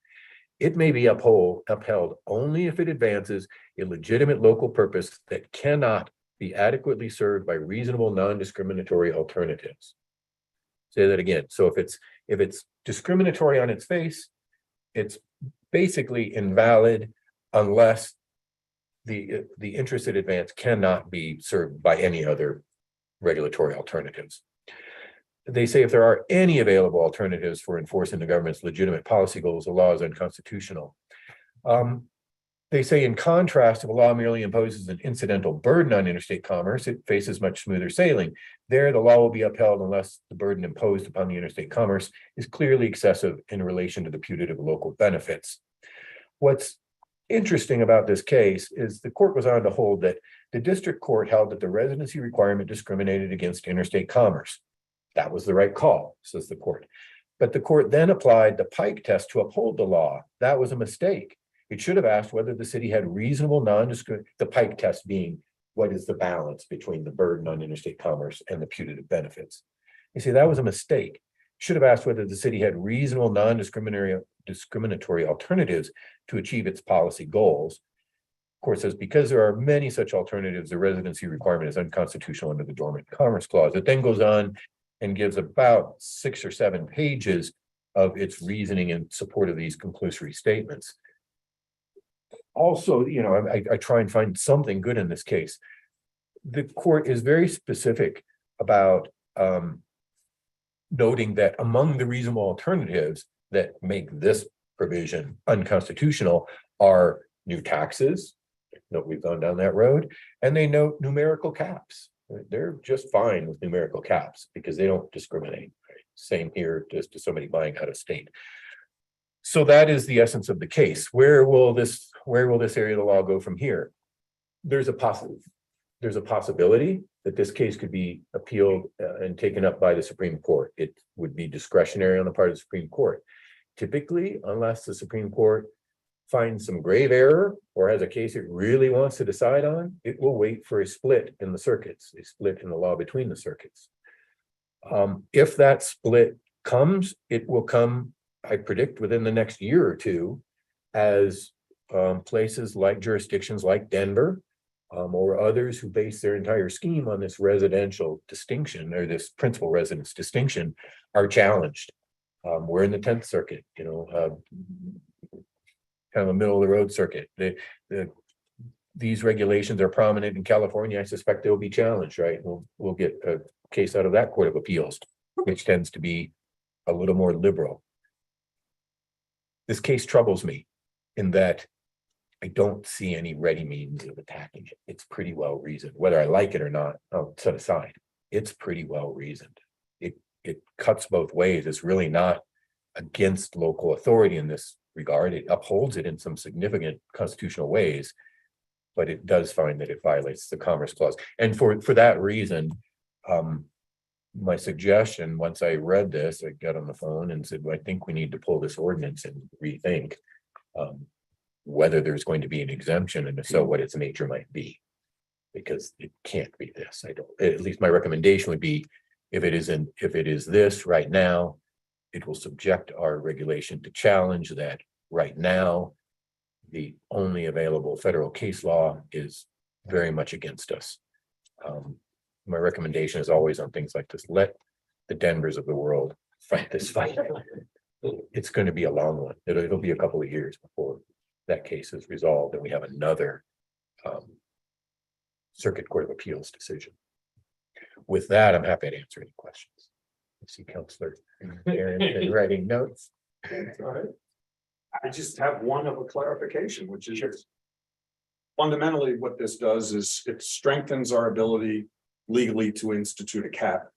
It may be upheld only if it advances a legitimate local purpose that cannot be adequately served by reasonable non-discriminatory alternatives. Say that again. So if it's discriminatory on its face, it's basically invalid unless the interest it advances cannot be served by any other regulatory alternatives. They say if there are any available alternatives for enforcing the government's legitimate policy goals, the law is unconstitutional. They say in contrast, if a law merely imposes an incidental burden on interstate commerce, it faces much smoother sailing. There, the law will be upheld unless the burden imposed upon the interstate commerce is clearly excessive in relation to the putative local benefits. What's interesting about this case is the court was on to hold that the district court held that the residency requirement discriminated against interstate commerce. That was the right call, says the court. But the court then applied the Pike test to uphold the law. That was a mistake. It should have asked whether the city had reasonable the Pike test being what is the balance between the burden on interstate commerce and the putative benefits. You see, that was a mistake. Should have asked whether the city had reasonable non-discriminatory alternatives to achieve its policy goals. The court says because there are many such alternatives, the residency requirement is unconstitutional under the Dormant Commerce Clause. It then goes on and gives about 6 or 7 pages of its reasoning in support of these conclusory statements. Also, I try and find something good in this case. The court is very specific about noting that among the reasonable alternatives that make this provision unconstitutional are new taxes. Note we've gone down that road, and they note numerical caps. They're just fine with numerical caps because they don't discriminate. Right? Same here just to somebody buying out of state. So that is the essence of the case. Where will this area of the law go from here? There's a possibility that this case could be appealed and taken up by the Supreme Court. It would be discretionary on the part of the Supreme Court. Typically, unless the Supreme Court finds some grave error or has a case it really wants to decide on, it will wait for a split in the circuits, a split in the law between the circuits. If that split comes, it will come, I predict, within the next year or two, as places like jurisdictions like Denver or others who base their entire scheme on this residential distinction or this principal residence distinction are challenged. We're in the 10th Circuit, kind of a middle of the road circuit. These regulations are prominent in California. I suspect they'll be challenged, right? We'll get a case out of that Court of Appeals, which tends to be a little more liberal. This case troubles me in that I don't see any ready means of attacking it. It's pretty well reasoned. Whether I like it or not, I'll set aside. It's pretty well reasoned. It cuts both ways. It's really not against local authority in this regard. It upholds it in some significant constitutional ways, but it does find that it violates the Commerce Clause. And for that reason, my suggestion, once I read this, I got on the phone and said, well, I think we need to pull this ordinance and rethink whether there's going to be an exemption, and if so, what its nature might be. Because it can't be this. At least my recommendation would be, if it is this right now, it will subject our regulation to challenge that right now. The only available federal case law is very much against us. My recommendation is always on things like this: let the Denvers of the world fight this fight. It's going to be a long one. It'll be a couple of years before that case is resolved and we have another Circuit Court of Appeals decision. With that, I'm happy to answer any questions. I see Counselor Aaron is writing notes. I just have one of a clarification, which is fundamentally what this does is it strengthens our ability legally to institute a cap.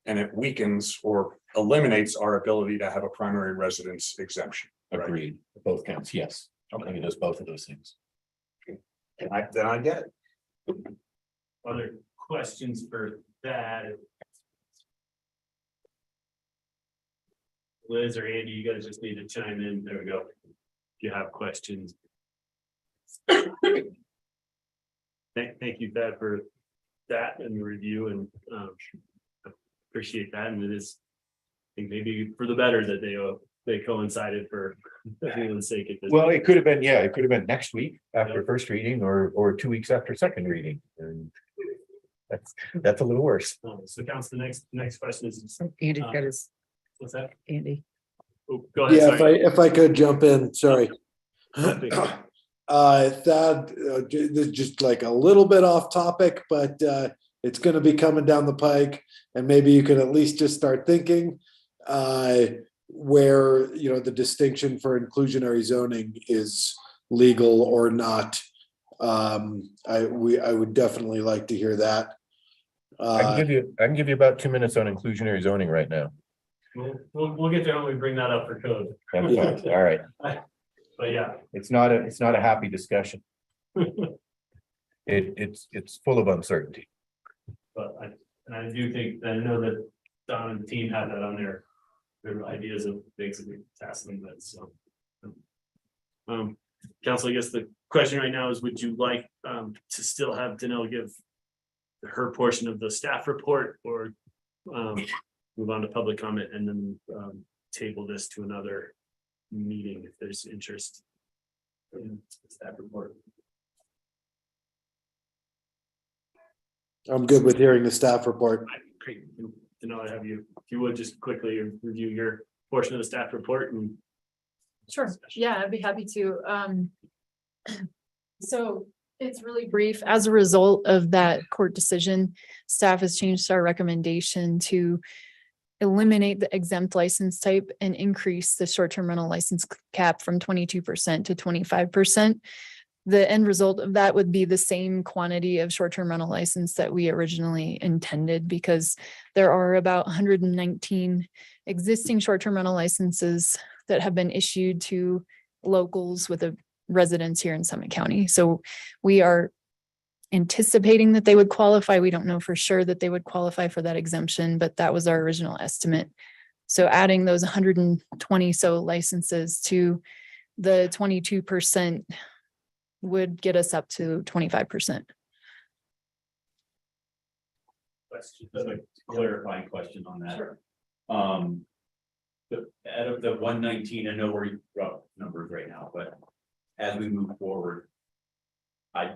And it weakens or eliminates our ability to have a primary residence exemption. right? Agreed, both counts, yes. Okay, it does both of those things. Then I get it. Other questions for that? Liz or Andy, you guys just need to chime in. There we go. If you have questions. Thank you, Thad, for that and the review, and appreciate that. And it is, I think maybe for the better that they coincided for everyone's sake at this. Well, it could have been, yeah, it could have been next week after first reading or 2 weeks after second reading. And that's a little worse. So council, the next question is. Andy's got his, What's that? Andy. Oh, go ahead. Yeah, sorry. if I could jump in, sorry. Something. Thad, this is just like a little bit off topic, but it's going to be coming down the pike, and maybe you can at least just start thinking where the distinction for inclusionary zoning is legal or not. I would definitely like to hear that. I can give you about 2 minutes on inclusionary zoning right now. We'll get there when we bring that up for code. That's fine. All right. But yeah. It's not a happy discussion. It's full of uncertainty. But I do think, I know that Don and the team have that on their ideas of things that we task them with, so. Council, I guess the question right now is, would you like to still have Danelle give her portion of the staff report, or move on to public comment and then table this to another meeting if there's interest in the staff report? I'm good with hearing the staff report. Great, to know I have you, if you would just quickly review your portion of the staff report and. Sure, yeah, I'd be happy to. So it's really brief. As a result of that court decision, staff has changed our recommendation to eliminate the exempt license type and increase the short-term rental license cap from 22% to 25%. The end result of that would be the same quantity of short-term rental license that we originally intended, because there are about 119 existing short-term rental licenses that have been issued to locals with a residence here in Summit County. So we are anticipating that they would qualify. We don't know for sure that they would qualify for that exemption, but that was our original estimate. So adding those 120 so licenses to the 22% would get us up to 25%. Question, a clarifying question on that. Sure. Out of the 119, I know where you rough numbers right now, but as we move forward, I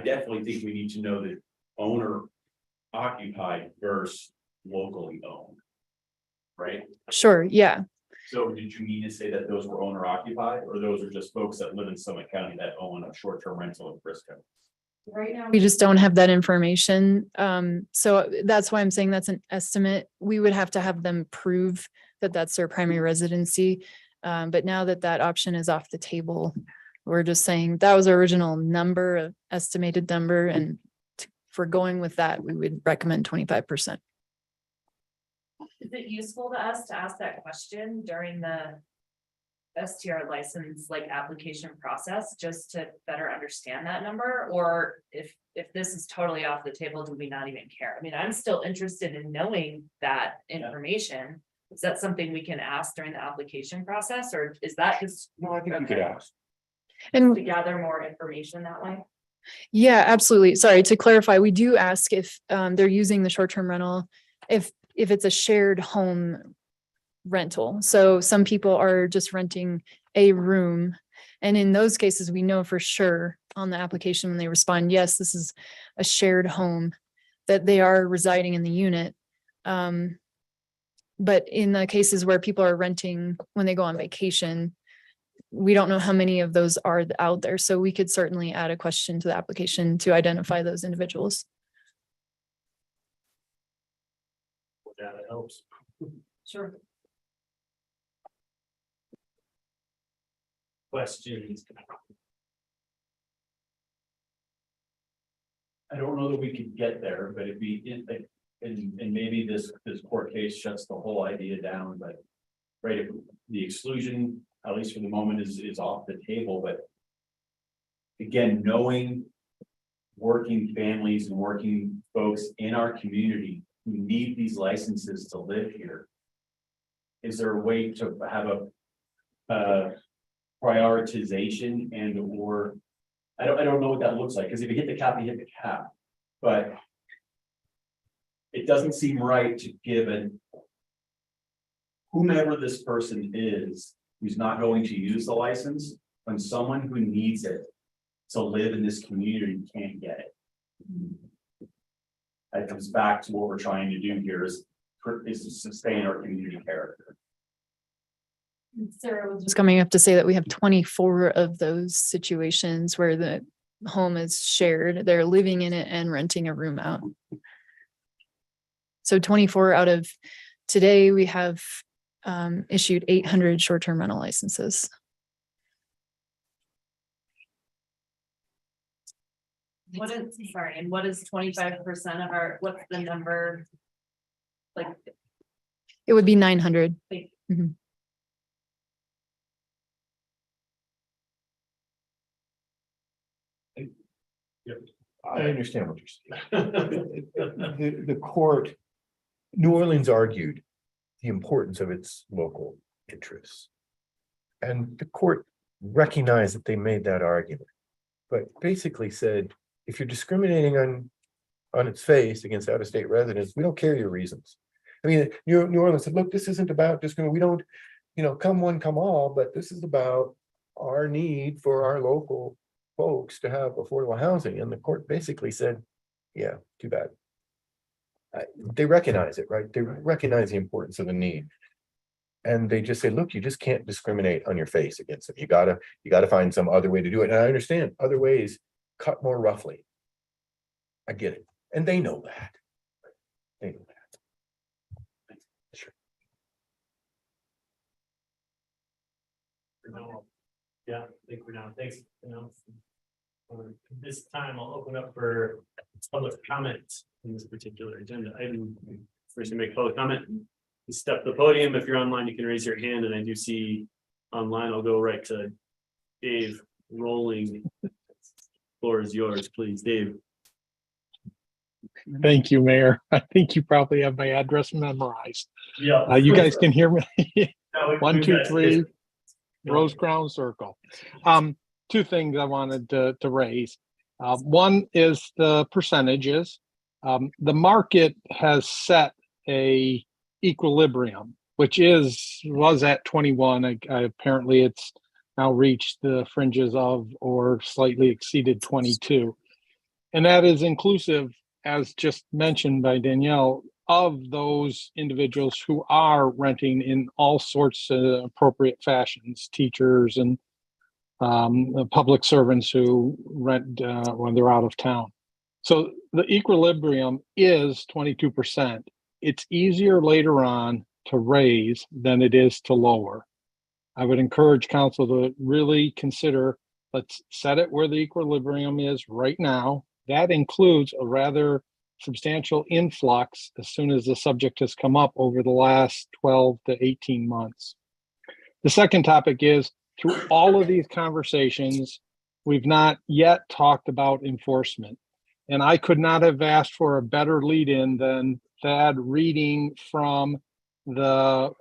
definitely think we need to know that owner occupied versus locally owned. Right? Sure, yeah. So did you mean to say that those were owner occupied, or those are just folks that live in Summit County that own a short-term rental in Frisco? Right now, we just don't have that information. So that's why I'm saying that's an estimate. We would have to have them prove that that's their primary residency. But now that that option is off the table, we're just saying that was our original number, estimated number, and for going with that, we would recommend 25%. Is it useful to us to ask that question during the STR license application process, just to better understand that number? Or if this is totally off the table, do we not even care? I mean, I'm still interested in knowing that information. Is that something we can ask during the application process, or is that just? No, I think you could ask. And to gather more information that way? yeah, absolutely. Sorry, to clarify, we do ask if they're using the short-term rental, if it's a shared home rental. So some people are just renting a room. And in those cases, we know for sure on the application when they respond, yes, this is a shared home, that they are residing in the unit. But in the cases where people are renting when they go on vacation, we don't know how many of those are out there. So we could certainly add a question to the application to identify those individuals. That helps. Sure. Questions? I don't know that we could get there, but it'd be, and maybe this court case shuts the whole idea down, but. Right, if the exclusion, at least for the moment, is off the table, but. Again, knowing working families and working folks in our community who need these licenses to live here. Is there a way to have a prioritization and or I don't know what that looks like, because if you hit the cap, you hit the cap, but it doesn't seem right to give whomever this person is, who's not going to use the license, when someone who needs it to live in this community can't get it. That comes back to what we're trying to do here is to sustain our community character. Sarah was just coming up to say that we have 24 of those situations where the home is shared. They're living in it and renting a room out. So 24 out of today, we have issued 800 short-term rental licenses. What is, sorry, and what is 25% of our, what's the number? Like, It would be 900. Mhm. I understand what you're saying. The court, New Orleans argued the importance of its local interests. And the court recognized that they made that argument, but basically said, if you're discriminating on its face against out-of-state residents, we don't care your reasons. I mean, New Orleans said, look, this isn't about discrimination. We don't, come one, come all, but this is about our need for our local folks to have affordable housing. And the court basically said, yeah, too bad. They recognize it, right? They recognize the importance of the need. And they just say, look, you just can't discriminate on your face against them. You gotta find some other way to do it. And I understand other ways cut more roughly. I get it. And they know that. They know that. Sure. Yeah, I think we're now. Thanks. This time I'll open up for public comment in this particular agenda item. First, you make public comment. You step to the podium. If you're online, you can raise your hand. And I do see online, I'll go right to Dave Rolling. Floor is yours, please, Dave. Thank you, Mayor. I think you probably have my address memorized. Yeah. You guys can hear me. No, 1, 2, 3 Rose Crown Circle. Two things I wanted to raise. One is the percentages. The market has set a equilibrium, which was at 21. Apparently it's now reached the fringes of or slightly exceeded 22. And that is inclusive, as just mentioned by Danielle, of those individuals who are renting in all sorts of appropriate fashions, teachers and public servants who rent when they're out of town. So the equilibrium is 22%. It's easier later on to raise than it is to lower. I would encourage council to really consider, let's set it where the equilibrium is right now. That includes a rather substantial influx as soon as the subject has come up over the last 12 to 18 months. The second topic is, through all of these conversations, we've not yet talked about enforcement. And I could not have asked for a better lead-in than Thad reading from the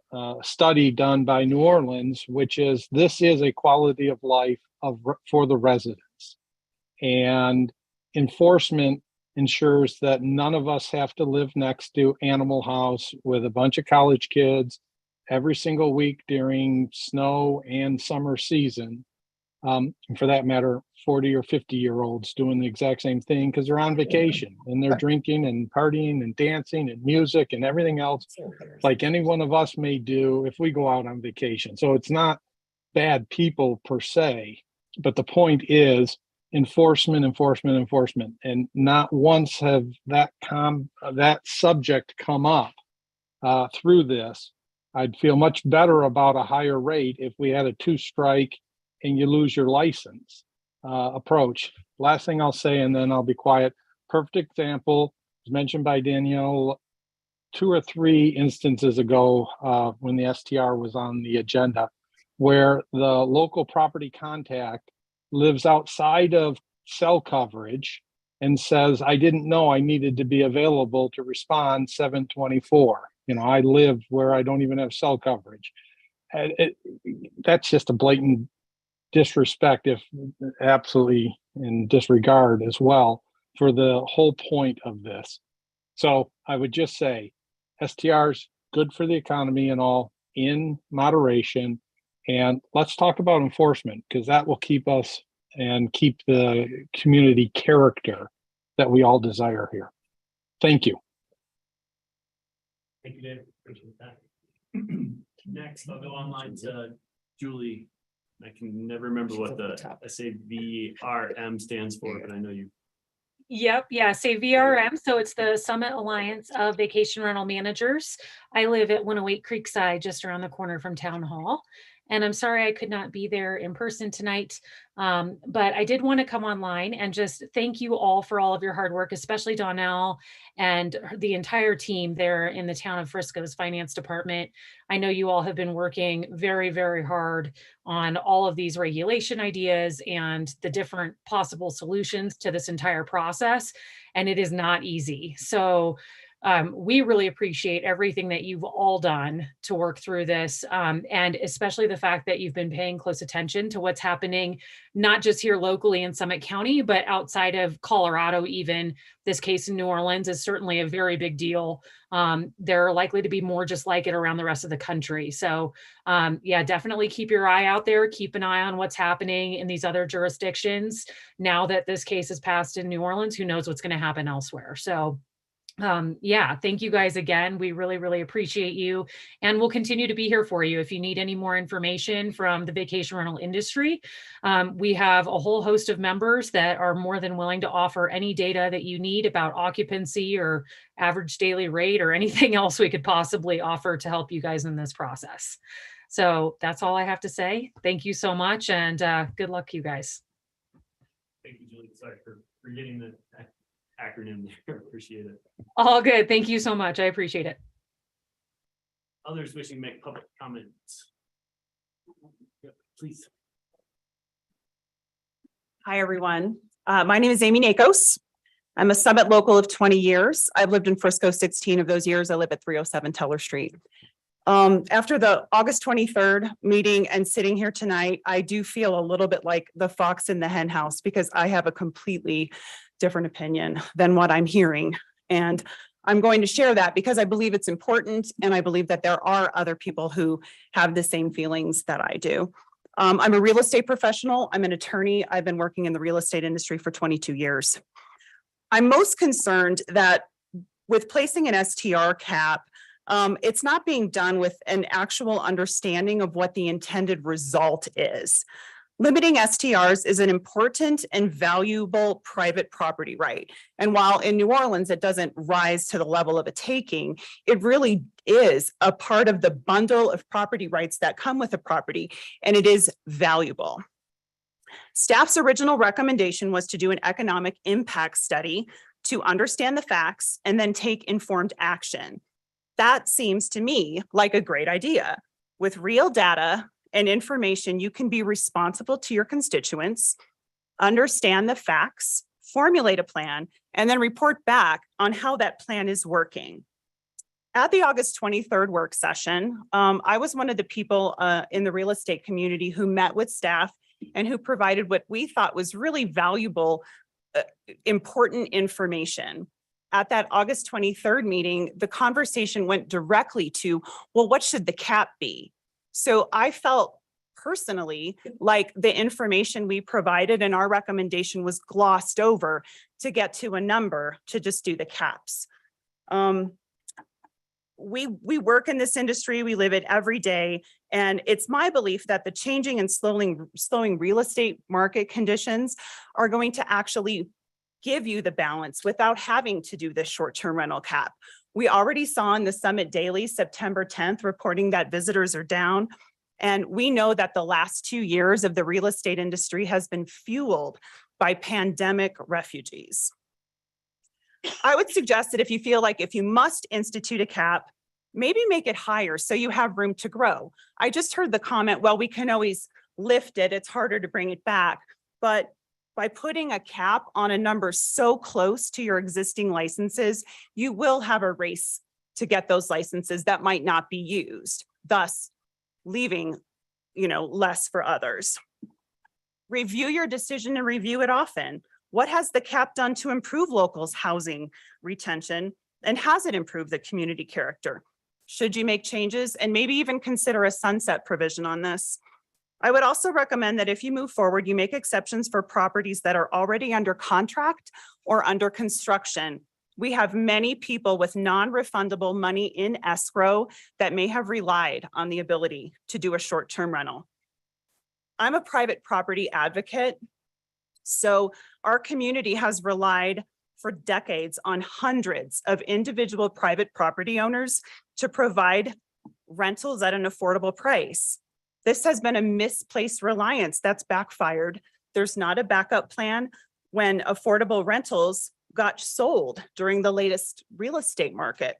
study done by New Orleans, which is, this is a quality of life for the residents. And enforcement ensures that none of us have to live next to Animal House with a bunch of college kids every single week during snow and summer season. And for that matter, 40 or 50-year-olds doing the exact same thing because they're on vacation and they're drinking and partying and dancing and music and everything else like any one of us may do if we go out on vacation. So it's not bad people per se, but the point is enforcement, enforcement, enforcement. And not once have that subject come up through this. I'd feel much better about a higher rate if we had a 2-strike and you lose your license approach. Last thing I'll say, and then I'll be quiet. Perfect example was mentioned by Danielle 2 or 3 instances ago when the STR was on the agenda, where the local property contact lives outside of cell coverage and says, I didn't know I needed to be available to respond 7/24. You know, I live where I don't even have cell coverage. And that's just a blatant disrespect, if absolutely in disregard as well, for the whole point of this. So I would just say STR's good for the economy and all, in moderation. And let's talk about enforcement, because that will keep us and keep the community character that we all desire here. Thank you. Thank you, Dave. Appreciate that. Next, I'll go online to Julie. I can never remember what the SAVRM stands for, but I know you. Yep, yeah, say VRM, so it's the Summit Alliance of Vacation Rental Managers. I live at 108 Creekside, just around the corner from Town Hall. And I'm sorry I could not be there in person tonight, but I did want to come online and just thank you all for all of your hard work, especially Donnell and the entire team there in the town of Frisco's finance department. I know you all have been working very, very hard on all of these regulation ideas and the different possible solutions to this entire process, and it is not easy. So we really appreciate everything that you've all done to work through this, and especially the fact that you've been paying close attention to what's happening, not just here locally in Summit County, but outside of Colorado even. This case in New Orleans is certainly a very big deal. There are likely to be more just like it around the rest of the country. So yeah, definitely keep your eye out there. Keep an eye on what's happening in these other jurisdictions. Now that this case is passed in New Orleans, who knows what's going to happen elsewhere. So yeah, thank you guys again. We really, really appreciate you, and we'll continue to be here for you if you need any more information from the vacation rental industry. We have a whole host of members that are more than willing to offer any data that you need about occupancy or average daily rate or anything else we could possibly offer to help you guys in this process. So that's all I have to say. Thank you so much, and good luck, you guys. Thank you, Julie. Sorry for forgetting the acronym there. Appreciate it. All good. Thank you so much. I appreciate it. Others wishing to make public comments. Yep, please. Hi, everyone. My name is Amy Nakos. I'm a Summit local of 20 years. I've lived in Frisco 16 of those years. I live at 307 Teller Street. After the August 23rd meeting and sitting here tonight, I do feel a little bit like the fox in the hen house, because I have a completely different opinion than what I'm hearing. And I'm going to share that because I believe it's important, and I believe that there are other people who have the same feelings that I do. I'm a real estate professional. I'm an attorney. I've been working in the real estate industry for 22 years. I'm most concerned that with placing an STR cap, it's not being done with an actual understanding of what the intended result is. Limiting STRs is an important and valuable private property right. And while in New Orleans, it doesn't rise to the level of a taking, it really is a part of the bundle of property rights that come with a property, and it is valuable. Staff's original recommendation was to do an economic impact study to understand the facts and then take informed action. That seems to me like a great idea. With real data and information, you can be responsible to your constituents, understand the facts, formulate a plan, and then report back on how that plan is working. At the August 23rd work session, I was one of the people in the real estate community who met with staff and who provided what we thought was really valuable, important information. At that August 23rd meeting, the conversation went directly to, well, what should the cap be? So I felt personally like the information we provided and our recommendation was glossed over to get to a number to just do the caps. we work in this industry, we live it every day. And it's my belief that the changing and slowing real estate market conditions are going to actually give you the balance without having to do this short-term rental cap. We already saw in the Summit Daily, September 10th, reporting that visitors are down. And we know that the last 2 years of the real estate industry has been fueled by pandemic refugees. I would suggest that if you feel like if you must institute a cap, maybe make it higher so you have room to grow. I just heard the comment, well, we can always lift it. It's harder to bring it back. But by putting a cap on a number so close to your existing licenses, you will have a race to get those licenses that might not be used, thus leaving, less for others. Review your decision and review it often. What has the cap done to improve locals' housing retention? And has it improved the community character? Should you make changes and maybe even consider a sunset provision on this? I would also recommend that if you move forward, you make exceptions for properties that are already under contract or under construction. We have many people with non-refundable money in escrow that may have relied on the ability to do a short-term rental. I'm a private property advocate, so our community has relied for decades on hundreds of individual private property owners to provide rentals at an affordable price. This has been a misplaced reliance that's backfired. There's not a backup plan when affordable rentals got sold during the latest real estate market.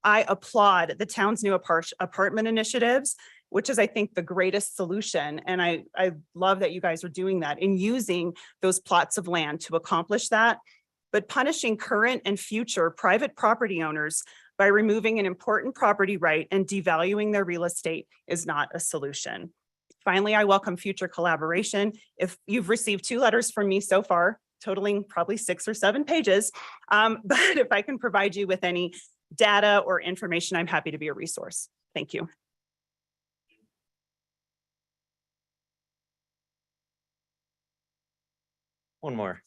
I applaud the town's new apartment initiatives, which is, I think, the greatest solution. And I love that you guys are doing that and using those plots of land to accomplish that. But punishing current and future private property owners by removing an important property right and devaluing their real estate is not a solution. Finally, I welcome future collaboration. If you've received 2 letters from me so far, totaling probably 6 or 7 pages, but if I can provide you with any data or information, I'm happy to be a resource. Thank you. One more.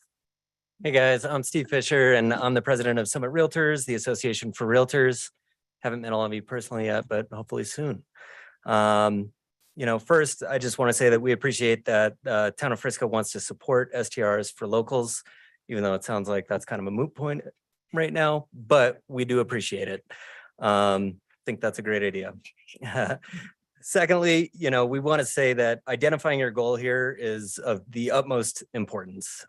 Hey guys, I'm Steve Fisher and I'm the president of Summit Realtors, the Association for Realtors. Haven't met all of you personally yet, but hopefully soon. First, I just want to say that we appreciate that Town of Frisco wants to support STRs for locals, even though it sounds like that's kind of a moot point right now, but we do appreciate it. Think that's a great idea. Secondly, we want to say that identifying your goal here is of the utmost importance.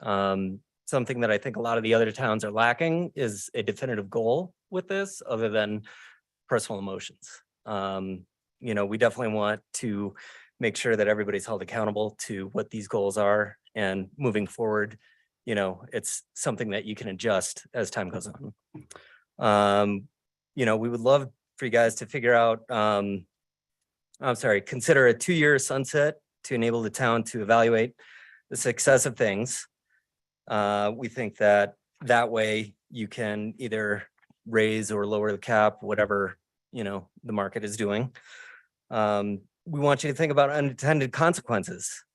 Something that I think a lot of the other towns are lacking is a definitive goal with this other than personal emotions. We definitely want to make sure that everybody's held accountable to what these goals are, and moving forward, it's something that you can adjust as time goes on. We would love for you guys to figure out, consider a 2-year sunset to enable the town to evaluate the success of things. We think that way you can either raise or lower the cap, whatever, the market is doing. We want you to think about unintended consequences.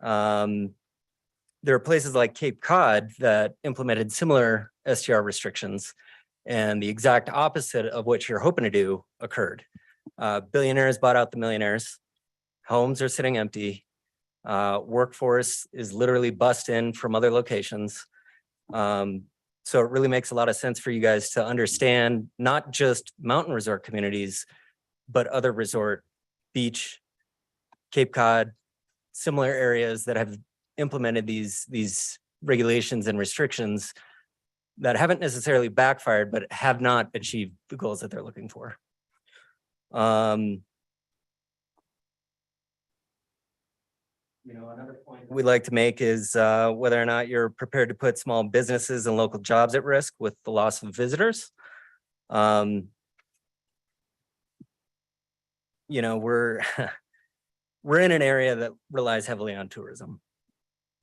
There are places like Cape Cod that implemented similar STR restrictions, and the exact opposite of what you're hoping to do occurred. Billionaires bought out the millionaires. Homes are sitting empty. Workforce is literally bussed in from other locations. So it really makes a lot of sense for you guys to understand not just mountain resort communities, but other resort, beach, Cape Cod, similar areas that have implemented these regulations and restrictions that haven't necessarily backfired, but have not achieved the goals that they're looking for. Another point we'd like to make is whether or not you're prepared to put small businesses and local jobs at risk with the loss of visitors. We're in an area that relies heavily on tourism,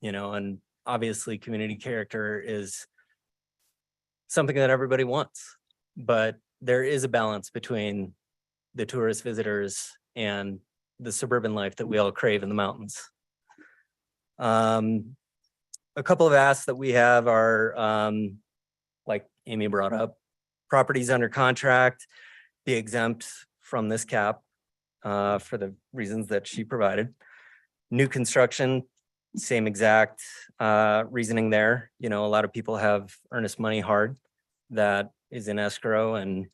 and obviously community character is something that everybody wants, but there is a balance between the tourist visitors and the suburban life that we all crave in the mountains. A couple of asks that we have are, like Amy brought up, properties under contract. be exempt from this cap for the reasons that she provided. New construction, same exact reasoning there. You know, a lot of people have earnest money hard that is in escrow, and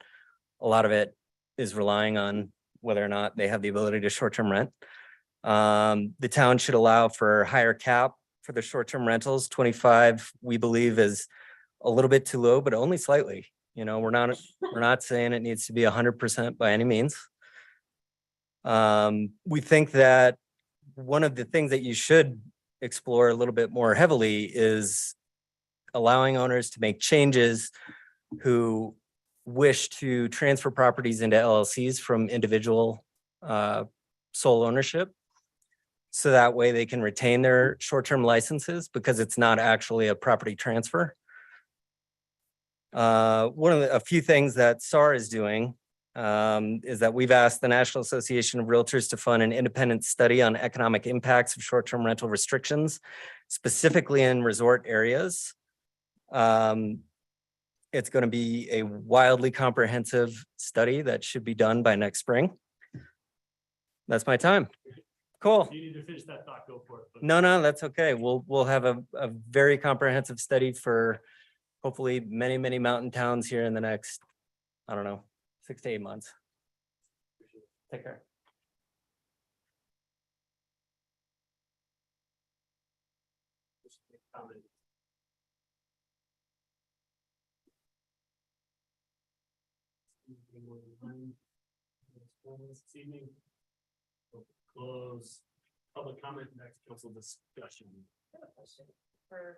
a lot of it is relying on whether or not they have the ability to short-term rent. The town should allow for higher cap for the short-term rentals. 25, we believe, is a little bit too low, but only slightly. You know, we're not saying it needs to be 100% by any means. We think that one of the things that you should explore a little bit more heavily is allowing owners to make changes who wish to transfer properties into LLCs from individual sole ownership. So that way they can retain their short-term licenses because it's not actually a property transfer. A few things that SAR is doing is that we've asked the National Association of Realtors to fund an independent study on economic impacts of short-term rental restrictions, specifically in resort areas. It's going to be a wildly comprehensive study that should be done by next spring. That's my time. Cool. You need to finish that thought, go for it. No, that's okay. We'll have a very comprehensive study for hopefully many mountain towns here in the next, I don't know, 6 to 8 months. Take care. This evening. We'll close public comment, next council discussion. Sure.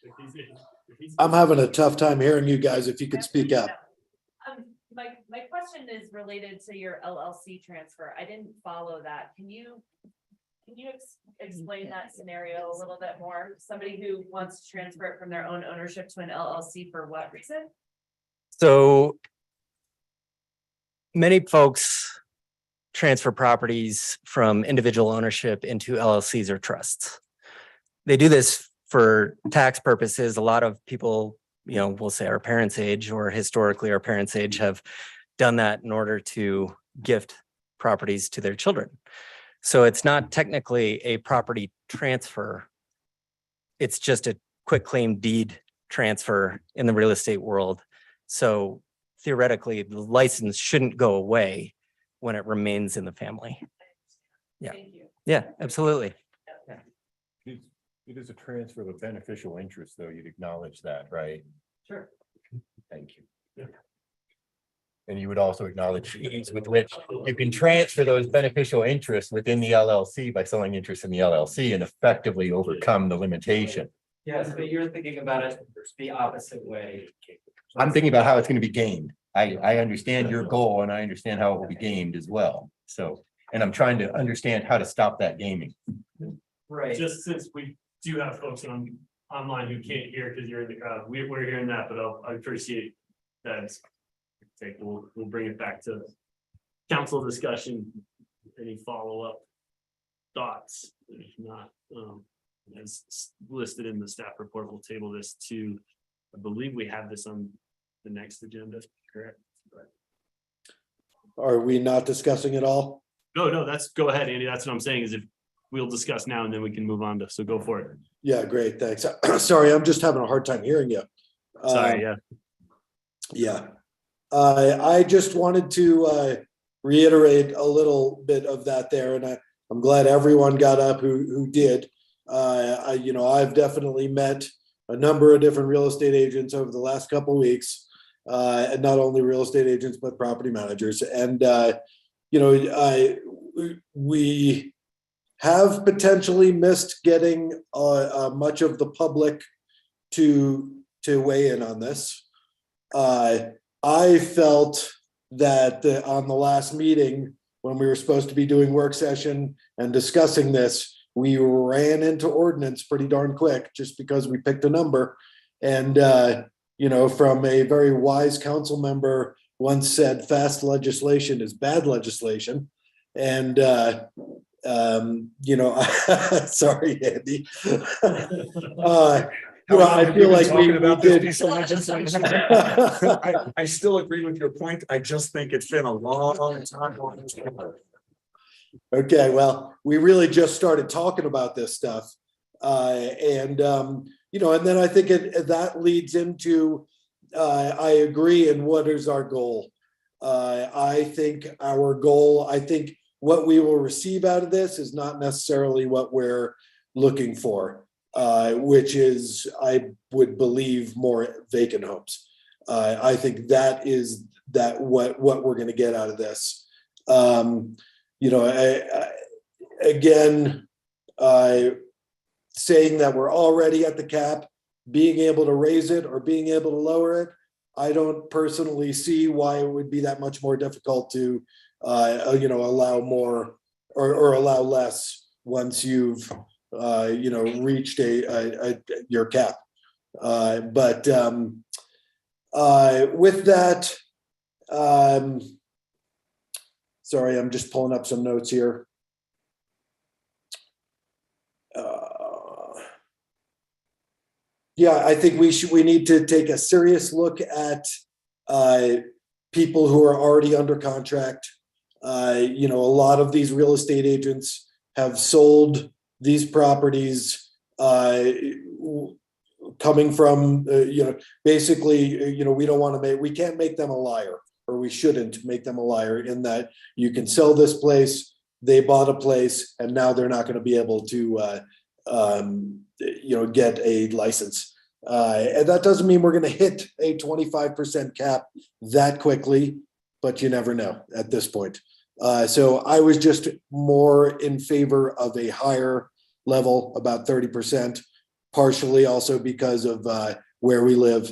If he's- I'm having a tough time hearing you guys. If you could speak up. My question is related to your LLC transfer. I didn't follow that. Can you explain that scenario a little bit more? Somebody who wants to transfer it from their own ownership to an LLC for what reason? So many folks transfer properties from individual ownership into LLCs or trusts. They do this for tax purposes. A lot of people, you know, we'll say our parents' age or historically our parents' age have done that in order to gift properties to their children. So it's not technically a property transfer. It's just a quitclaim deed transfer in the real estate world. So theoretically, the license shouldn't go away when it remains in the family. Yeah. Yeah, absolutely. It is a transfer of a beneficial interest, though. You'd acknowledge that, right? Sure. Thank you. And you would also acknowledge ease with which you can transfer those beneficial interests within the LLC by selling interest in the LLC and effectively overcome the limitation. Yes, but you're thinking about it the opposite way. I'm thinking about how it's going to be gained. I understand your goal and I understand how it will be gained as well. So, and I'm trying to understand how to stop that gaming. Right. Just since we do have folks online who can't hear because you're in the crowd, we're hearing that, but I appreciate that. We'll bring it back to council discussion. Any follow-up thoughts? If not, as listed in the staff report, we'll table this to, I believe we have this on the next agenda, correct? Are we not discussing it all? No, go ahead, Andy. That's what I'm saying is if we'll discuss now and then we can move on to, so go for it. Yeah, great, thanks. Sorry, I'm just having a hard time hearing you. Sorry, yeah. Yeah. I just wanted to reiterate a little bit of that there, and I'm glad everyone got up who did. I've definitely met a number of different real estate agents over the last couple of weeks, and not only real estate agents, but property managers. And, we have potentially missed getting much of the public to weigh in on this. I felt that on the last meeting, when we were supposed to be doing work session and discussing this, we ran into ordinance pretty darn quick just because we picked a number. And, from a very wise council member once said, fast legislation is bad legislation. And, sorry, Andy. You know, I feel like we did. I still agree with your point. I just think it's been a long time. Okay, well, we really just started talking about this stuff. And then I think that leads into, I agree, and what is our goal? I think our goal, I think what we will receive out of this is not necessarily what we're looking for, which is, I would believe, more vacant homes. I think that is what we're going to get out of this. Saying that we're already at the cap, being able to raise it or being able to lower it, I don't personally see why it would be that much more difficult to, allow more or allow less once you've, reached your cap. With that, sorry, I'm just pulling up some notes here. I think we need to take a serious look at people who are already under contract. A lot of these real estate agents have sold these properties coming from, basically, we don't want to we can't make them a liar, or we shouldn't make them a liar, in that you can sell this place, they bought a place, and now they're not going to be able to, get a license. And that doesn't mean we're going to hit a 25% cap that quickly, but you never know at this point. So I was just more in favor of a higher level, about 30%, partially also because of where we live.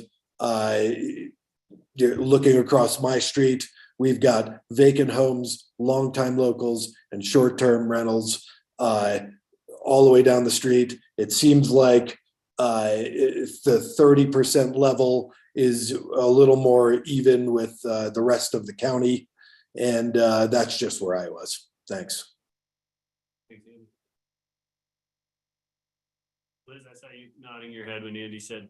You're looking across my street, we've got vacant homes, longtime locals, and short-term rentals all the way down the street. It seems like the 30% level is a little more even with the rest of the county. And that's just where I was. Thanks. Liz, I saw you nodding your head when Andy said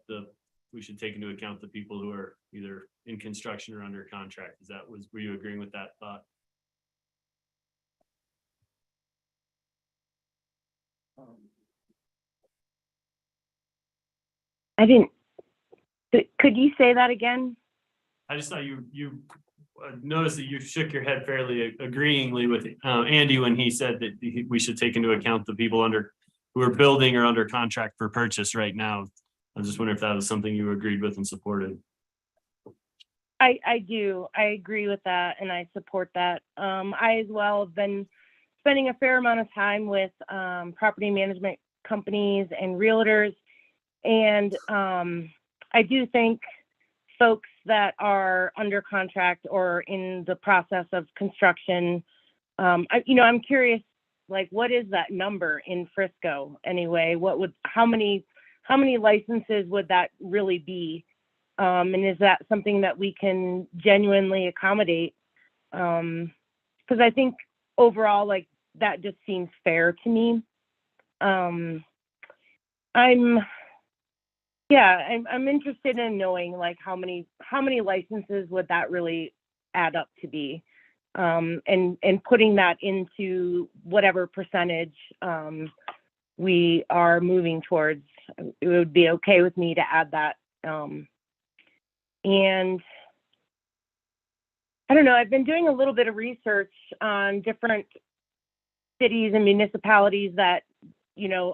we should take into account the people who are either in construction or under contract. Were you agreeing with that thought? I didn't. Could you say that again? I just thought you noticed that you shook your head fairly agreeingly with Andy when he said that we should take into account the people who are building or under contract for purchase right now. I just wonder if that was something you agreed with and supported. I do. I agree with that, and I support that. I as well have been spending a fair amount of time with property management companies and realtors, and I do think folks that are under contract or in the process of construction, I'm curious, like, what is that number in Frisco anyway? How many licenses would that really be? And is that something that we can genuinely accommodate? Because I think overall, like, that just seems fair to me. I'm interested in knowing, like, how many licenses would that really add up to be, and putting that into whatever percentage we are moving towards. It would be okay with me to add that. And I don't know, I've been doing a little bit of research on different cities and municipalities that,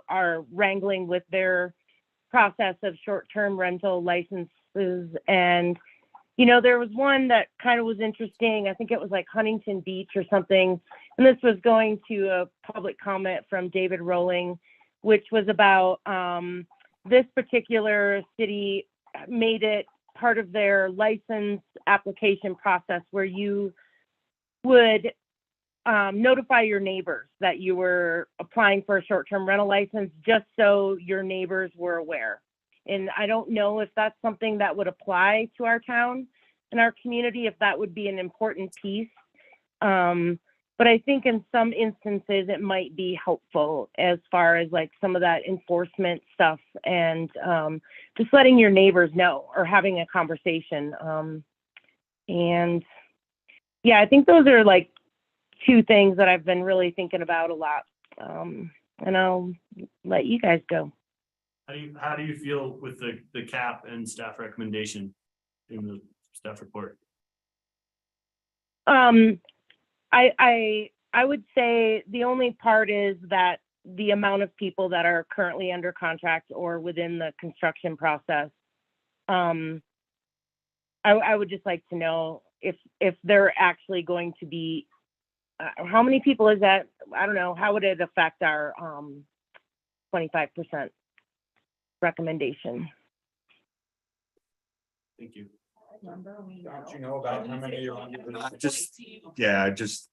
are wrangling with their process of short-term rental licenses. And, there was one that kind of was interesting. I think it was like Huntington Beach or something. And this was going to a public comment from David Rowling, which was about this particular city made it part of their license application process where you would notify your neighbors that you were applying for a short-term rental license, just so your neighbors were aware. And I don't know if that's something that would apply to our town and our community, if that would be an important piece. But I think in some instances, it might be helpful as far as like some of that enforcement stuff and just letting your neighbors know or having a conversation. And yeah, I think those are like two things that I've been really thinking about a lot. And I'll let you guys go. How do you feel with the cap and staff recommendation in the staff report? I would say the only part is that the amount of people that are currently under contract or within the construction process. I would just like to know if they're actually going to be, how many people is that? I don't know. How would it affect our 25% recommendation? Thank you. Don't you know about how many are under? Just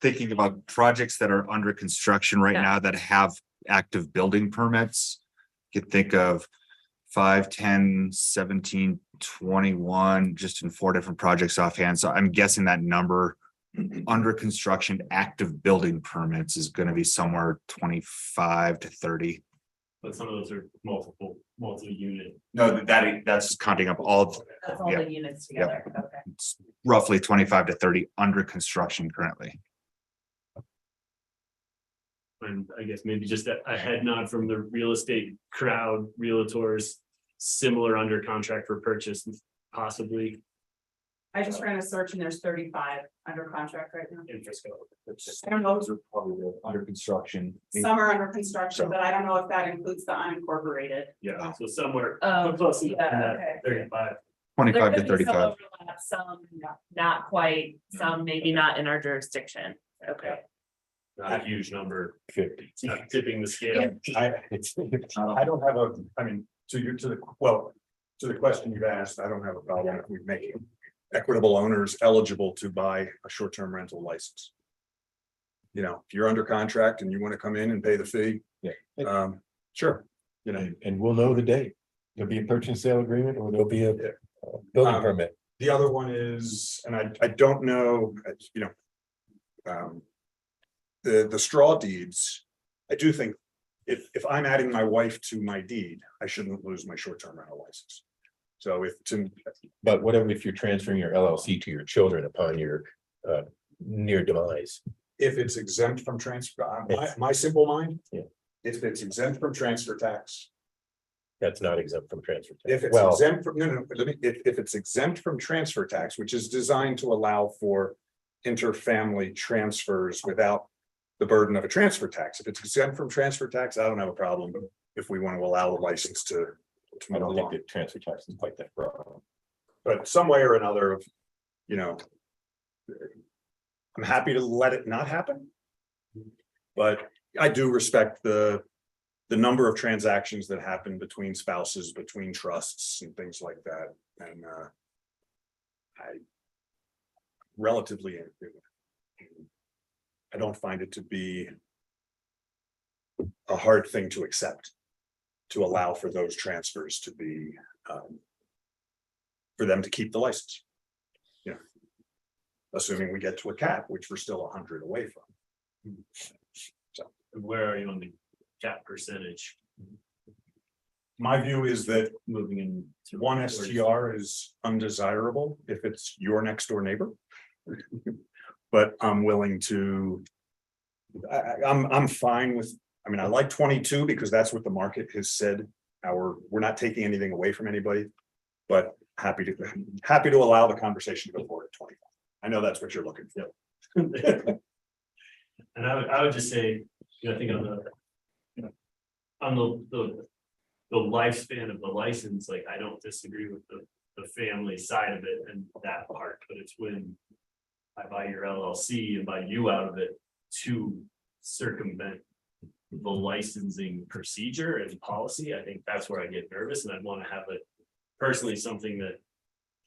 thinking about projects that are under construction right now that have active building permits. You could think of 5, 10, 17, 21, just in 4 different projects offhand. So I'm guessing that number under construction, active building permits is going to be somewhere 25 to 30. But some of those are multi-unit. No, that's counting up all. That's all the units together. Okay. It's roughly 25 to 30 under construction currently. And I guess maybe just a head nod from the real estate crowd, realtors, similar under contract for purchase, possibly. I just ran a search and there's 35 under contract right now. In Frisco. I don't know. Those are probably under construction. Some are under construction, but I don't know if that includes the unincorporated. Yeah, so somewhere. Oh, close to yeah, that okay. 35. 25 There to could be some 35. overlap, some not quite, some maybe not in our jurisdiction. Okay. Not a huge number. 50. It's not tipping the scale. I don't have to the question you've asked, I don't have a problem if we make equitable owners eligible to buy a short-term rental license. You know, if you're under contract and you want to come in and pay the fee. Yeah. Sure, you know. And we'll know the date. There'll be a purchase and sale agreement or there'll be a building permit. The other one is, and I don't know, you know. The straw deeds, I do think if I'm adding my wife to my deed, I shouldn't lose my short-term rental license. So But whatever, if you're transferring your LLC to your children upon your near demise. if it's exempt from transfer, my simple mind. Yeah. If it's exempt from transfer tax, That's not exempt from transfer tax. if it's Well, exempt from, no, if it's exempt from transfer tax, which is designed to allow for interfamily transfers without the burden of a transfer tax. If it's exempt from transfer tax, I don't have a problem if we want to allow the license to I move don't think along. that transfer tax is quite that broad. But some way or another of, you know. I'm happy to let it not happen. But I do respect the number of transactions that happen between spouses, between trusts and things like that, and I relatively I don't find it to be a hard thing to accept, to allow for those transfers to be for them to keep the license. You know, assuming we get to a cap, which we're still 100 away from. So Where are you on the cap percentage? my view is that Moving in. one STR is undesirable if it's your next door neighbor. But I'm willing to. I'm fine with, I mean, I like 22 because that's what the market has said. We're not taking anything away from anybody. But happy to allow the conversation to go forward at 25. I know that's what you're looking for. And I would just say, you know, I think on the lifespan of the license, like, I don't disagree with the family side of it and that part, but it's when I buy your LLC and buy you out of it to circumvent the licensing procedure and policy. I think that's where I get nervous, and I'd want to have it personally something that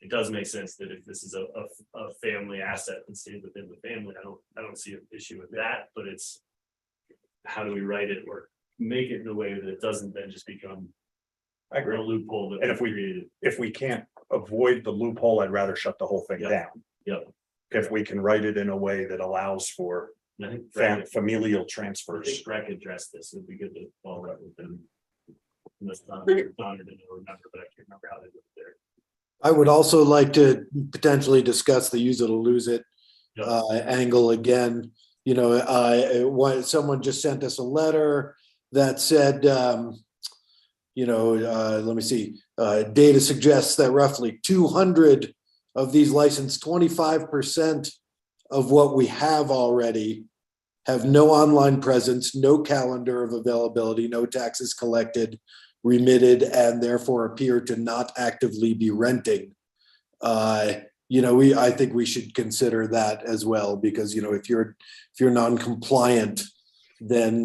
it does make sense that if this is a family asset and stays within the family, I don't see an issue with that, but it's how do we write it or make it in a way that it doesn't then just become I agree. a loophole that And if created. if we can't avoid the loophole, I'd rather shut the whole thing Yeah. down. Yep. If we can write it in a way that allows for And I think familial I transfers. think Greg addressed this. It'd be good to follow up with them. Unless Donna didn't remember, but I can't remember how they did it there. I would also like to potentially discuss the use it or lose it angle again. You know, someone just sent us a letter that said, let me see, data suggests that roughly 200 of these licensed, 25% of what we have already have no online presence, no calendar of availability, no taxes collected, remitted, and therefore appear to not actively be renting. I think we should consider that as well, because, if you're non-compliant, then,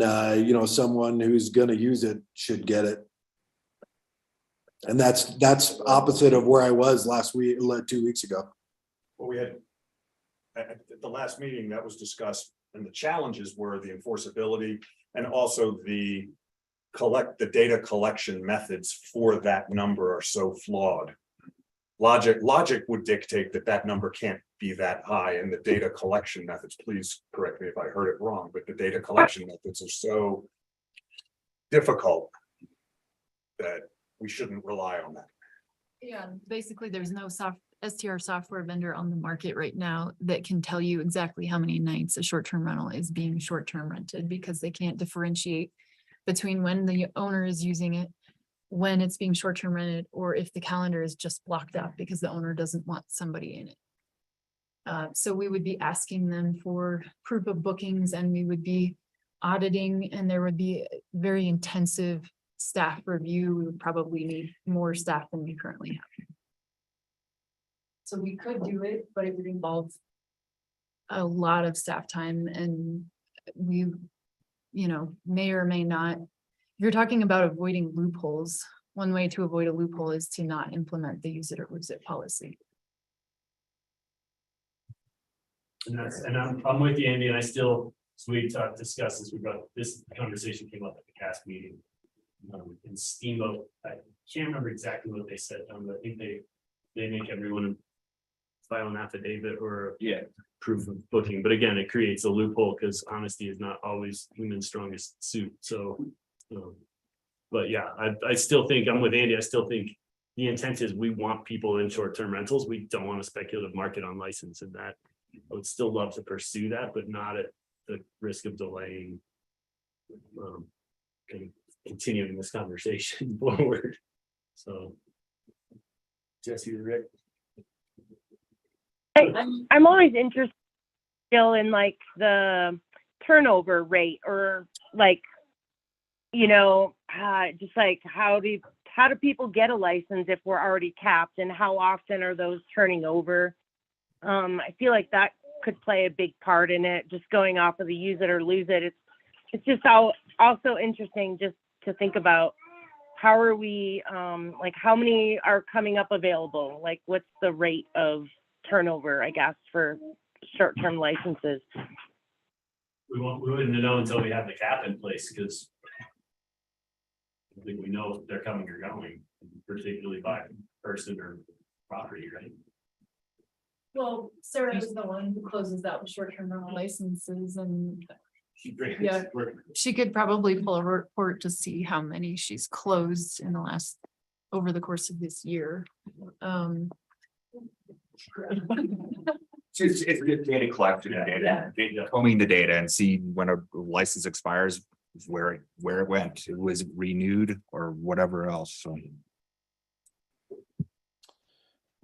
someone who's gonna use it should get it. And that's opposite of where I was last week, 2 weeks ago. Well, we had, at the last meeting that was discussed, and the challenges were the enforceability and also the data collection methods for that number are so flawed. Logic would dictate that number can't be that high, and the data collection methods, please correct me if I heard it wrong, but the data collection methods are so difficult that we shouldn't rely on that. Yeah, basically, there's no STR software vendor on the market right now that can tell you exactly how many nights a short-term rental is being short-term rented, because they can't differentiate between when the owner is using it, when it's being short-term rented, or if the calendar is just blocked up because the owner doesn't want somebody in it. So we would be asking them for proof of bookings, and we would be auditing, and there would be very intensive staff review. We would probably need more staff than we currently have. So we could do it, but it would involve a lot of staff time, and we, may or may not. If you're talking about avoiding loopholes, one way to avoid a loophole is to not implement the use it or lose it policy. And I'm with you, Andy, and so we discussed this, this conversation came up at the CAST meeting. And Steamboat, I can't remember exactly what they said, but I think they make everyone file an affidavit or proof of booking. But again, it creates a loophole because honesty is not always human strongest suit. So, but yeah, I still think I'm with Andy. I still think the intent is we want people in short-term rentals. We don't want a speculative market on license, and that I would still love to pursue that, but not at the risk of delaying continuing this conversation forward. So, Jesse, Rick. I'm always interested still in like the turnover rate, or like, just like how do people get a license if we're already capped, and how often are those turning over? I feel like that could play a big part in it, just going off of the use it or lose it. It's just also interesting just to think about how are we, like how many are coming up available? Like what's the rate of turnover, I guess, for short-term licenses? We wouldn't know until we have the cap in place, because I think we know if they're coming or going, particularly by person or property, right? Well, Sarah is the one who closes out short-term rental licenses, and yeah, she could probably pull a report to see how many she's closed in over the course of this year. It's good data collection and data, combing the data and see when a license expires, where it went, it was renewed or whatever else. So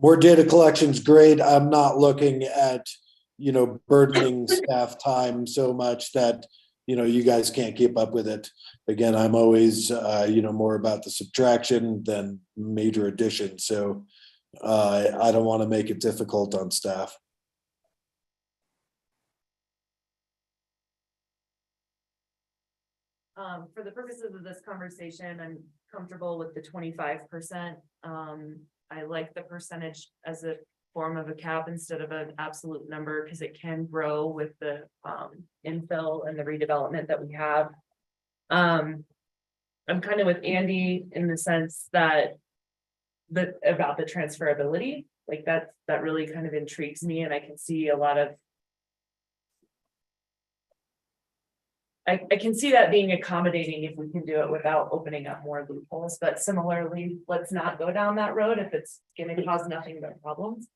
more data collection's great. I'm not looking at, burdening staff time so much that, you guys can't keep up with it. Again, I'm always, more about the subtraction than major addition. So I don't want to make it difficult on staff. For the purposes of this conversation, I'm comfortable with the 25%. I like the percentage as a form of a cap instead of an absolute number, because it can grow with the infill and the redevelopment that we have. I'm kind of with Andy in the sense that about the transferability, like that really kind of intrigues me, and I can see a lot of I can see that being accommodating if we can do it without opening up more loopholes, but similarly, let's not go down that road if it's gonna cause nothing but problems.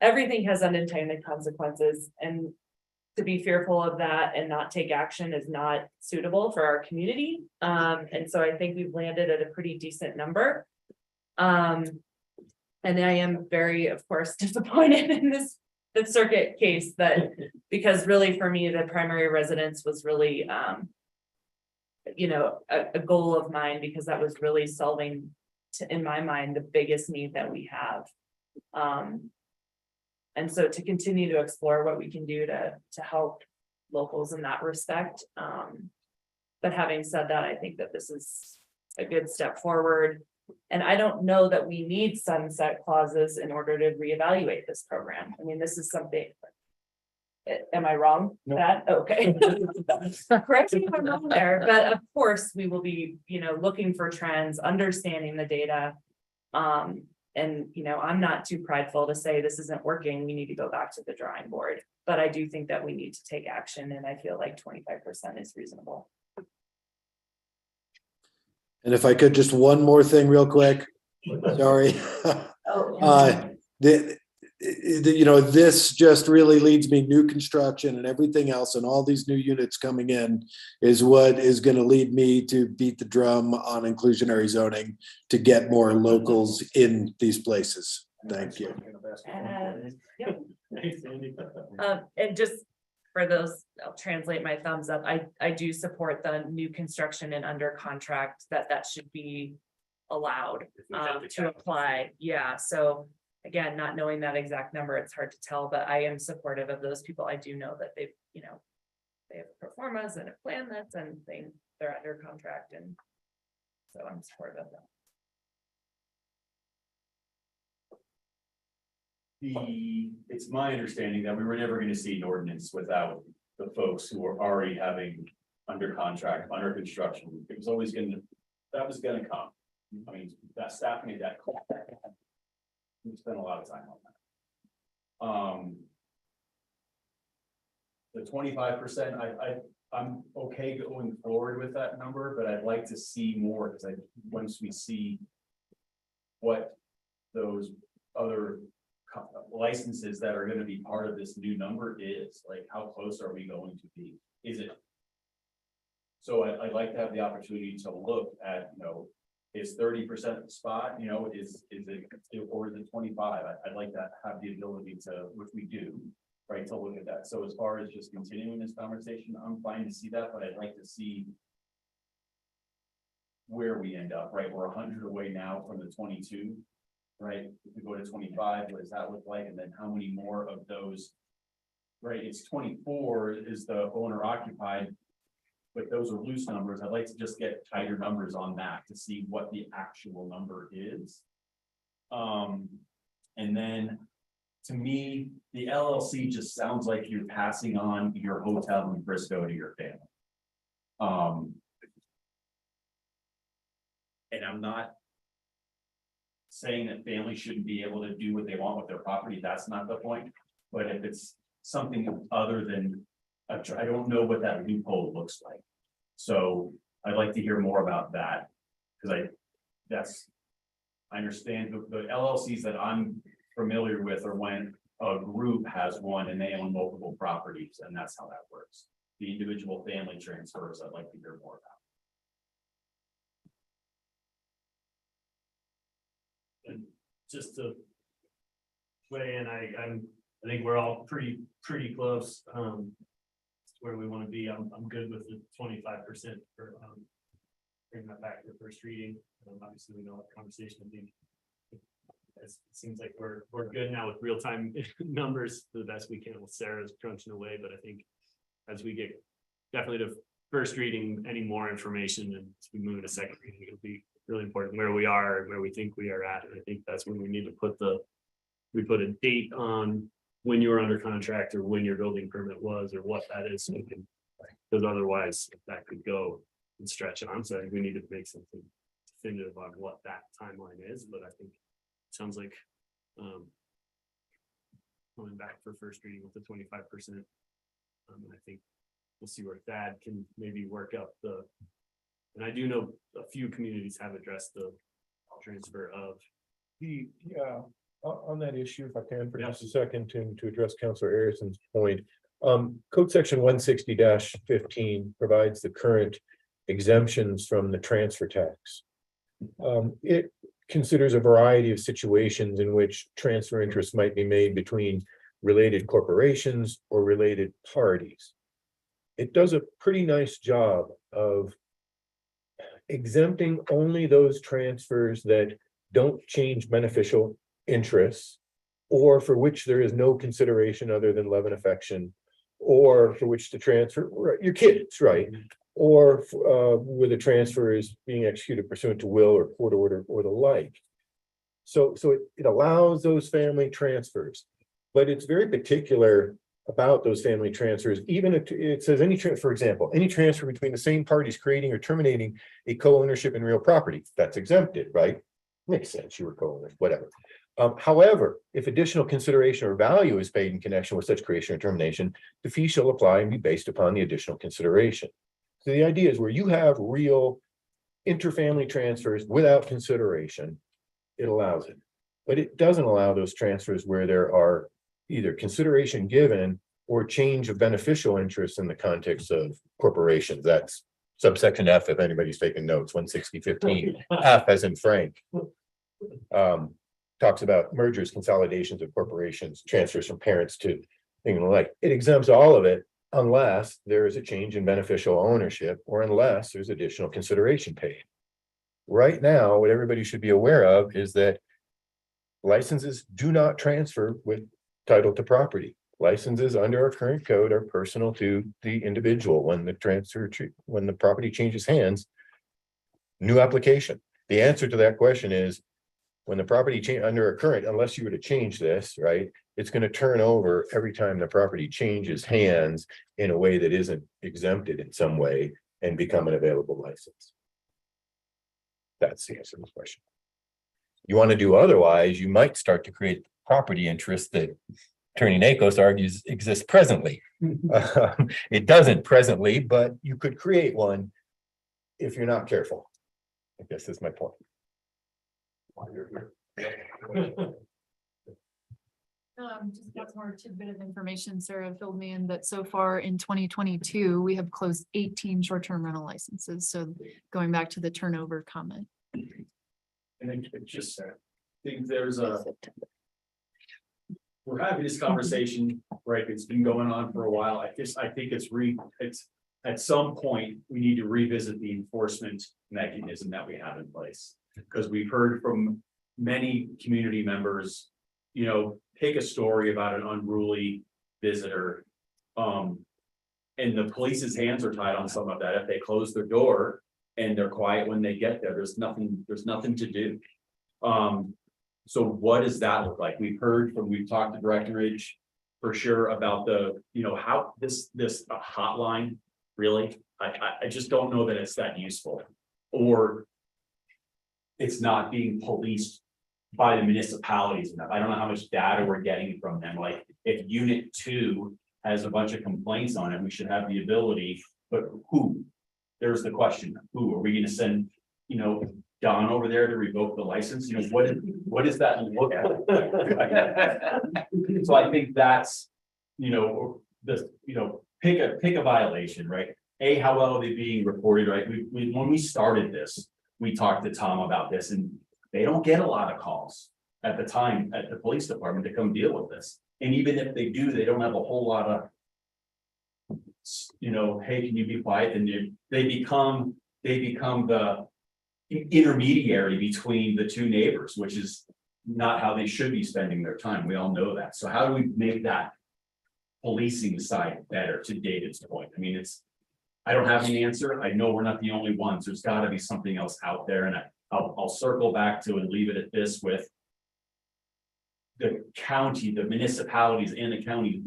Everything has unintended consequences, and to be fearful of that and not take action is not suitable for our community. And so I think we've landed at a pretty decent number. And I am very, of course, disappointed in the circuit case that, because really for me, the primary residence was really, you know, a goal of mine, because that was really solving, in my mind, the biggest need that we have. And so to continue to explore what we can do to help locals in that respect. But having said that, I think that this is a good step forward. And I don't know that we need sunset clauses in order to reevaluate this program. I mean, this is something. Am I wrong? That, okay. Correct me if I'm wrong there, but of course, we will be, you know, looking for trends, understanding the data. And, you know, I'm not too prideful to say this isn't working, we need to go back to the drawing board. But I do think that we need to take action, and I feel like 25% is reasonable. And if I could, just one more thing real quick, sorry. You know, this just really leads me, new construction and everything else and all these new units coming in is what is going to lead me to beat the drum on inclusionary zoning to get more locals in these places. Thank you. And just for those, I'll translate my thumbs up. I do support the new construction and under contract that should be allowed to apply. Yeah, so again, not knowing that exact number, it's hard to tell, but I am supportive of those people. I do know that they've, you know, they have performance and a plan that's, and they're under contract, and so I'm supportive of that. It's my understanding that we were never going to see an ordinance without the folks who were already having under contract, under construction. It was always that was gonna come. I mean, that staffing at that. We spent a lot of time on that. The 25%, I'm okay going forward with that number, but I'd like to see more, because once we see what those other licenses that are going to be part of this new number is, like, how close are we going to be? Is it? So I'd like to have the opportunity to look at, you know, is 30% the spot, you know, is it, or is it 25? I'd like to have the ability to, which we do, right, to look at that. So as far as just continuing this conversation, I'm fine to see that, but I'd like to see where we end up, right? We're 100 away now from the 22, right? If we go to 25, what does that look like? And then how many more of those, right? It's 24 is the owner occupied, but those are loose numbers. I'd like to just get tighter numbers on that to see what the actual number is. And then to me, the LLC just sounds like you're passing on your hotel in Frisco to your family. And I'm not saying that families shouldn't be able to do what they want with their property. That's not the point. But if it's something other than, I don't know what that loophole looks like. So I'd like to hear more about that, because I understand the LLCs that I'm familiar with are when a group has one and they own multiple properties, and that's how that works. The individual family transfers, I'd like to hear more about. And just to weigh in, I think we're all pretty close to where we want to be. I'm good with the 25% for bring that back to the first reading. Obviously, we know that conversation. I think it seems like we're good now with real time numbers the best we can with Sarah's crunching away. But I think as we get definitely to first reading, any more information, and as we move to second reading, it'll be really important where we are and where we think we are at. And I think that's when we need to put a date on when you were under contract or when your building permit was or what that is. Because otherwise that could go and stretch. And I'm saying we need to make something definitive on what that timeline is. But I think it sounds like coming back for first reading with the 25%. I think we'll see where Thad can maybe work up and I do know a few communities have addressed the transfer of. On that issue, if I can, for just a second, to address Counselor Harrison's point. Code section 160-15 provides the current exemptions from the transfer tax. It considers a variety of situations in which transfer interests might be made between related corporations or related parties. It does a pretty nice job of exempting only those transfers that don't change beneficial interests, or for which there is no consideration other than love and affection, or for which the transfer, your kids, right? Or where the transfer is being executed pursuant to will or court order or the like. So it allows those family transfers, but it's very particular about those family transfers. Even if it says for example, any transfer between the same parties creating or terminating a co-ownership in real property, that's exempted, right? Makes sense, you were co-owner, whatever. However, if additional consideration or value is paid in connection with such creation or termination, the fee shall apply and be based upon the additional consideration. So the idea is where you have real interfamily transfers without consideration, it allows it. But it doesn't allow those transfers where there are either consideration given or change of beneficial interest in the context of corporations. That's subsection F, if anybody's taking notes, 160-15, F as in Frank. Talks about mergers, consolidations of corporations, transfers from parents to things like. It exempts all of it unless there is a change in beneficial ownership or unless there's additional consideration paid. Right now, what everybody should be aware of is that licenses do not transfer with title to property. Licenses under our current code are personal to the individual. When the property changes hands, new application. The answer to that question is when the property change under a current, unless you were to change this, right, it's going to turn over every time the property changes hands in a way that isn't exempted in some way and become an available license. That's the answer to the question. You want to do otherwise, you might start to create property interests that Attorney Nakos argues exists presently. It doesn't presently, but you could create one if you're not careful. I guess that's my point. Just one more tidbit of information. Sarah filled me in that so far in 2022, we have closed 18 short-term rental licenses. So going back to the turnover comment. And I just think we're having this conversation, right? It's been going on for a while. I think it's at some point, we need to revisit the enforcement mechanism that we have in place. Because we've heard from many community members, pick a story about an unruly visitor. And the police's hands are tied on some of that. If they close their door and they're quiet when they get there, there's nothing to do. So what does that look like? We've talked to Breckenridge for sure about how this hotline, really, I just don't know that it's that useful. Or it's not being policed by the municipalities enough. I don't know how much data we're getting from them. Like if Unit 2 has a bunch of complaints on it, we should have the ability, but who? There's the question. Who are we going to send, Don over there to revoke the license? What does that look like? So I think that's, pick a violation, right? How well are they being reported, right? When we started this, we talked to Tom about this and they don't get a lot of calls at the time at the police department to come deal with this. And even if they do, they don't have a whole lot of, hey, can you be quiet? And they become the intermediary between the two neighbors, which is not how they should be spending their time. We all know that. So how do we make that policing side better, to David's point? I mean, I don't have an answer. I know we're not the only ones. There's got to be something else out there. And I'll circle back to and leave it at this with the county, the municipalities and the county.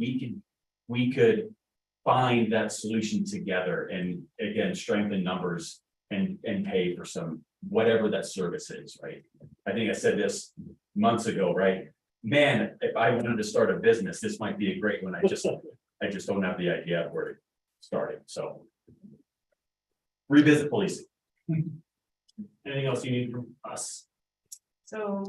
We could find that solution together and again, strengthen numbers and pay for some, whatever that service is, right? I think I said this months ago, right? Man, if I wanted to start a business, this might be a great one. I just don't have the idea of where starting, so. Revisit policing. Anything else you need from us? So,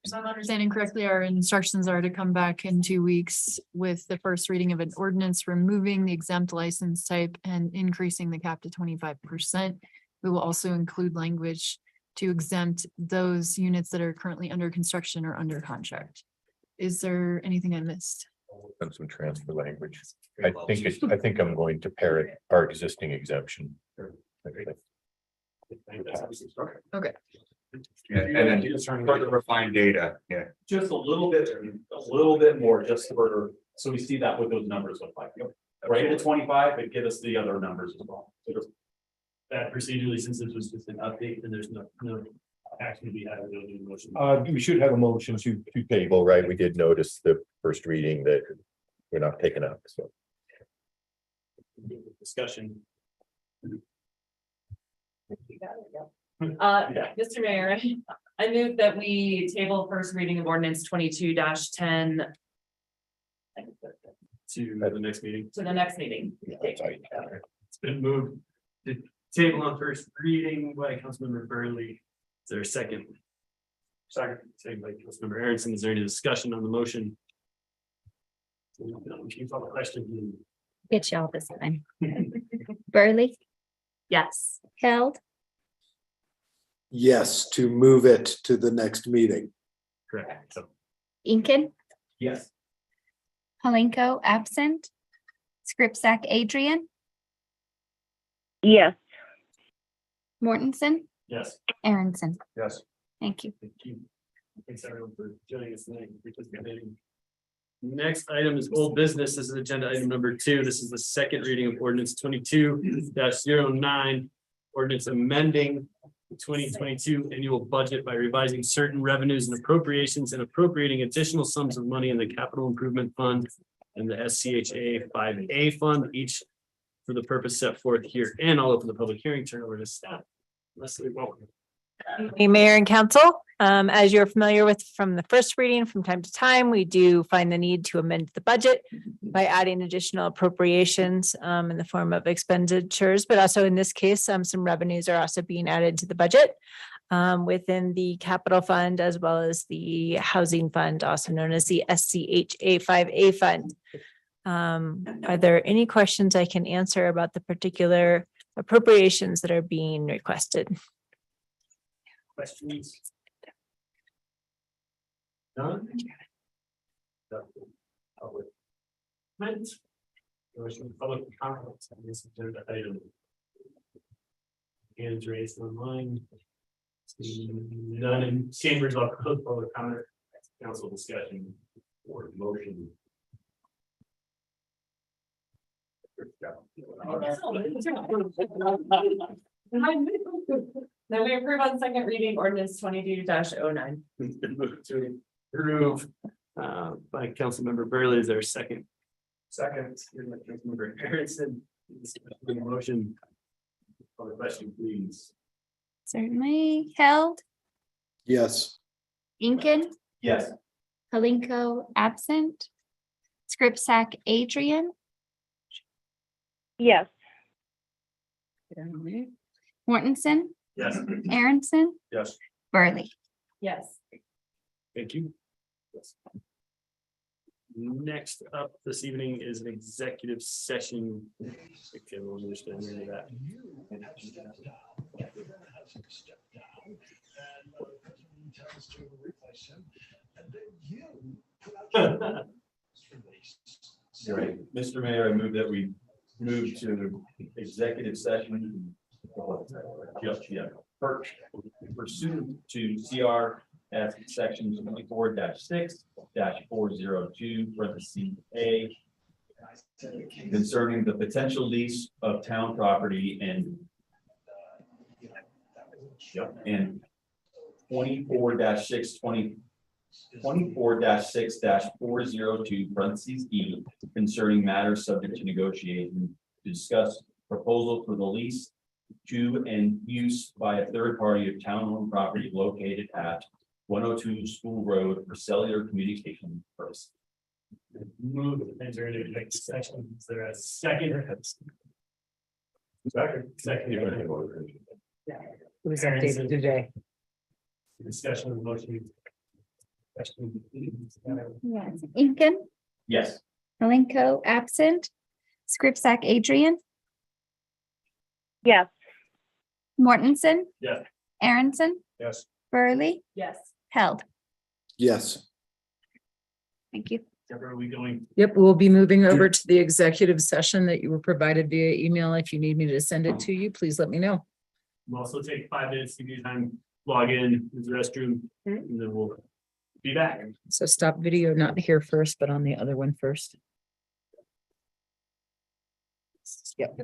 so I'm understanding correctly, our instructions are to come back in 2 weeks with the first reading of an ordinance, removing the exempt license type and increasing the cap to 25%. We will also include language to exempt those units that are currently under construction or under contract. Is there anything I missed? And some transfer language. I think I'm going to parrot our existing exemption. Okay. Yeah, and then further refine data, yeah. Just a little bit more, just for, so we see that what those numbers look like. Right at 25, but give us the other numbers as well. So just That procedurally, since this was just an update, and there's no action to be had, we'll do a motion. We should have a motion to table, right? We did notice the first reading that we're not taking up, so. Discussion. Mr. Mayor, I move that we table first reading of ordinance 22-10 To the next meeting. to the next meeting. It's been moved to table on first reading by Councilmember Burley. Is there a second? Second by Councilmember Aronson. Is there any discussion on the motion? Can you call the question? Get y'all this time. Burley, Yes. Held, Yes, to move it to the next meeting. Correct. So Incan, Yes. Palenko absent, Scripsack Adrian, Yes. Mortensen, yes. Aronson. Yes. Thank you. Thank you. Thanks everyone for joining us tonight. Participating. Next item is old business. This is agenda item number 2. This is the second reading of ordinance 22-09. Ordinance amending the 2022 annual budget by revising certain revenues and appropriations and appropriating additional sums of money in the capital improvement fund and the SCHA 5A fund, each for the purpose set forth here. And I'll open the public hearing, turn over to staff. Leslie, welcome. Hey, Mayor and Council, as you're familiar with from the first reading, from time to time, we do find the need to amend the budget by adding additional appropriations in the form of expenditures, but also in this case, some revenues are also being added to the budget within the capital fund as well as the housing fund, also known as the SCHA 5A fund. Are there any questions I can answer about the particular appropriations that are being requested? Questions? None? Public comment? There was some public comments on this agenda item. Hands raised online. Seeing none in chambers, I'll close public comment, council discussion or motion. Then we approve on second reading ordinance 22-09. It's been moved to approve by Councilmember Burley. Is there a second? Second, Councilmember Harrison. The motion. Call the question, please. Certainly. Held, Yes. Incan, Yes. Palenko absent, Scripsack Adrian, Yes. Mortensen, Yes. Aronson, Yes. Burley. Yes. Thank you. Next up this evening is an executive session. Okay, we'll just enter into that. You're right. Mr. Mayor, I move that we move to executive session. Pursuant to CR as section 24-6-402 parentheses A concerning the potential lease of town property and 24-6-402 parentheses E concerning matters subject to negotiation to discuss proposal for the lease to and use by a third party of town-owned property located at 102 School Road for cellular communication purposes. Move, enter into executive session. Is there a second? Second. It was updated today. Discussion of the motion. Question. Yes, Incan, Yes. Malenko absent, Scripsack Adrian, Yes. Mortensen, Yes. Aaronson, Yes. Burley, Yes. Held. Yes. Thank you. Deborah, are we going? Yep, we'll be moving over to the executive session that you were provided via email. If you need me to send it to you, please let me know. We'll also take 5 minutes to give you time, log in, use the restroom, and then we'll be back. So stop video, not here first, but on the other one first. Yep.